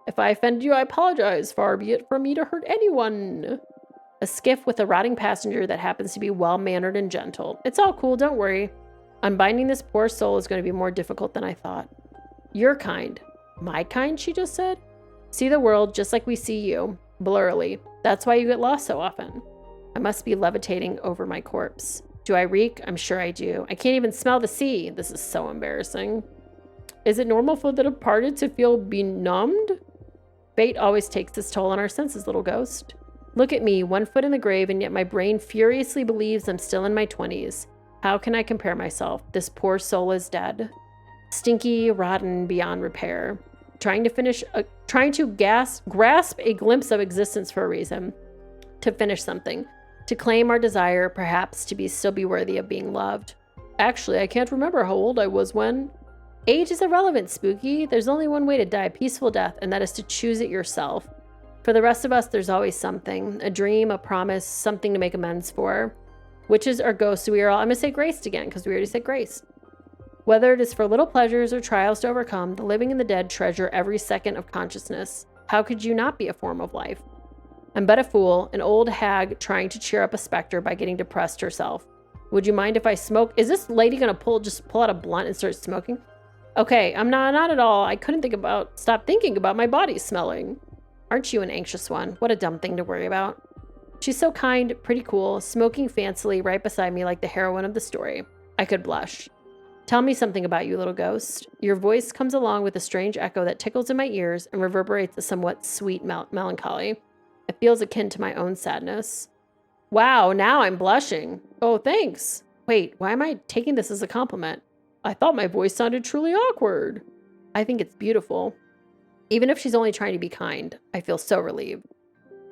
If I offended you, I apologize. Far be it from me to hurt anyone. A skiff with a rotting passenger that happens to be well-mannered and gentle. It's all cool, don't worry. Unbinding this poor soul is going to be more difficult than I thought. Your kind. My kind, she just said? See the world just like we see you. Blurrily. That's why you get lost so often. I must be levitating over my corpse. Do I reek? I'm sure I do. I can't even smell the sea. This is so embarrassing. Is it normal for the departed to feel benumbed? Fate always takes its toll on our senses, little ghost. Look at me, 1 foot in the grave, and yet my brain furiously believes I'm still in my 20s. How can I compare myself? This poor soul is dead. Stinky, rotten, beyond repair. Trying to grasp a glimpse of existence for a reason. To finish something. To claim our desire, perhaps to still be worthy of being loved. Actually, I can't remember how old I was when. Age is irrelevant, Spooky. There's only one way to die a peaceful death, and that is to choose it yourself. For the rest of us, there's always something. A dream, a promise, something to make amends for. Witches or ghosts, we are all, I'm going to say graced again, because we already said grace. Whether it is for little pleasures or trials to overcome, the living and the dead treasure every second of consciousness. How could you not be a form of life? I'm but a fool, an old hag trying to cheer up a specter by getting depressed herself. Would you mind if I smoke? Is this lady going to just pull out a blunt and start smoking? Okay, I'm not at all. I couldn't stop thinking about my body smelling. Aren't you an anxious one? What a dumb thing to worry about. She's so kind, pretty cool, smoking fancily right beside me like the heroine of the story. I could blush. Tell me something about you, little ghost. Your voice comes along with a strange echo that tickles in my ears and reverberates a somewhat sweet melancholy. It feels akin to my own sadness. Wow, now I'm blushing. Oh, thanks. Wait, why am I taking this as a compliment? I thought my voice sounded truly awkward. I think it's beautiful. Even if she's only trying to be kind, I feel so relieved.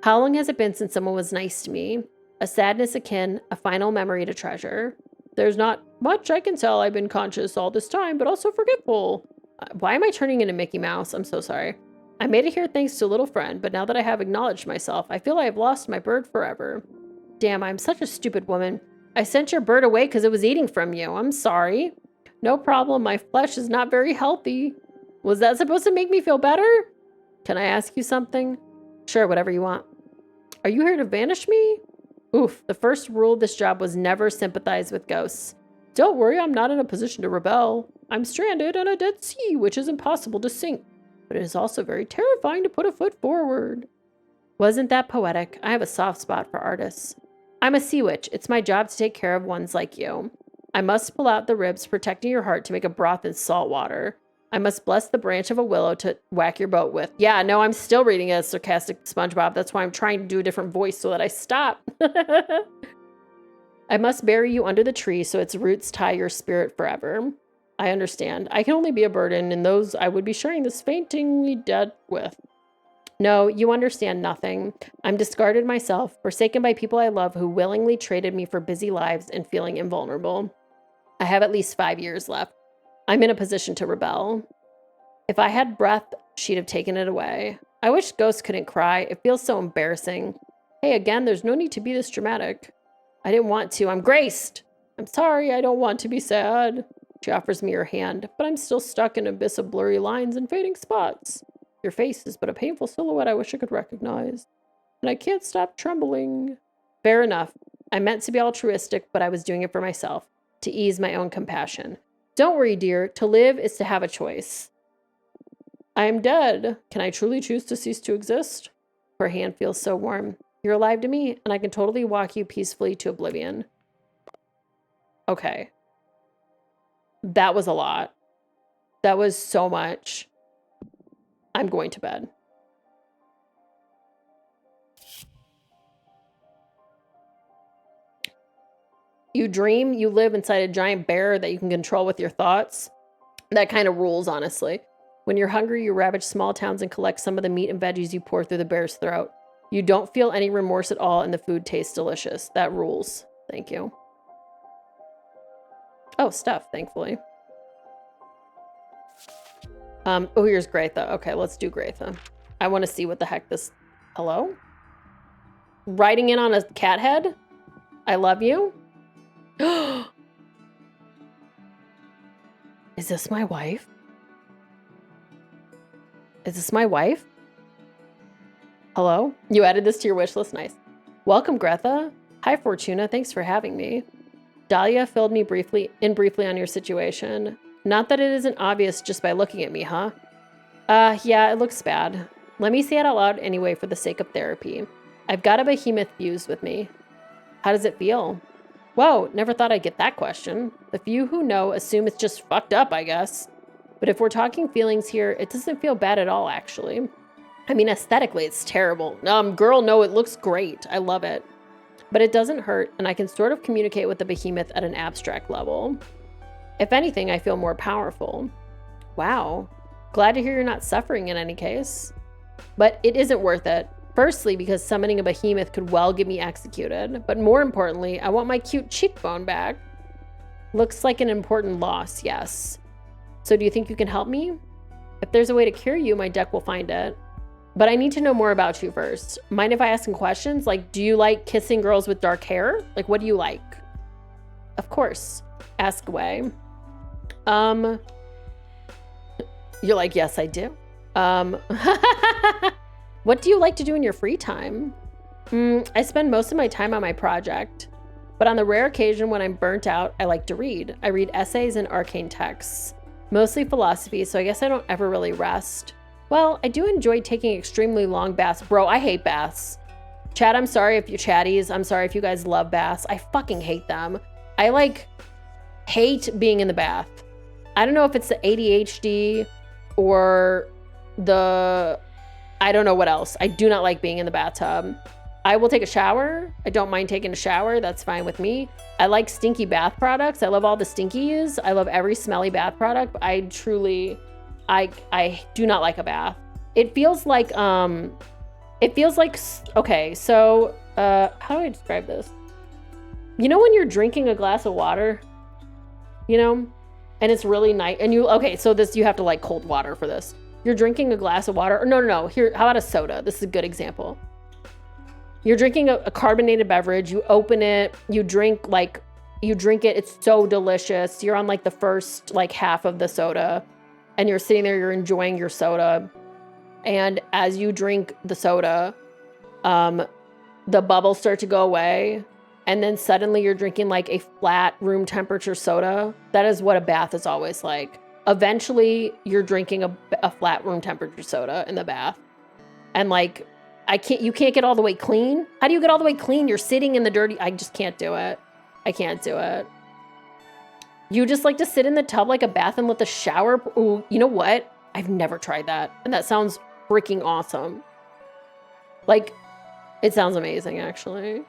How long has it been since someone was nice to me? A sadness akin, a final memory to treasure. There's not much I can tell. I've been conscious all this time, but also forgetful. Why am I turning into Mickey Mouse? I'm so sorry. I made it here thanks to a little friend, but now that I have acknowledged myself, I feel I have lost my bird forever. Damn, I'm such a stupid woman. I sent your bird away because it was eating from you. I'm sorry. No problem, my flesh is not very healthy. Was that supposed to make me feel better? Can I ask you something? Sure, whatever you want. Are you here to banish me? Oof, the first rule of this job was never sympathize with ghosts. Don't worry, I'm not in a position to rebel. I'm stranded in a dead sea, which is impossible to sink. But it is also very terrifying to put a foot forward. Wasn't that poetic? I have a soft spot for artists. I'm a sea witch. It's my job to take care of ones like you. I must pull out the ribs protecting your heart to make a broth in salt water. I must bless the branch of a willow to whack your boat with. Yeah, no, I'm still reading a sarcastic SpongeBob. That's why I'm trying to do a different voice so that I stop. I must bury you under the tree so its roots tie your spirit forever. I understand. I can only be a burden, and those I would be sharing this faintingly dead with. No, you understand nothing. I'm discarded myself, forsaken by people I love who willingly traded me for busy lives and feeling invulnerable. I have at least 5 years left. I'm in a position to rebel. If I had breath, she'd have taken it away. I wish ghosts couldn't cry. It feels so embarrassing. Hey, again, there's no need to be this dramatic. I didn't want to. I'm graced. I'm sorry, I don't want to be sad. She offers me her hand, but I'm still stuck in an abyss of blurry lines and fading spots. Your face is but a painful silhouette I wish I could recognize. And I can't stop trembling. Fair enough. I meant to be altruistic, but I was doing it for myself, to ease my own compassion. Don't worry, dear. To live is to have a choice. I am dead. Can I truly choose to cease to exist? Her hand feels so warm. You're alive to me, and I can totally walk you peacefully to oblivion. Okay. That was a lot. That was so much. I'm going to bed. You dream, you live inside a giant bear that you can control with your thoughts. That kind of rules, honestly. When you're hungry, you ravage small towns and collect some of the meat and veggies you pour through the bear's throat. You don't feel any remorse at all, and the food tastes delicious. That rules. Thank you. Oh, stuff, thankfully. Oh, here's Graitha. Okay, let's do Graitha. I want to see what the heck this... Hello? Riding in on a cat head? I love you? Is this my wife? Is this my wife? Hello? You added this to your wish list. Nice. Welcome, Greta. Hi, Fortuna. Thanks for having me. Dahlia filled me briefly on your situation. Not that it isn't obvious just by looking at me, huh? Yeah, it looks bad. Let me say it out loud anyway for the sake of therapy. I've got a behemoth fused with me. How does it feel? Whoa, never thought I'd get that question. The few who know assume it's just fucked up, I guess. But if we're talking feelings here, it doesn't feel bad at all, actually. I mean, aesthetically, it's terrible. Girl, no, it looks great. I love it. But it doesn't hurt, and I can sort of communicate with the behemoth at an abstract level. If anything, I feel more powerful. Wow. Glad to hear you're not suffering in any case. But it isn't worth it. Firstly, because summoning a behemoth could well get me executed. But more importantly, I want my cute cheekbone back. Looks like an important loss, yes. So do you think you can help me? If there's a way to cure you, my deck will find it. But I need to know more about you first. Mind if I ask some questions? Like, do you like kissing girls with dark hair? Like, what do you like? Of course. Ask away. You're like, yes, I do. What do you like to do in your free time? I spend most of my time on my project. But on the rare occasion when I'm burnt out, I like to read. I read essays and arcane texts. Mostly philosophy, so I guess I don't ever really rest. Well, I do enjoy taking extremely long baths. Bro, I hate baths. Chat, I'm sorry if you're chatties. I'm sorry if you guys love baths. I fucking hate them. I hate being in the bath. I don't know if it's the ADHD or I don't know what else. I do not like being in the bathtub. I will take a shower. I don't mind taking a shower. That's fine with me. I like stinky bath products. I love all the stinkies. I love every smelly bath product. But I do not like a bath. It feels like, okay, so, how do I describe this? You know when you're drinking a glass of water, you know, and it's really nice, and you have to like cold water for this. You're drinking a glass of water, or no, here, how about a soda? This is a good example. You're drinking a carbonated beverage, you open it, you drink it, it's so delicious. You're on like the first like half of the soda, and you're sitting there, you're enjoying your soda. And as you drink the soda, the bubbles start to go away. And then suddenly you're drinking like a flat room temperature soda. That is what a bath is always like. Eventually you're drinking a flat room temperature soda in the bath. And like, you can't get all the way clean. How do you get all the way clean? You're sitting in the dirty, I just can't do it. I can't do it. You just like to sit in the tub like a bath and let the shower, ooh, you know what? I've never tried that. And that sounds freaking awesome. Like, it sounds amazing, actually.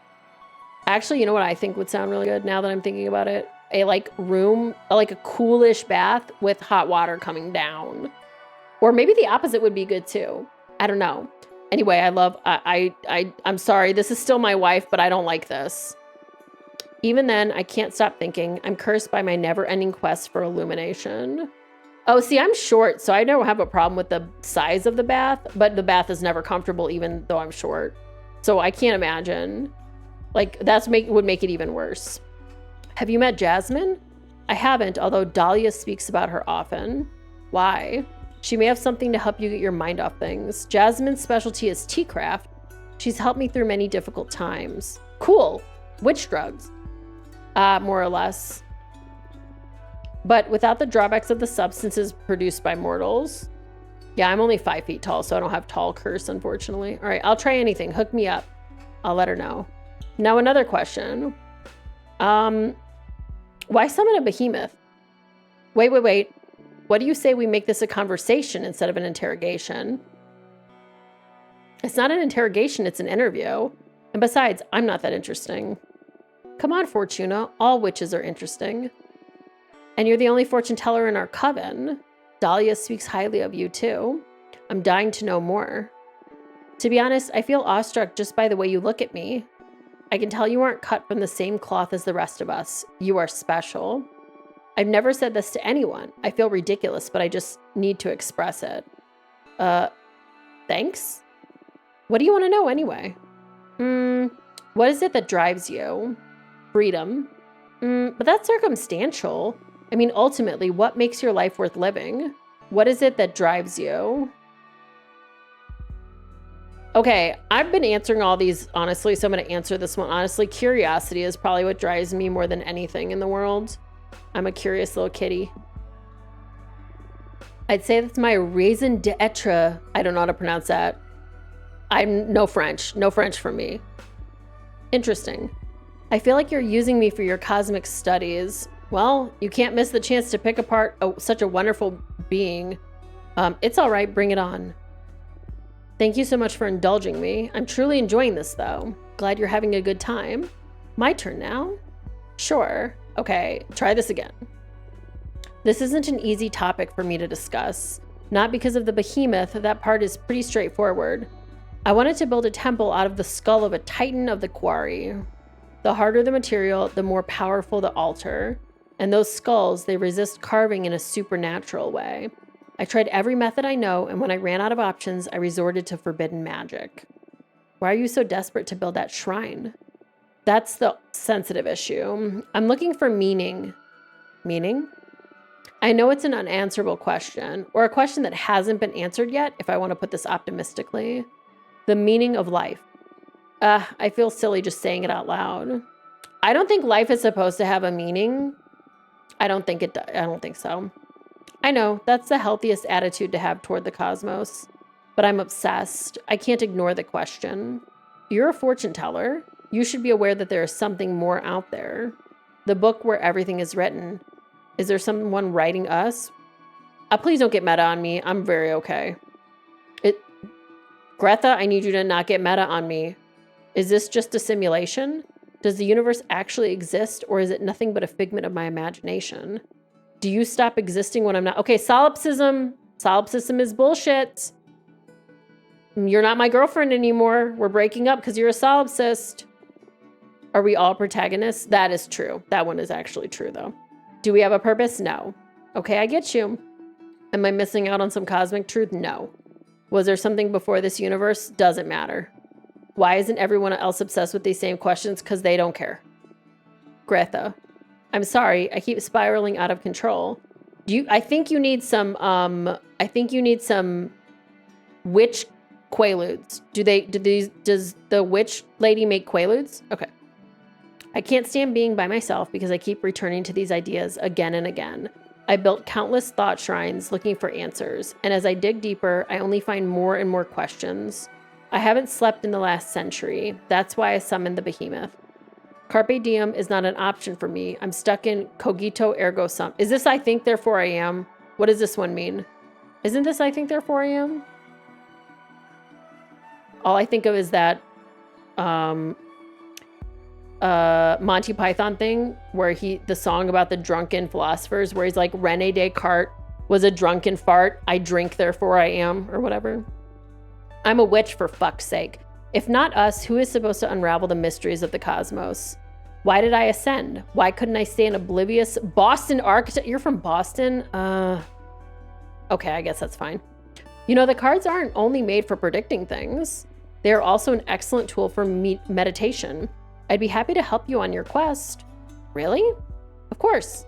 Actually, you know what I think would sound really good now that I'm thinking about it? A a coolish bath with hot water coming down. Or maybe the opposite would be good too. I don't know. Anyway, I'm sorry, this is still my wife, but I don't like this. Even then, I can't stop thinking, I'm cursed by my never-ending quest for illumination. Oh, see, I'm short, so I don't have a problem with the size of the bath, but the bath is never comfortable even though I'm short. So I can't imagine. Like, would make it even worse. Have you met Jasmine? I haven't, although Dahlia speaks about her often. Why? She may have something to help you get your mind off things. Jasmine's specialty is tea craft. She's helped me through many difficult times. Cool. Which drugs? More or less. But without the drawbacks of the substances produced by mortals. Yeah, I'm only 5 feet tall, so I don't have tall curse, unfortunately. All right, I'll try anything. Hook me up. I'll let her know. Now another question. Why summon a behemoth? Wait. What do you say we make this a conversation instead of an interrogation? It's not an interrogation, it's an interview. And besides, I'm not that interesting. Come on, Fortuna. All witches are interesting. And you're the only fortune teller in our coven. Dahlia speaks highly of you, too. I'm dying to know more. To be honest, I feel awestruck just by the way you look at me. I can tell you aren't cut from the same cloth as the rest of us. You are special. I've never said this to anyone. I feel ridiculous, but I just need to express it. Thanks? What do you want to know anyway? What is it that drives you? Freedom. But that's circumstantial. I mean, ultimately, what makes your life worth living? What is it that drives you? Okay, I've been answering all these honestly, so I'm going to answer this one honestly. Curiosity is probably what drives me more than anything in the world. I'm a curious little kitty. I'd say that's my raison d'etre. I don't know how to pronounce that. I'm no French. No French for me. Interesting. I feel like you're using me for your cosmic studies. Well, you can't miss the chance to pick apart such a wonderful being. It's all right. Bring it on. Thank you so much for indulging me. I'm truly enjoying this, though. Glad you're having a good time. My turn now? Sure. Okay, try this again. This isn't an easy topic for me to discuss. Not because of the behemoth, that part is pretty straightforward. I wanted to build a temple out of the skull of a titan of the quarry. The harder the material, the more powerful the altar. And those skulls, they resist carving in a supernatural way. I tried every method I know, and when I ran out of options, I resorted to forbidden magic. Why are you so desperate to build that shrine? That's the sensitive issue. I'm looking for meaning. Meaning? I know it's an unanswerable question, or a question that hasn't been answered yet, if I want to put this optimistically. The meaning of life. I feel silly just saying it out loud. I don't think life is supposed to have a meaning. I don't think so. I know, that's the healthiest attitude to have toward the cosmos. But I'm obsessed. I can't ignore the question. You're a fortune teller. You should be aware that there is something more out there. The book where everything is written. Is there someone writing us? Please don't get meta on me. I'm very okay. Greta, I need you to not get meta on me. Is this just a simulation? Does the universe actually exist, or is it nothing but a figment of my imagination? Do you stop existing when I'm not? Okay, solipsism. Solipsism is bullshit. You're not my girlfriend anymore. We're breaking up because you're a solipsist. Are we all protagonists? That is true. That one is actually true, though. Do we have a purpose? No. Okay, I get you. Am I missing out on some cosmic truth? No. Was there something before this universe? Doesn't matter. Why isn't everyone else obsessed with these same questions? Because they don't care. Greta. I'm sorry, I keep spiraling out of control. I think you need some witch quaaludes. Does the witch lady make quaaludes? Okay. I can't stand being by myself because I keep returning to these ideas again and again. I built countless thought shrines looking for answers, and as I dig deeper, I only find more and more questions. I haven't slept in the last century. That's why I summoned the behemoth. Carpe diem is not an option for me. I'm stuck in cogito ergo sum. Is this I think, therefore I am? What does this one mean? Isn't this I think, therefore I am? All I think of is that Monty Python thing where the song about the drunken philosophers where he's like, Rene Descartes was a drunken fart. I drink, therefore I am, or whatever. I'm a witch, for fuck's sake. If not us, who is supposed to unravel the mysteries of the cosmos? Why did I ascend? Why couldn't I stay an oblivious Boston architect? You're from Boston? Okay, I guess that's fine. You know, the cards aren't only made for predicting things. They are also an excellent tool for meditation. I'd be happy to help you on your quest. Really? Of course.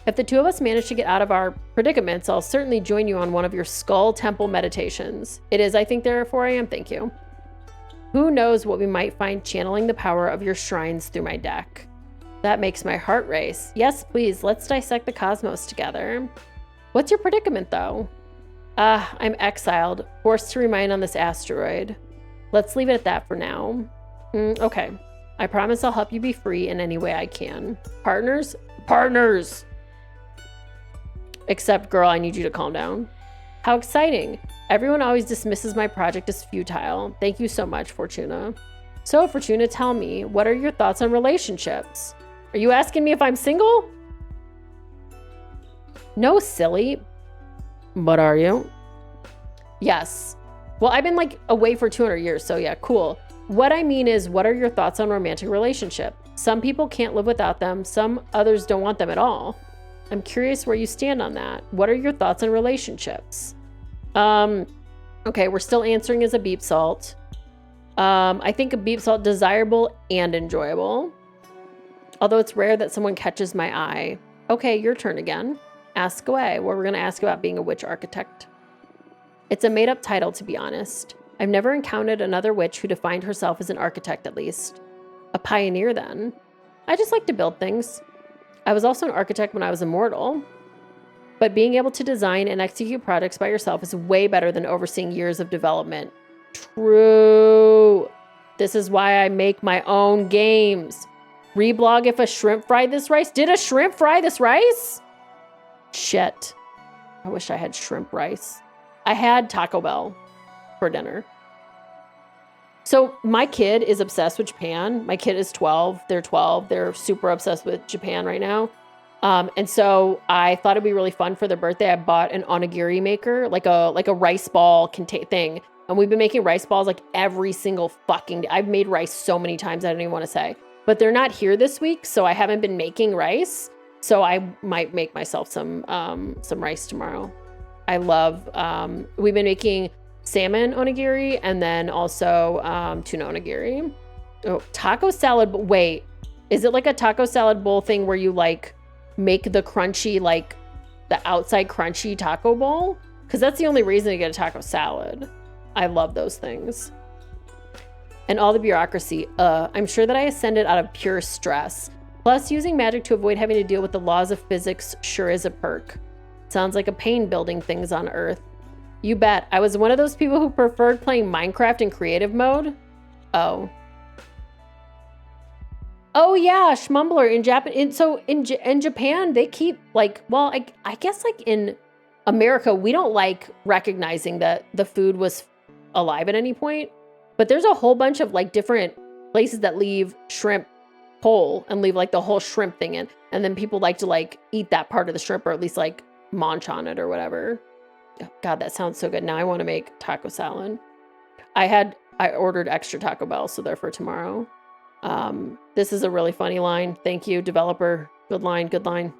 If the two of us manage to get out of our predicaments, I'll certainly join you on one of your skull temple meditations. It is I think, therefore I am, thank you. Who knows what we might find channeling the power of your shrines through my deck. That makes my heart race. Yes, please, let's dissect the cosmos together. What's your predicament, though? I'm exiled, forced to remain on this asteroid. Let's leave it at that for now. Okay. I promise I'll help you be free in any way I can. Partners? Partners! Except, girl, I need you to calm down. How exciting. Everyone always dismisses my project as futile. Thank you so much, Fortuna. So, Fortuna, tell me, what are your thoughts on relationships? Are you asking me if I'm single? No, silly. But are you? Yes. Well, I've been like away for 200 years, so yeah, cool. What I mean is, what are your thoughts on romantic relationship? Some people can't live without them. Some others don't want them at all. I'm curious where you stand on that. What are your thoughts on relationships? Okay, we're still answering as a beep salt. I think a beep salt desirable and enjoyable. Although it's rare that someone catches my eye. Okay, your turn again. Ask away. Well, we're going to ask about being a witch architect. It's a made-up title, to be honest. I've never encountered another witch who defined herself as an architect, at least. A pioneer, then. I just like to build things. I was also an architect when I was immortal. But being able to design and execute projects by yourself is way better than overseeing years of development. True. This is why I make my own games. Reblog if a shrimp fried this rice. Did a shrimp fry this rice? Shit. I wish I had shrimp rice. I had Taco Bell for dinner. So my kid is obsessed with Japan. My kid is 12. They're 12. They're super obsessed with Japan right now. And so I thought it'd be really fun for their birthday. I bought an onigiri maker, like a rice ball thing. And we've been making rice balls like every single fucking day. I've made rice so many times I don't even want to say. But they're not here this week, so I haven't been making rice. So I might make myself some rice tomorrow. I love, we've been making salmon onigiri and then also tuna onigiri. Oh, taco salad. Wait, is it like a taco salad bowl thing where you like make the crunchy, like the outside crunchy taco bowl? Because that's the only reason to get a taco salad. I love those things. And all the bureaucracy. I'm sure that I ascended out of pure stress. Plus, using magic to avoid having to deal with the laws of physics sure is a perk. Sounds like a pain building things on Earth. You bet. I was one of those people who preferred playing Minecraft in creative mode. Oh. Oh yeah, Schmumbler in Japan. So in Japan, they keep like, well, I guess like in America, we don't like recognizing that the food was alive at any point. But there's a whole bunch of like different places that leave shrimp whole and leave like the whole shrimp thing in. And then people like to like eat that part of the shrimp or at least like munch on it or whatever. Oh, God, that sounds so good. Now I want to make taco salad. I ordered extra Taco Bell, so they're for tomorrow. This is a really funny line. Thank you, developer. Good line, good line.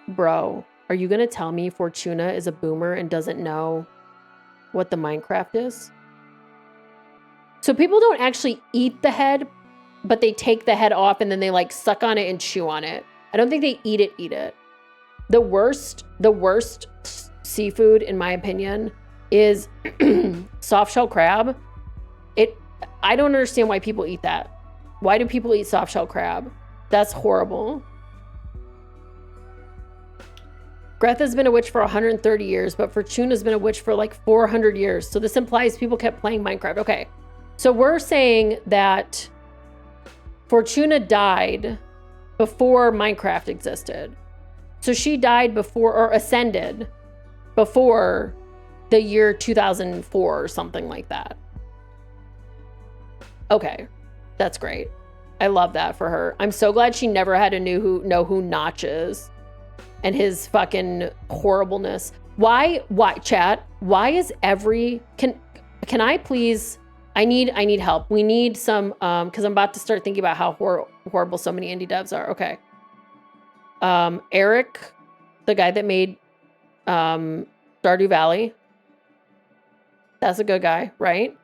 Bro, are you gonna tell me Fortuna is a boomer and doesn't know what the Minecraft is? So people don't actually eat the head, but they take the head off and then they like suck on it and chew on it. I don't think they eat it. The worst seafood, in my opinion, is soft shell crab. I don't understand why people eat that. Why do people eat soft shell crab? That's horrible. Greta's been a witch for 130 years, but Fortuna's been a witch for like 400 years. So this implies people kept playing Minecraft. Okay, so we're saying that Fortuna died before Minecraft existed. So she died before, or ascended before the year 2004 or something like that. Okay, that's great. I love that for her. I'm so glad she never had to know who Notch is and his fucking horribleness. Why, chat? Why is can I please, I need help. We need some, because I'm about to start thinking about how horrible so many indie devs are. Okay. Eric, the guy that made Stardew Valley. That's a good guy, right?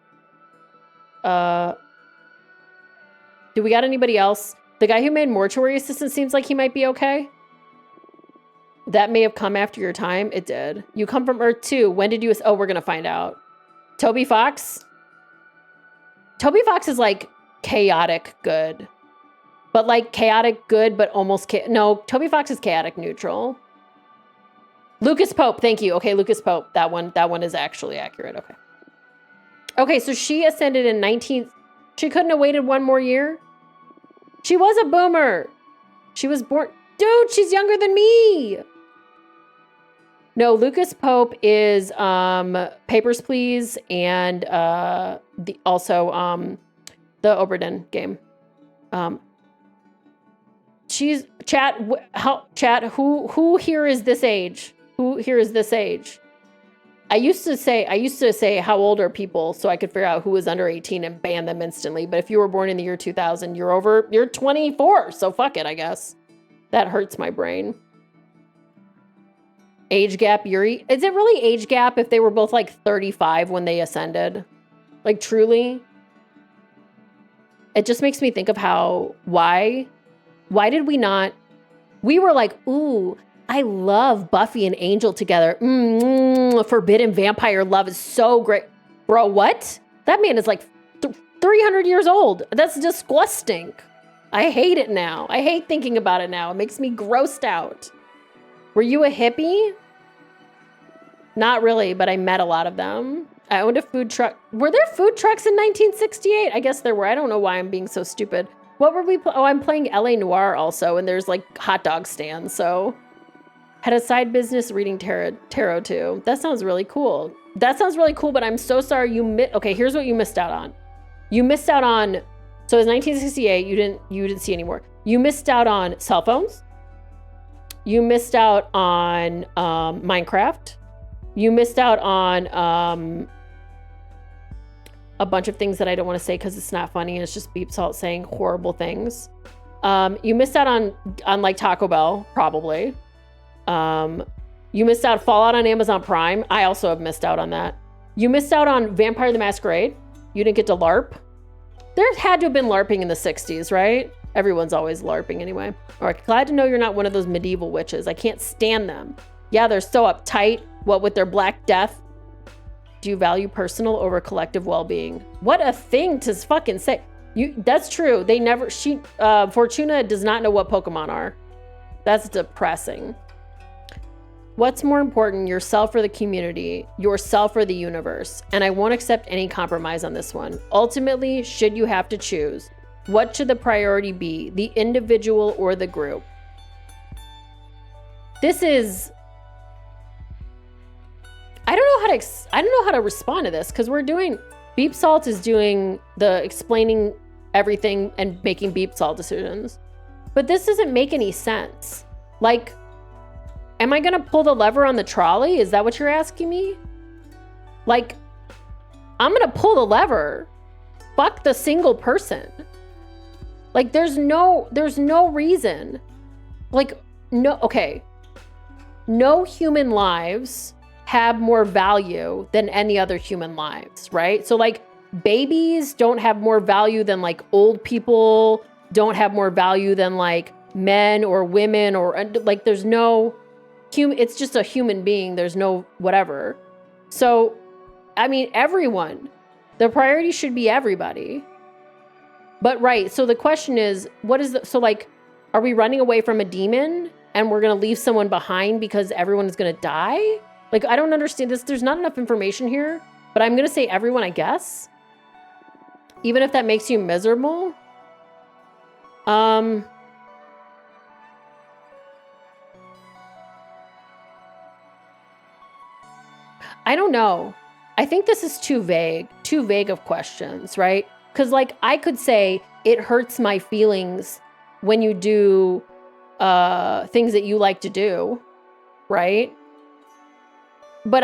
Do we got anybody else? The guy who made Mortuary Assistant seems like he might be okay. That may have come after your time. It did. You come from Earth 2. When did you... Oh, we're going to find out. Toby Fox? Toby Fox is like chaotic good. But like chaotic good, but almost... No, Toby Fox is chaotic neutral. Lucas Pope. Thank you. Okay, Lucas Pope. That one is actually accurate. Okay. Okay, so she ascended in 19th... She couldn't have waited one more year? She was a boomer. She was born... Dude, she's younger than me. No, Lucas Pope is Papers, Please, and also the Oberdin game. She's chat. Who here is this age? Who here is this age? I used to say how old are people so I could figure out who was under 18 and ban them instantly. But if you were born in the year 2000, you're 24. So fuck it, I guess. That hurts my brain. Age gap, Yuri. Is it really age gap if they were both like 35 when they ascended? Like truly? It just makes me think of why did we not, we were like, ooh, I love Buffy and Angel together. Forbidden vampire love is so great. Bro, what? That man is like 300 years old. That's disgusting. I hate it now. I hate thinking about it now. It makes me grossed out. Were you a hippie? Not really, but I met a lot of them. I owned a food truck. Were there food trucks in 1968? I guess there were. I don't know why I'm being so stupid. What were we? Oh, I'm playing LA Noire also, and there's like hot dog stands. So had a side business reading tarot too. That sounds really cool. That sounds really cool, but I'm so sorry okay, here's what you missed out on. You missed out on, so it was 1968, you didn't see anymore. You missed out on cell phones. You missed out on Minecraft. You missed out on a bunch of things that I don't want to say because it's not funny and it's just Beep Salt saying horrible things. You missed out on like Taco Bell, probably. You missed out Fallout on Amazon Prime. I also have missed out on that. You missed out on Vampire the Masquerade. You didn't get to LARP. There had to have been LARPing in the 60s, right? Everyone's always LARPing anyway. All right, glad to know you're not one of those medieval witches. I can't stand them. Yeah, they're so uptight. What with their Black Death? Do you value personal over collective well-being? What a thing to fucking say. That's true. Fortuna does not know what Pokemon are. That's depressing. What's more important, yourself or the community, yourself or the universe? And I won't accept any compromise on this one. Ultimately, should you have to choose, what should the priority be, the individual or the group? This is, I don't know I don't know how to respond to this because we're doing, Beep Salt is doing the explaining everything and making Beep Salt decisions. But this doesn't make any sense. Like, am I going to pull the lever on the trolley? Is that what you're asking me? Like, I'm going to pull the lever. Fuck the single person. Like, there's no reason. Like, no, okay. No human lives have more value than any other human lives, right? So like, babies don't have more value than like old people, don't have more value than like men or women, or like there's no it's just a human being. There's no whatever. So, I mean, everyone, the priority should be everybody. But right, so the question is, so like, are we running away from a demon and we're gonna leave someone behind because everyone is gonna die? Like, I don't understand this. There's not enough information here, but I'm gonna say everyone, I guess. Even if that makes you miserable. I don't know. I think this is too vague of questions, right? Because like I could say it hurts my feelings when you do things that you like to do, right? But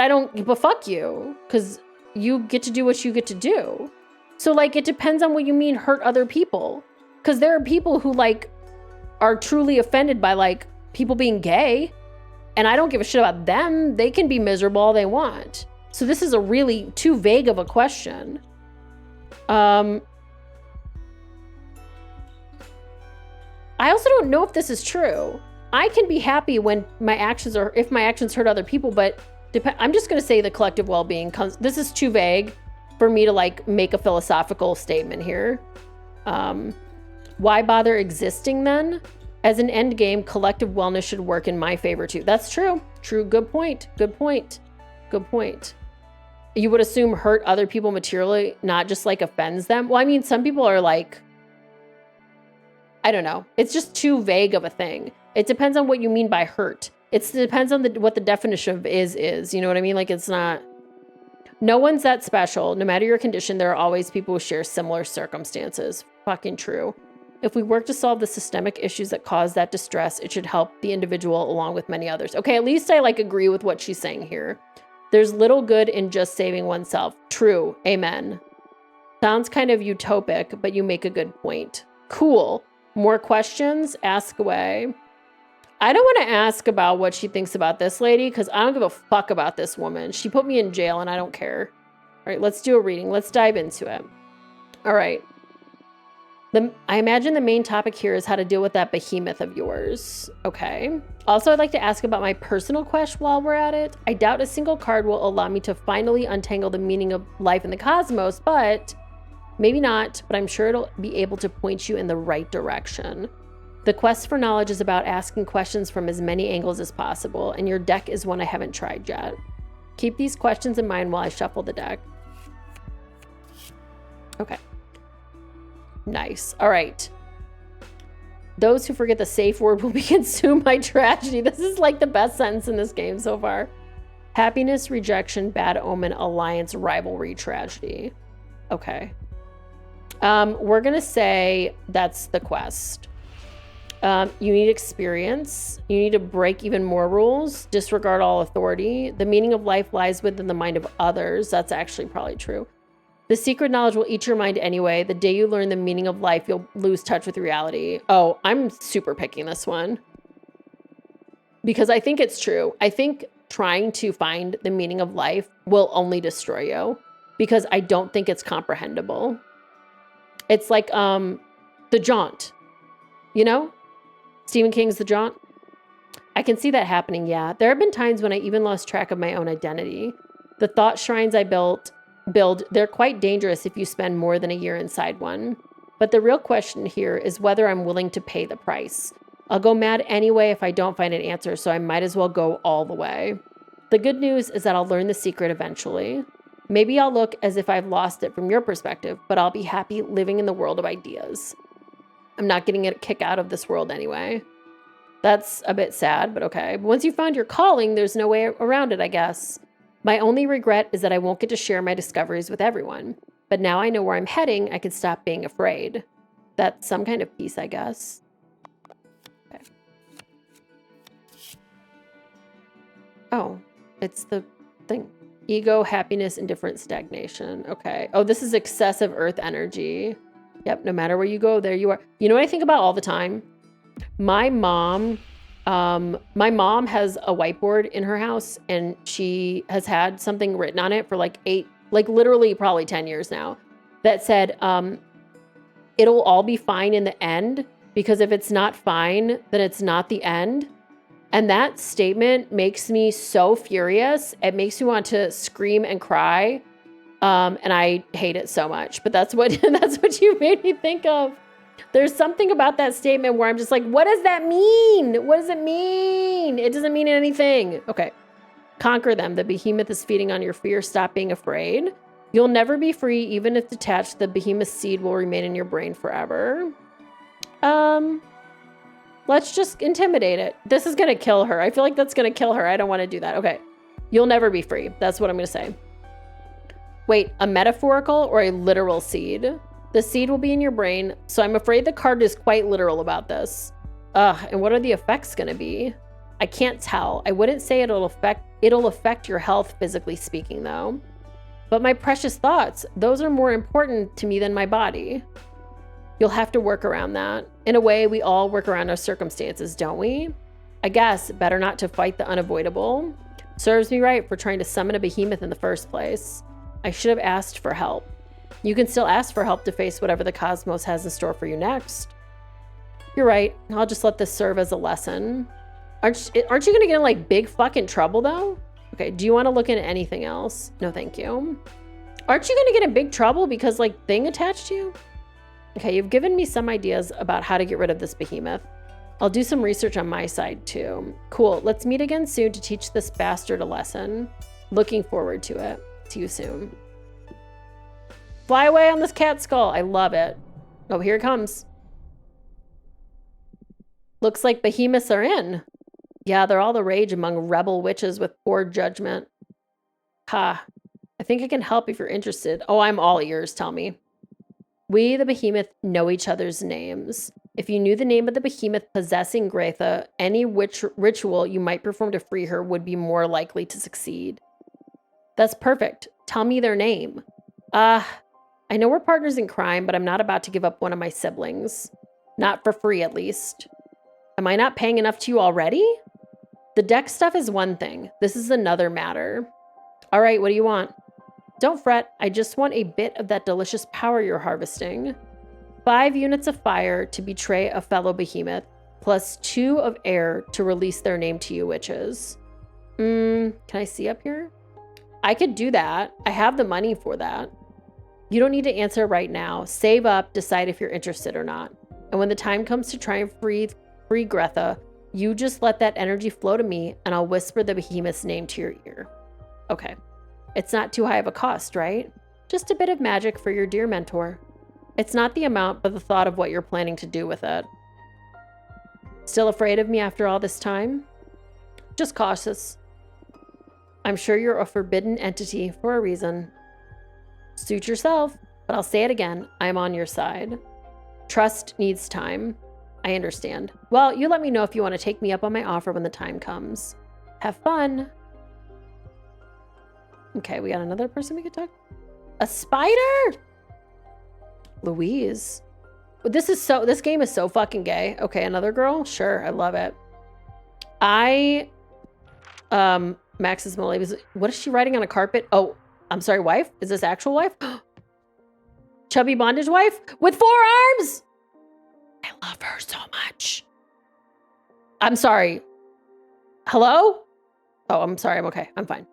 fuck you, because you get to do what you get to do. So like it depends on what you mean hurt other people. Because there are people who like are truly offended by like people being gay. And I don't give a shit about them. They can be miserable all they want. So this is a really too vague of a question. I also don't know if this is true. I can be happy when if my actions hurt other people, but I'm just going to say the collective well-being comes. This is too vague for me to like make a philosophical statement here. Why bother existing then? As an end game, collective wellness should work in my favor too. That's true. True. Good point. Good point. Good point. You would assume hurt other people materially, not just like offends them. Well, I mean, some people are like, I don't know. It's just too vague of a thing. It depends on what you mean by hurt. It depends on what the definition of is. You know what I mean? Like it's not, no one's that special. No matter your condition, there are always people who share similar circumstances. Fucking true. If we work to solve the systemic issues that cause that distress, it should help the individual along with many others. Okay, at least I like agree with what she's saying here. There's little good in just saving oneself. True. Amen. Sounds kind of utopic, but you make a good point. Cool. More questions? Ask away. I don't want to ask about what she thinks about this lady because I don't give a fuck about this woman. She put me in jail and I don't care. All right, let's do a reading. Let's dive into it. All right. I imagine the main topic here is how to deal with that behemoth of yours. Okay. Also, I'd like to ask about my personal quest while we're at it. I doubt a single card will allow me to finally untangle the meaning of life in the cosmos, but maybe not, but I'm sure it'll be able to point you in the right direction. The quest for knowledge is about asking questions from as many angles as possible, and your deck is one I haven't tried yet. Keep these questions in mind while I shuffle the deck. Okay. Nice. All right. Those who forget the safe word will be consumed by tragedy. This is like the best sentence in this game so far. Happiness, rejection, bad omen, alliance, rivalry, tragedy. Okay. We're going to say that's the quest. You need experience. You need to break even more rules. Disregard all authority. The meaning of life lies within the mind of others. That's actually probably true. The secret knowledge will eat your mind anyway. The day you learn the meaning of life, you'll lose touch with reality. Oh, I'm super picking this one. Because I think it's true. I think trying to find the meaning of life will only destroy you. Because I don't think it's comprehensible. It's like The Jaunt. You know? Stephen King's The Jaunt. I can see that happening, yeah. There have been times when I even lost track of my own identity. The thought shrines I build, they're quite dangerous if you spend more than a year inside one. But the real question here is whether I'm willing to pay the price. I'll go mad anyway if I don't find an answer, so I might as well go all the way. The good news is that I'll learn the secret eventually. Maybe I'll look as if I've lost it from your perspective, but I'll be happy living in the world of ideas. I'm not getting a kick out of this world anyway. That's a bit sad, but okay. But once you found your calling, there's no way around it, I guess. My only regret is that I won't get to share my discoveries with everyone. But now I know where I'm heading, I can stop being afraid. That's some kind of peace, I guess. Okay. Oh, it's the thing. Ego, happiness, indifference, stagnation. Okay. Oh, this is excessive earth energy. Yep, no matter where you go, there you are. You know what I think about all the time? My mom has a whiteboard in her house, and she has had something written on it for like literally probably 10 years now, that said, it'll all be fine in the end, because if it's not fine, then it's not the end. And that statement makes me so furious. It makes me want to scream and cry. And I hate it so much, but that's what you made me think of. There's something about that statement where I'm just like, what does that mean? What does it mean? It doesn't mean anything. Okay. Conquer them. The behemoth is feeding on your fear. Stop being afraid. You'll never be free. Even if detached, the behemoth seed will remain in your brain forever. Let's just intimidate it. This is going to kill her. I feel like that's going to kill her. I don't want to do that. Okay. You'll never be free. That's what I'm going to say. Wait, a metaphorical or a literal seed? The seed will be in your brain, so I'm afraid the card is quite literal about this. And what are the effects going to be? I can't tell. I wouldn't say it'll affect your health, physically speaking, though. But my precious thoughts, those are more important to me than my body. You'll have to work around that. In a way, we all work around our circumstances, don't we? I guess better not to fight the unavoidable. Serves me right for trying to summon a behemoth in the first place. I should have asked for help. You can still ask for help to face whatever the cosmos has in store for you next. You're right. I'll just let this serve as a lesson. Aren't you going to get in like big fucking trouble though? Okay, do you want to look into anything else? No, thank you. Aren't you going to get in big trouble because like thing attached to you? Okay, you've given me some ideas about how to get rid of this behemoth. I'll do some research on my side too. Cool, let's meet again soon to teach this bastard a lesson. Looking forward to it. See you soon. Fly away on this cat skull. I love it. Oh, here it comes. Looks like behemoths are in. Yeah, they're all the rage among rebel witches with poor judgment. Ha. I think I can help if you're interested. Oh, I'm all ears, tell me. We, the behemoth, know each other's names. If you knew the name of the behemoth possessing Gretha, any ritual you might perform to free her would be more likely to succeed. That's perfect. Tell me their name. I know we're partners in crime, but I'm not about to give up one of my siblings. Not for free, at least. Am I not paying enough to you already? The deck stuff is one thing. This is another matter. All right, what do you want? Don't fret. I just want a bit of that delicious power you're harvesting. 5 units of fire to betray a fellow behemoth, plus 2 of air to release their name to you witches. Can I see up here? I could do that. I have the money for that. You don't need to answer right now. Save up, decide if you're interested or not. And when the time comes to try and free Gretha, you just let that energy flow to me and I'll whisper the behemoth's name to your ear. Okay. It's not too high of a cost, right? Just a bit of magic for your dear mentor. It's not the amount, but the thought of what you're planning to do with it. Still afraid of me after all this time? Just cautious. I'm sure you're a forbidden entity for a reason. Suit yourself, but I'll say it again, I'm on your side. Trust needs time. I understand. Well, you let me know if you want to take me up on my offer when the time comes. Have fun. Okay, we got another person we could talk. A spider? Louise. This game is so fucking gay. Okay, another girl? Sure, I love it. Max's Molly, what is she writing on a carpet? Oh, I'm sorry, wife? Is this actual wife? Chubby bondage wife with 4 arms? I love her so much. I'm sorry. Hello? Oh, I'm sorry. I'm okay. I'm fine.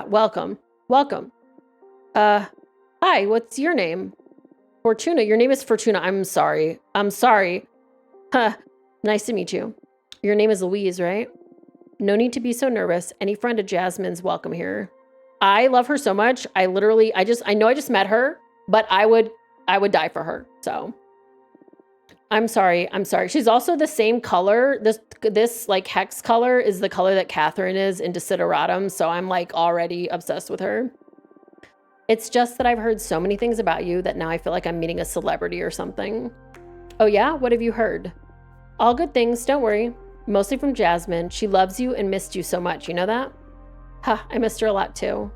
Welcome. Welcome. Hi, what's your name? Fortuna. Your name is Fortuna. I'm sorry. I'm sorry. Huh. Nice to meet you. Your name is Louise, right? No need to be so nervous. Any friend of Jasmine's welcome here. I love her so much. I know I just met her, but I would die for her. So I'm sorry. She's also the same color. This like hex color is the color that Catherine is in Desideratum, so I'm like already obsessed with her. It's just that I've heard so many things about you that now I feel like I'm meeting a celebrity or something. Oh yeah? What have you heard? All good things, don't worry. Mostly from Jasmine. She loves you and missed you so much, you know that? Huh, I missed her a lot too.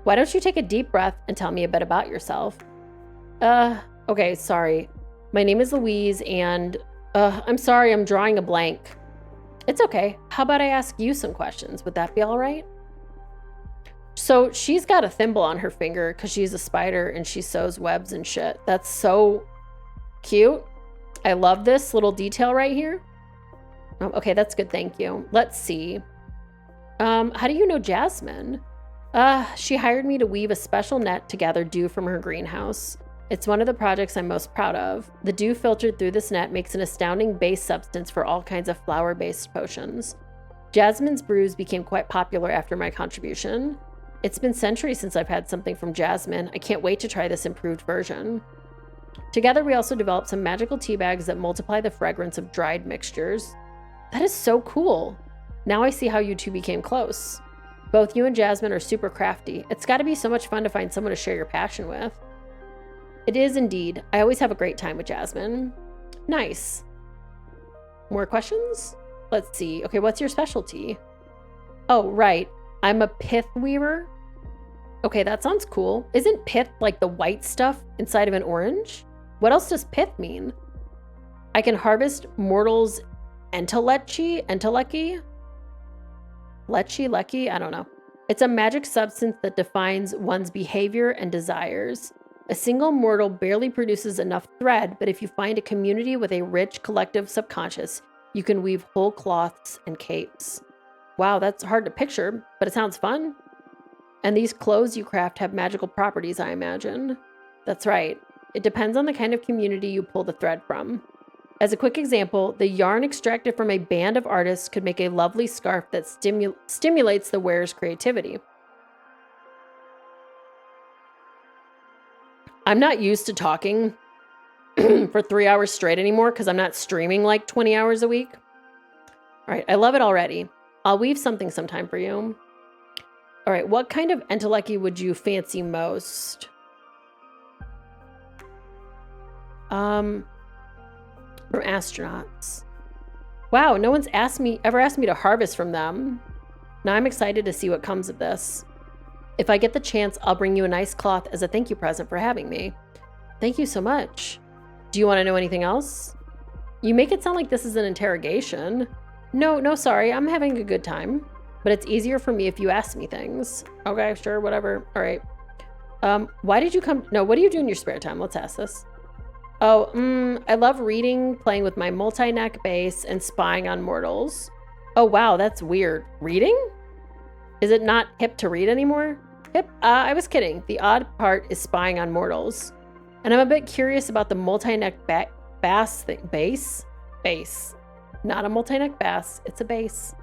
Why don't you take a deep breath and tell me a bit about yourself? Okay, sorry. My name is Louise and, I'm sorry, I'm drawing a blank. It's okay. How about I ask you some questions? Would that be all right? So she's got a thimble on her finger because she's a spider and she sews webs and shit. That's so cute. I love this little detail right here. Okay, that's good. Thank you. Let's see. How do you know Jasmine? She hired me to weave a special net to gather dew from her greenhouse. It's one of the projects I'm most proud of. The dew filtered through this net makes an astounding base substance for all kinds of flower-based potions. Jasmine's brews became quite popular after my contribution. It's been centuries since I've had something from Jasmine. I can't wait to try this improved version. Together, we also developed some magical tea bags that multiply the fragrance of dried mixtures. That is so cool. Now I see how you two became close. Both you and Jasmine are super crafty. It's got to be so much fun to find someone to share your passion with. It is indeed. I always have a great time with Jasmine. Nice. More questions? Let's see. Okay, what's your specialty? Oh, right. I'm a pith weaver. Okay, that sounds cool. Isn't pith like the white stuff inside of an orange? What else does pith mean? I can harvest mortals' entelechy? Lecky? I don't know. It's a magic substance that defines one's behavior and desires. A single mortal barely produces enough thread, but if you find a community with a rich collective subconscious, you can weave whole cloths and capes. Wow, that's hard to picture, but it sounds fun. And these clothes you craft have magical properties, I imagine. That's right. It depends on the kind of community you pull the thread from. As a quick example, the yarn extracted from a band of artists could make a lovely scarf that stimulates the wearer's creativity. I'm not used to talking for 3 hours straight anymore because I'm not streaming like 20 hours a week. All right, I love it already. I'll weave something sometime for you. All right, what kind of entelechy would you fancy most? From astronauts. Wow, no one's ever asked me to harvest from them. Now I'm excited to see what comes of this. If I get the chance, I'll bring you a nice cloth as a thank you present for having me. Thank you so much. Do you want to know anything else? You make it sound like this is an interrogation. No, sorry, I'm having a good time. But it's easier for me if you ask me things. Okay, sure, whatever. All right. Why did you come? No, what do you do in your spare time? Let's ask this. Oh, I love reading, playing with my multi-neck base, and spying on mortals. Oh, wow, that's weird. Reading? Is it not hip to read anymore? Hip? I was kidding. The odd part is spying on mortals. And I'm a bit curious about the multi-neck bass thing. Bass? Bass. Not a multi-neck bass. It's a bass.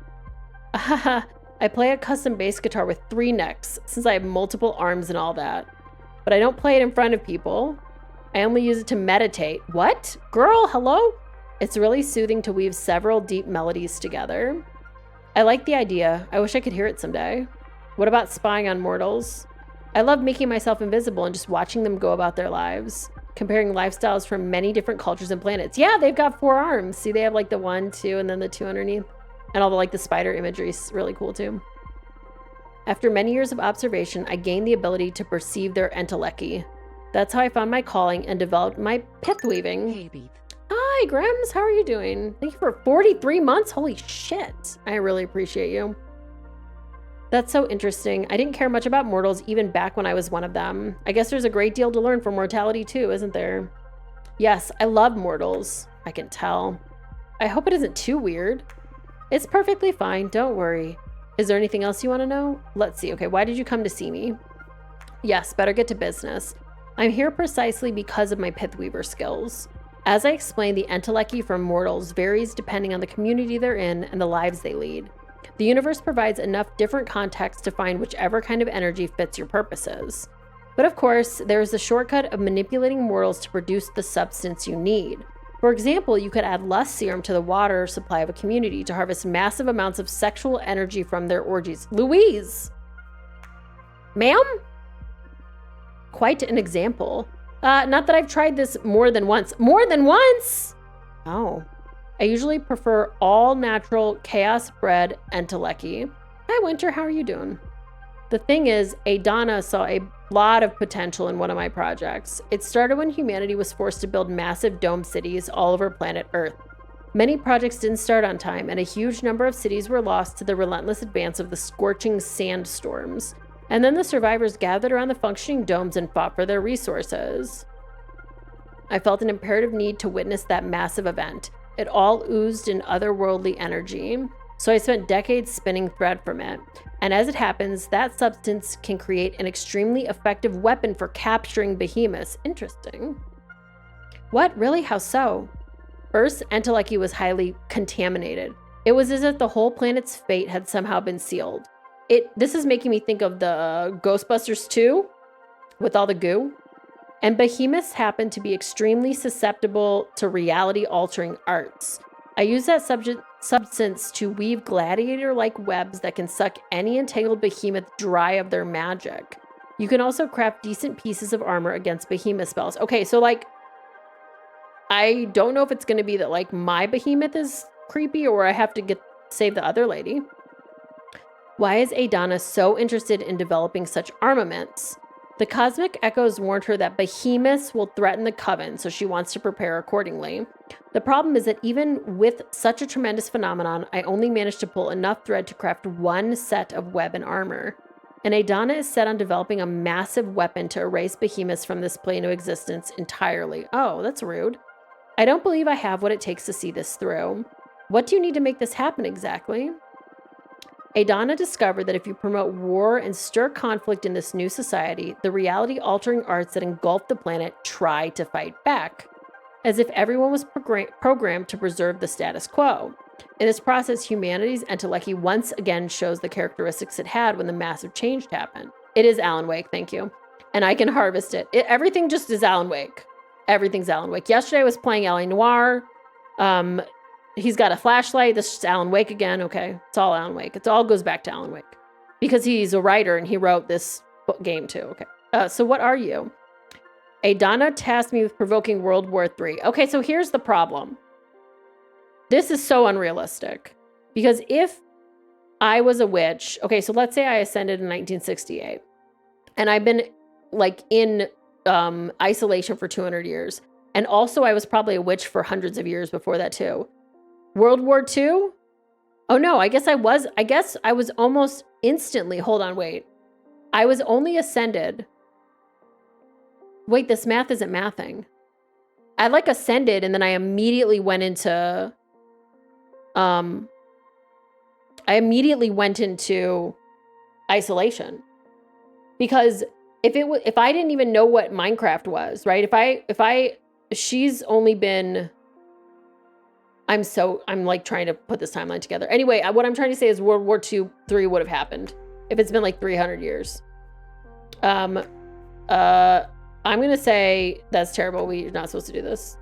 I play a custom bass guitar with 3 necks, since I have multiple arms and all that. But I don't play it in front of people. I only use it to meditate. What? Girl, hello? It's really soothing to weave several deep melodies together. I like the idea. I wish I could hear it someday. What about spying on mortals? I love making myself invisible and just watching them go about their lives, comparing lifestyles from many different cultures and planets. Yeah, they've got 4 arms. See, they have like the 1, 2, and then the 2 underneath. And all the like the spider imagery is really cool too. After many years of observation, I gained the ability to perceive their entelechy. That's how I found my calling and developed my pith weaving. Hey, Beef. Hi, Grims. How are you doing? Thank you for 43 months. Holy shit. I really appreciate you. That's so interesting. I didn't care much about mortals even back when I was one of them. I guess there's a great deal to learn from mortality too, isn't there? Yes, I love mortals. I can tell. I hope it isn't too weird. It's perfectly fine. Don't worry. Is there anything else you want to know? Let's see. Okay, why did you come to see me? Yes, better get to business. I'm here precisely because of my pithweaver skills. As I explained, the entelechy from mortals varies depending on the community they're in and the lives they lead. The universe provides enough different contexts to find whichever kind of energy fits your purposes. But of course, there is the shortcut of manipulating mortals to produce the substance you need. For example, you could add lust serum to the water supply of a community to harvest massive amounts of sexual energy from their orgies. Louise! Ma'am? Quite an example. Not that I've tried this more than once. More than once? Oh. I usually prefer all natural chaos bred entelechy. Hi, Winter. How are you doing? The thing is, Adana saw a lot of potential in one of my projects. It started when humanity was forced to build massive dome cities all over planet Earth. Many projects didn't start on time, and a huge number of cities were lost to the relentless advance of the scorching sandstorms. And then the survivors gathered around the functioning domes and fought for their resources. I felt an imperative need to witness that massive event. It all oozed in otherworldly energy, so I spent decades spinning thread from it. And as it happens, that substance can create an extremely effective weapon for capturing behemoths. Interesting. What? Really? How so? Earth's entelechy was highly contaminated. It was as if the whole planet's fate had somehow been sealed. This is making me think of the Ghostbusters 2 with all the goo. And behemoths happen to be extremely susceptible to reality-altering arts. I use that substance to weave gladiator-like webs that can suck any entangled behemoth dry of their magic. You can also craft decent pieces of armor against behemoth spells. Okay, so like, I don't know if it's going to be that like my behemoth is creepy or I have to save the other lady. Why is Adana so interested in developing such armaments? The cosmic echoes warned her that behemoths will threaten the coven, so she wants to prepare accordingly. The problem is that even with such a tremendous phenomenon, I only managed to pull enough thread to craft one set of web and armor. And Adana is set on developing a massive weapon to erase behemoths from this plane of existence entirely. Oh, that's rude. I don't believe I have what it takes to see this through. What do you need to make this happen exactly? Adana discovered that if you promote war and stir conflict in this new society, the reality-altering arts that engulf the planet try to fight back, as if everyone was programmed to preserve the status quo. In this process, humanity's entelechy once again shows the characteristics it had when the massive change happened. It is Alan Wake, thank you. And I can harvest it. Everything just is Alan Wake. Everything's Alan Wake. Yesterday I was playing L.A. Noire. He's got a flashlight. This is Alan Wake again. Okay, it's all Alan Wake. It all goes back to Alan Wake. Because he's a writer and he wrote this game too. Okay, so what are you? Adana tasked me with provoking World War III. Okay, so here's the problem. This is so unrealistic. Because if I was a witch... Okay, so let's say I ascended in 1968. And I've been like in isolation for 200 years. And also I was probably a witch for hundreds of years before that too. World War II? Oh no, I guess I was almost instantly. Hold on, wait. I was only ascended. Wait, this math isn't mathing. I like ascended and then I immediately went into isolation. Because if I didn't even know what Minecraft was, right? She's only been... I'm like trying to put this timeline together. Anyway, what I'm trying to say is World War III would have happened if it's been like 300 years. I'm going to say that's terrible. We're not supposed to do this.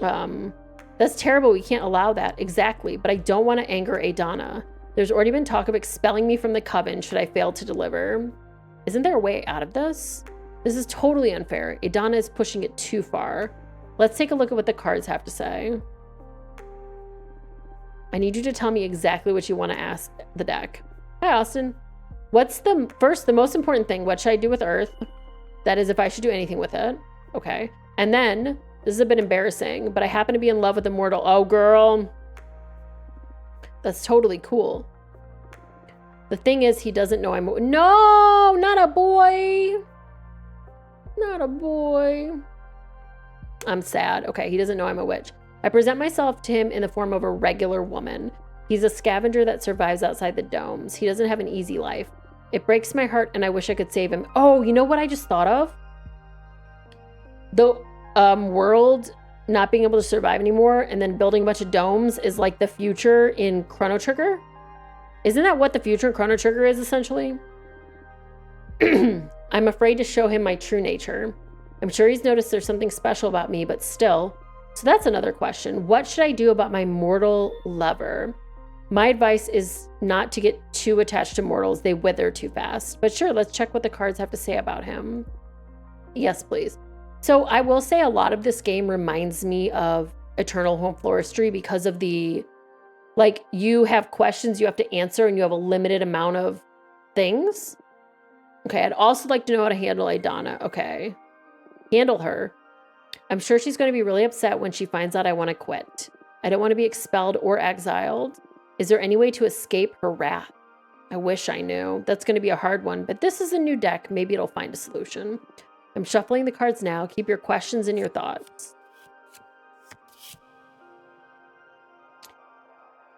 That's terrible. We can't allow that. Exactly. But I don't want to anger Adana. There's already been talk of expelling me from the coven should I fail to deliver. Isn't there a way out of this? This is totally unfair. Adana is pushing it too far. Let's take a look at what the cards have to say. I need you to tell me exactly what you want to ask the deck. Hi, Austin. What's the most important thing? What should I do with Earth? That is, if I should do anything with it. Okay. And then, this is a bit embarrassing, but I happen to be in love with a mortal. Oh, girl. That's totally cool. The thing is, he doesn't know I'm... No, not a boy. Not a boy. I'm sad. Okay, he doesn't know I'm a witch. I present myself to him in the form of a regular woman. He's a scavenger that survives outside the domes. He doesn't have an easy life. It breaks my heart and I wish I could save him. Oh, you know what I just thought of? The world not being able to survive anymore and then building a bunch of domes is like the future in Chrono Trigger. Isn't that what the future in Chrono Trigger is essentially? I'm afraid to show him my true nature. I'm sure he's noticed there's something special about me, but still, So that's another question. What should I do about my mortal lover? My advice is not to get too attached to mortals. They wither too fast. But sure, let's check what the cards have to say about him. Yes, please. So I will say a lot of this game reminds me of Eternal Home Floristry because of the, like, you have questions you have to answer and you have a limited amount of things. Okay, I'd also like to know how to handle Idana. Okay, handle her. I'm sure she's going to be really upset when she finds out I want to quit. I don't want to be expelled or exiled. Is there any way to escape her wrath? I wish I knew. That's going to be a hard one, but this is a new deck. Maybe it'll find a solution. I'm shuffling the cards now. Keep your questions and your thoughts.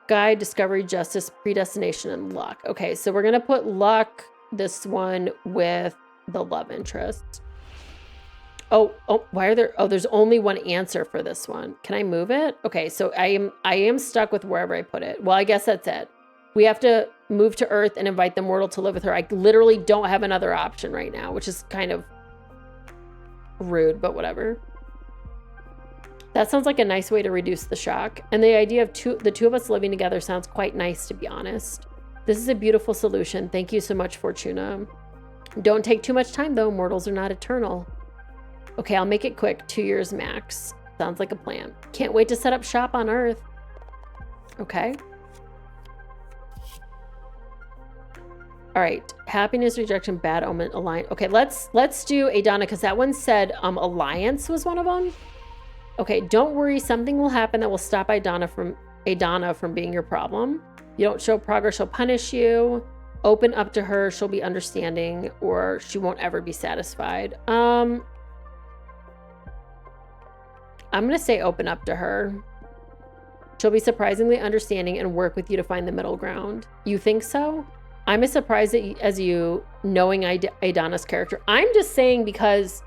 Guide, discovery, justice, predestination, and luck. Okay, so we're going to put luck, this one, with the love interest. Oh, why are there, there's only one answer for this one. Can I move it? Okay, so I am stuck with wherever I put it. Well, I guess that's it. We have to move to Earth and invite the mortal to live with her. I literally don't have another option right now, which is kind of rude, but whatever. That sounds like a nice way to reduce the shock. And the idea of the two of us living together sounds quite nice, to be honest. This is a beautiful solution. Thank you so much, Fortuna. Don't take too much time, though. Mortals are not eternal. Okay, I'll make it quick. 2 years max. Sounds like a plan. Can't wait to set up shop on Earth. Okay. All right. Happiness, rejection, bad omen, alliance. Okay, let's do Idana, because that one said alliance was one of them. Okay, don't worry. Something will happen that will stop Idana from being your problem. You don't show progress, she'll punish you. Open up to her, she'll be understanding, or she won't ever be satisfied. I'm gonna say open up to her. She'll be surprisingly understanding and work with you to find the middle ground. You think so? I'm as surprised as you, knowing Idana's character. I'm just saying because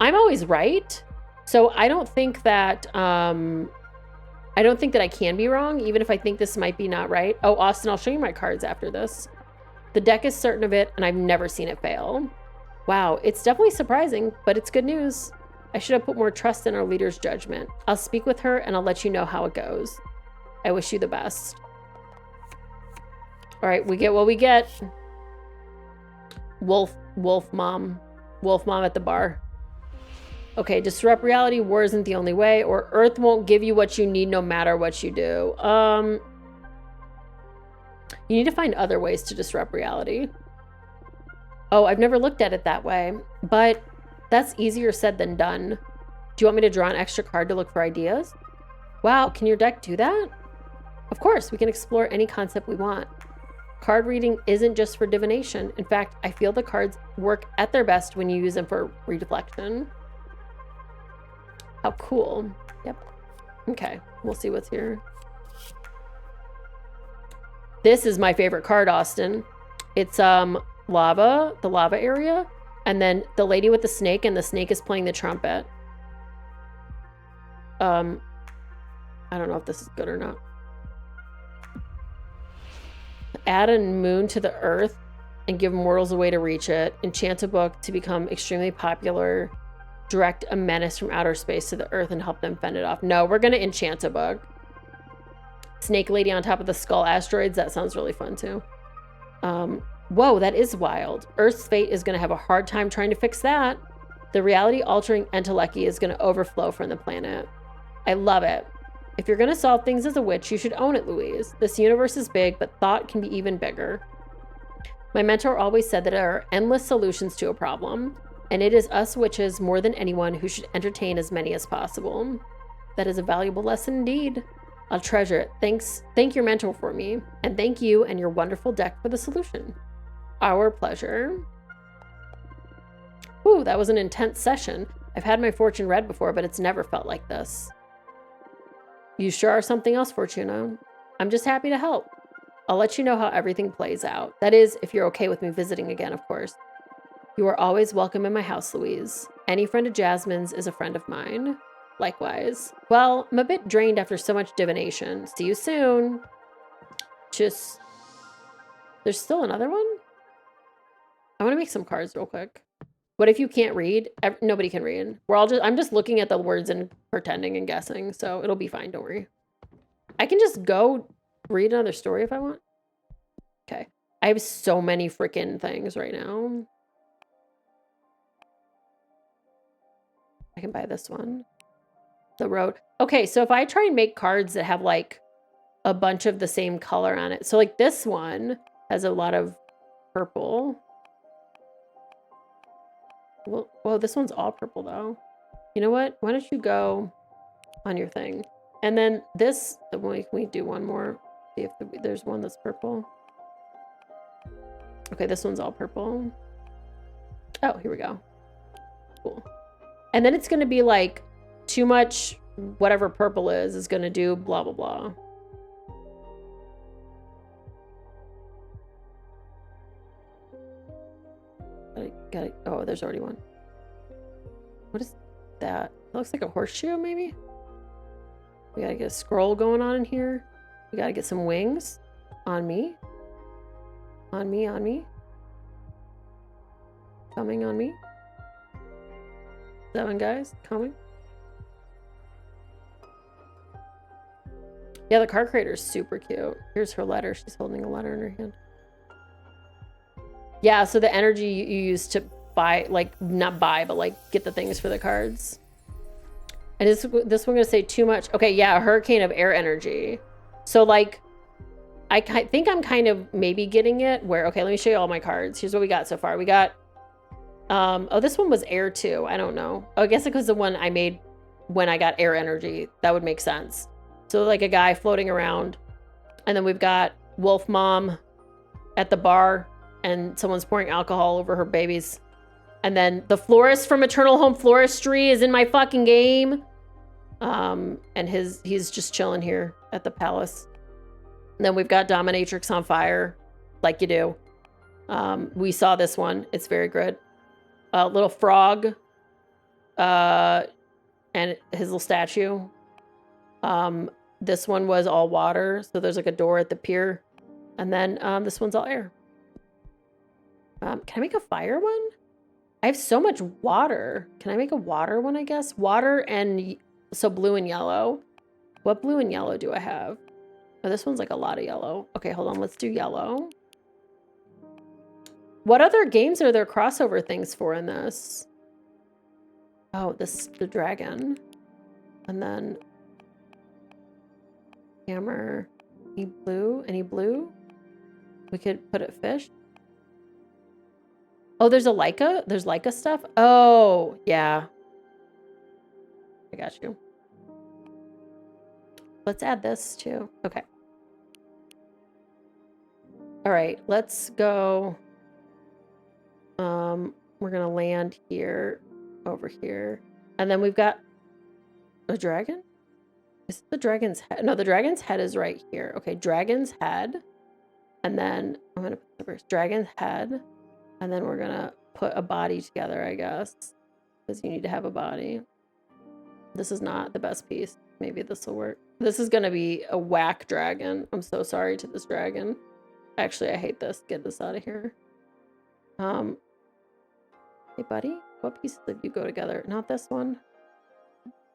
I'm always right. So I don't think that I can be wrong, even if I think this might be not right. Oh, Austin, I'll show you my cards after this. The deck is certain of it, and I've never seen it fail. Wow, it's definitely surprising, but it's good news. I should have put more trust in our leader's judgment. I'll speak with her, and I'll let you know how it goes. I wish you the best. All right, we get what we get. Wolf mom. Wolf mom at the bar. Okay, disrupt reality. War isn't the only way, or Earth won't give you what you need no matter what you do. You need to find other ways to disrupt reality. Oh, I've never looked at it that way, but that's easier said than done. Do you want me to draw an extra card to look for ideas? Wow, can your deck do that? Of course, we can explore any concept we want. Card reading isn't just for divination. In fact, I feel the cards work at their best when you use them for reflection. How cool. Yep. Okay, we'll see what's here. This is my favorite card, Austin. It's lava, the lava area, and then the lady with the snake, and the snake is playing the trumpet. I don't know if this is good or not. Add a moon to the earth and give mortals a way to reach it. Enchant a book to become extremely popular. Direct a menace from outer space to the earth and help them fend it off. No, we're going to enchant a book. Snake lady on top of the skull asteroids. That sounds really fun too. Whoa, that is wild. Earth's fate is going to have a hard time trying to fix that. The reality-altering entelechy is going to overflow from the planet. I love it. If you're going to solve things as a witch, you should own it, Louise. This universe is big, but thought can be even bigger. My mentor always said that there are endless solutions to a problem, and it is us witches more than anyone who should entertain as many as possible. That is a valuable lesson indeed. I'll treasure it. Thank your mentor for me, and thank you and your wonderful deck for the solution. Our pleasure. Ooh, that was an intense session. I've had my fortune read before, but it's never felt like this. You sure are something else, Fortuna. I'm just happy to help. I'll let you know how everything plays out. That is, if you're okay with me visiting again, of course. You are always welcome in my house, Louise. Any friend of Jasmine's is a friend of mine. Likewise. Well, I'm a bit drained after so much divination. See you soon. There's still another one? I want to make some cards real quick. What if you can't read? Nobody can read. I'm just looking at the words and pretending and guessing, so it'll be fine, don't worry. I can just go read another story if I want. Okay. I have so many freaking things right now. I can buy this one. The road. Okay, so if I try and make cards that have like a bunch of the same color on it. So like this one has a lot of purple. Well, this one's all purple though. You know what? Why don't you go on your thing? And then this, we do one more. See if there's one that's purple. Okay, this one's all purple. Oh, here we go. Cool. And then it's going to be like too much whatever purple is going to do blah, blah, blah. Got it. Oh, there's already one. What is that? It looks like a horseshoe, maybe? We gotta get a scroll going on in here. We gotta get some wings. On me. On me, on me. Coming on me. 7 guys coming. Yeah, the card creator is super cute. Here's her letter. She's holding a letter in her hand. Yeah, so the energy you use to buy, like, not buy, but like get the things for the cards. And this one gonna say too much. Okay, yeah, a hurricane of air energy. So like, I think I'm kind of maybe getting it where, okay, let me show you all my cards. Here's what we got so far. We got, oh, this one was air too. I don't know. Oh, I guess it was the one I made when I got air energy. That would make sense. So like a guy floating around. And then we've got Wolf Mom at the bar and someone's pouring alcohol over her babies. And then the florist from Eternal Home Floristry is in my fucking game. And he's just chilling here at the palace. And then we've got Dominatrix on fire, like you do. We saw this one. It's very good. Little frog. And his little statue. This one was all water. So there's like a door at the pier. And then this one's all air. Can I make a fire one? I have so much water. Can I make a water one, I guess? Water and... So blue and yellow. What blue and yellow do I have? Oh, this one's like a lot of yellow. Okay, hold on. Let's do yellow. What other games are there crossover things for in this? Oh, the dragon. And then... Hammer. Any blue? Any blue? We could put it fish. Oh, there's a Leica? There's Leica stuff? Oh, yeah. I got you. Let's add this too. Okay. All right, let's go. We're gonna land here, over here. And then we've got a dragon? Is it the dragon's head? No, the dragon's head is right here. Okay, dragon's head. And then I'm gonna put the first dragon's head. And then we're gonna put a body together, I guess. Because you need to have a body. This is not the best piece. Maybe this will work. This is gonna be a whack dragon. I'm so sorry to this dragon. Actually, I hate this. Get this out of here. Hey, buddy. What pieces of you go together? Not this one.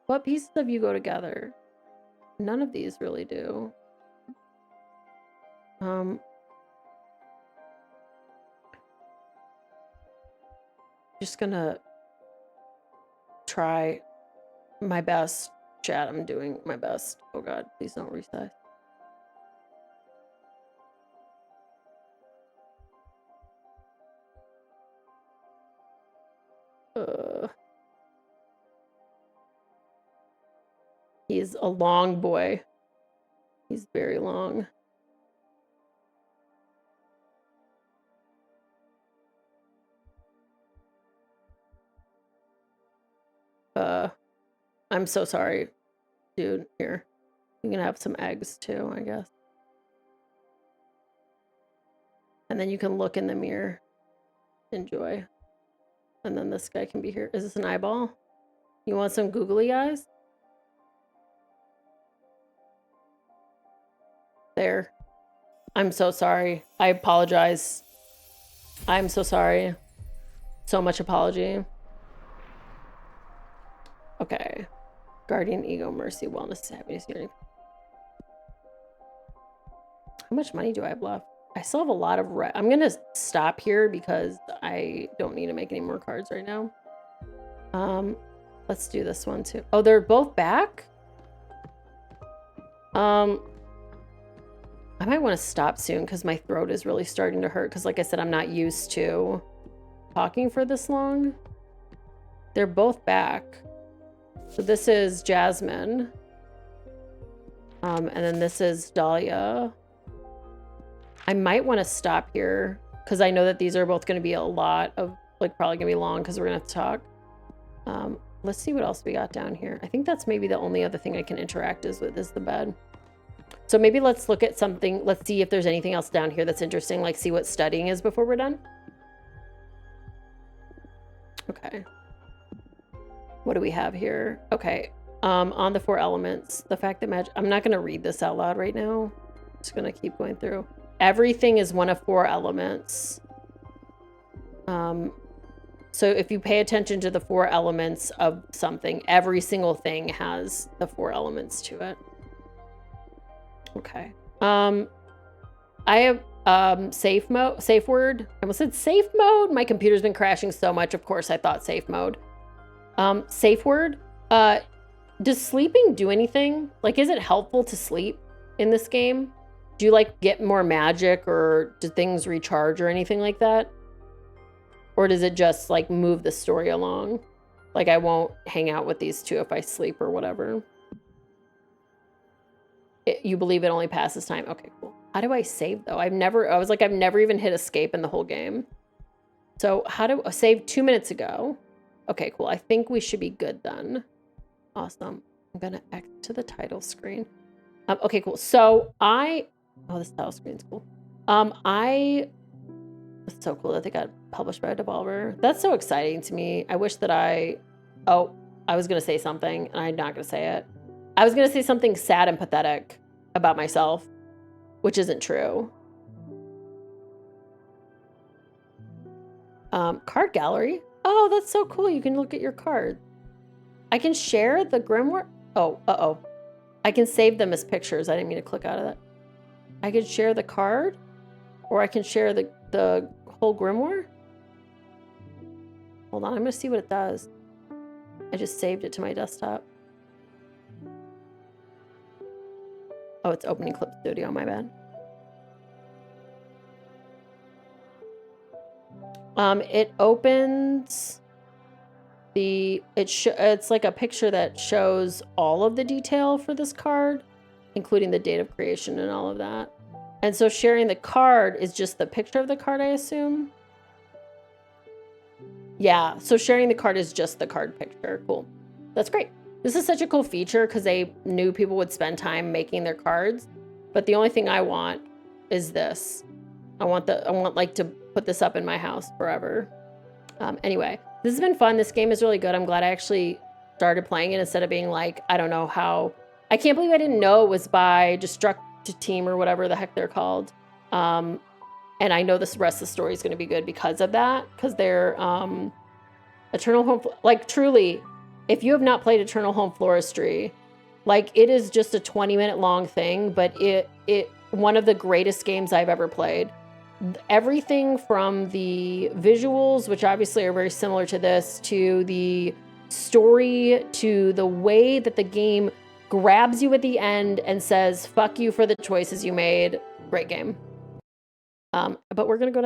What pieces of you go together? None of these really do. Just gonna try my best. Chat, I'm doing my best. Oh god, please don't resize. He's a long boy. He's very long. I'm so sorry, dude. Here, you can have some eggs too, I guess. And then you can look in the mirror. Enjoy. And then this guy can be here. Is this an eyeball? You want some googly eyes? There. I'm so sorry. I apologize. I'm so sorry. So much apology. Okay. Guardian, ego, mercy, wellness, happiness, unity. How much money do I have left? I still have a lot of I'm gonna stop here because I don't need to make any more cards right now. Let's do this one too. Oh, they're both back? I might want to stop soon because my throat is really starting to hurt because like I said, I'm not used to talking for this long. They're both back. So this is Jasmine. And then this is Dahlia. I might want to stop here because I know that these are both going to be a lot of, like, probably going to be long because we're going to have to talk. Let's see what else we got down here. I think that's maybe the only other thing I can interact is the bed. So maybe let's look at something. Let's see if there's anything else down here that's interesting, like see what studying is before we're done. Okay. What do we have here? Okay. On the 4 elements, the fact that magic, I'm not going to read this out loud right now. I'm just going to keep going through. Everything is one of 4 elements. So if you pay attention to the 4 elements of something, every single thing has the 4 elements to it. Okay. I have safe word. I almost said safe mode. My computer's been crashing so much. Of course, I thought safe mode. Safe word. Does sleeping do anything? Like, is it helpful to sleep in this game? Do you like get more magic, or do things recharge or anything like that? Or does it just like move the story along? Like, I won't hang out with these two if I sleep or whatever. You believe it only passes time? Okay, cool. How do I save though? I've never even hit escape in the whole game. So how do I save 2 minutes ago? Okay, cool. I think we should be good then. Awesome. I'm gonna exit to the title screen. Okay, cool. So this title screen's cool. It's so cool that they got published by Devolver. That's so exciting to me. I wish that I was gonna say something and I'm not gonna say it. I was gonna say something sad and pathetic about myself, which isn't true. Card gallery. Oh, that's so cool. You can look at your cards. I can share the grimoire. Oh, I can save them as pictures. I didn't mean to click out of that. I can share the card, or I can share the whole grimoire. Hold on, I'm gonna see what it does. I just saved it to my desktop. Oh, it's opening Clip Studio, my bad. It opens it's like a picture that shows all of the detail for this card, including the date of creation and all of that. And so sharing the card is just the picture of the card, I assume. Yeah, so sharing the card is just the card picture. Cool. That's great. This is such a cool feature because they knew people would spend time making their cards. But the only thing I want is this. I want like to put this up in my house forever. Anyway, this has been fun. This game is really good. I'm glad I actually started playing it instead of being like, I don't know how. I can't believe I didn't know it was by Destruct Team or whatever the heck they're called. And I know this rest of the story is going to be good because of that. Because they're Eternal Home, like truly, if you have not played Eternal Home Floristry, like it is just a 20-minute long thing, but it one of the greatest games I've ever played. Everything from the visuals, which obviously are very similar to this, to the story, to the way that the game grabs you at the end and says, fuck you for the choices you made. Great game. But we're going to go to